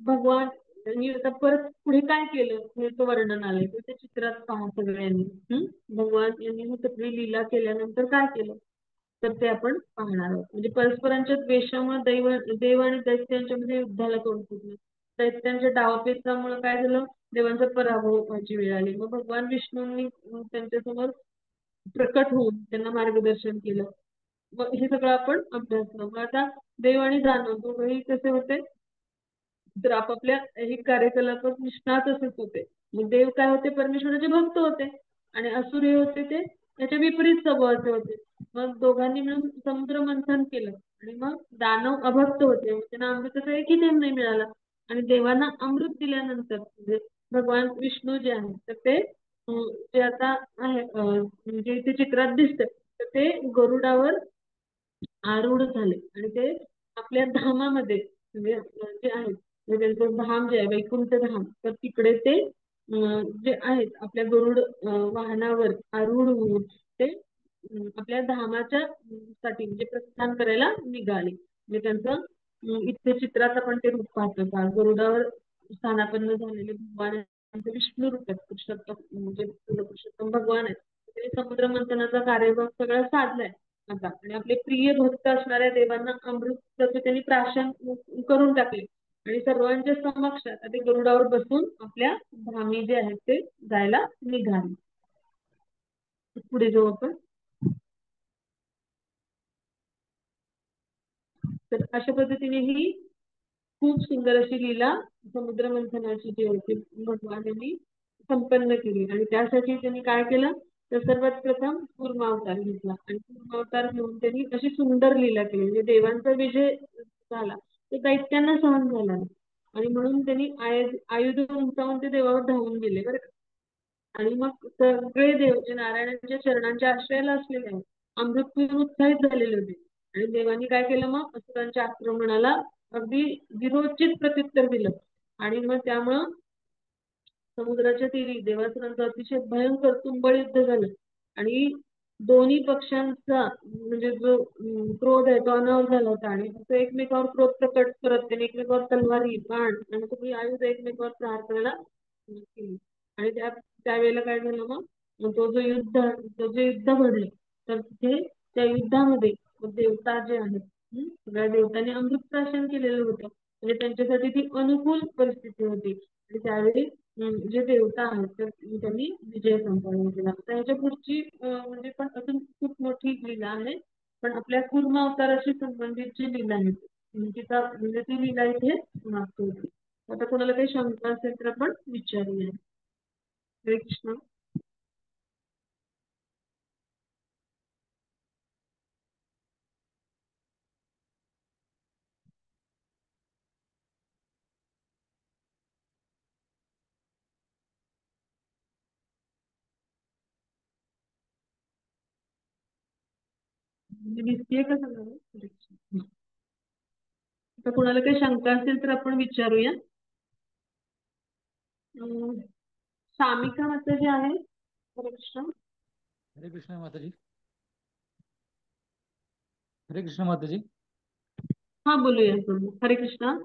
भगवान यांनी आता परत पुढे काय केलं हे वर्णन आलंय, तर ते चित्रात पहा सगळ्यांनी. भगवान यांनी सगळी लीला केल्यानंतर काय केलं तर ते आपण पाहणार आहोत. म्हणजे परस्परांच्या द्वेषामुळे देव आणि दैत्यांच्या युद्धाला तोंड फुटलं. दैत्यांच्या डावपेचामुळे काय झालं, देवांचा पराभव व्हायची वेळ आली. मग भगवान विष्णूंनी त्यांच्यासमोर प्रकट होऊन त्यांना मार्गदर्शन केलं. मग हे सगळं आपण अभ्यासलं. मग आता देव आणि दानव दोघंही कसे होते, तर आपापल्या हे कार्यकलापात निष्णात असत होते. मग देव काय होते, परमेश्वराचे भक्त होते आणि असुर हे होते ते त्याच्या विपरीत स्वभावाचे होते. मग दोघांनी मिळून समुद्र मंथन केलं आणि मग दानव अभक्त होते, त्यांना अमृताचा एकही थेंब नाही मिळाला. आणि देवांना अमृत दिल्यानंतर म्हणजे भगवान विष्णू जे आहेत तर ते जे आता आहे म्हणजे इथे चित्रात दिसत तर ते गरुडावर आरूढ झाले आणि ते आपल्या धामामध्ये म्हणजे जे आहेत म्हणजे त्यांचं धाम जे आहे वैकुंठ धाम, तर तिकडे ते जे आहेत आपल्या गरुड वाहनावर आरूढ होऊन ते आपल्या धामाच्या साठी म्हणजे प्रस्थान करायला निघाले. म्हणजे त्यांचं इथे चित्रात आपण ते रूप पाहतो का गरुडावर स्थानापन्न झालेले भगवान विष्णू रूप आहेत, पुरुषोत्तम म्हणजे पुरुषोत्तम भगवान आहेत. त्यांनी समुद्र मंथनाचा कार्यभाग सगळा साधलाय आता आणि आपले प्रिय भक्त असणाऱ्या देवांना अमृत त्यांनी प्राशन करून टाकले आणि सर्वांच्या समक्षात ते गरुडावर बसून आपल्या धामी जे आहेत ते जायला निघाले. पुढे जाऊ आपण. तर अशा पद्धतीने ही खूप सुंदर अशी लीला समुद्र मंथनाची जी होती भगवान यांनी संपन्न केली. आणि त्यासाठी त्यांनी काय केलं तर सर्वात प्रथम कूर्मावतार घेतला आणि कूर्मावतार घेऊन त्यांनी अशी सुंदर लीला केली. म्हणजे देवांचा विजय झाला तो दैत्यांना सहन झाला नाही आणि म्हणून त्यांनी आयुध उंचावून ते देवावर धावून गेले बरं का. आणि मग सगळे देव जे नारायणाच्या चरणांच्या आश्रयाला असलेले आहेत अमृत उत्साहित झालेले होते. आणि देवांनी काय केलं, मग असुरांच्या आक्रमणाला अगदी विरोचित प्रत्युत्तर दिलं. आणि मग त्यामुळं समुद्राच्या तीरी देवासुरांचं अतिशय भयंकर तुंबळ युद्ध झालं. आणि दोन्ही पक्षांचा म्हणजे जो क्रोध आहे तो अनावर झाला होता आणि तो एकमेकावर क्रोध प्रकट करत त्यांनी एकमेकावर तलवारी बाण आणि तुम्ही आयुध एकमेकावर प्रहार करायला सुरुवात केली. आणि त्यावेळेला काय झालं मग तो जे युद्ध घडले तर तिथे त्या युद्धामध्ये देवता जे आहेत सगळ्या देवतांनी अमृत प्राशन केलेलं होतं म्हणजे त्यांच्यासाठी ती अनुकूल परिस्थिती होती. आणि त्यावेळी जे देवता आहेत तर त्यांनी विजय संपादन केला. तर ह्याच्या पुढची म्हणजे पण अजून खूप मोठी लीला आहे. पण आपल्या कूर्म अवताराशी संबंधित जी लीला आहे म्हणजे ती लीला इथे समाप्त होती. आता कोणाला काही शंका असेल तर आपण विचारूया. हरे कृष्ण. म्हणजे दिसतीये का सगळं? हरे कृष्ण. आता कोणाला काही शंका असेल तर आपण विचारूया. अं, सामिका माता जी आहे. हरे कृष्ण. हरे कृष्ण माता जी. हरे कृष्ण माता जी. हा बोलूया बोलू. हरे कृष्ण.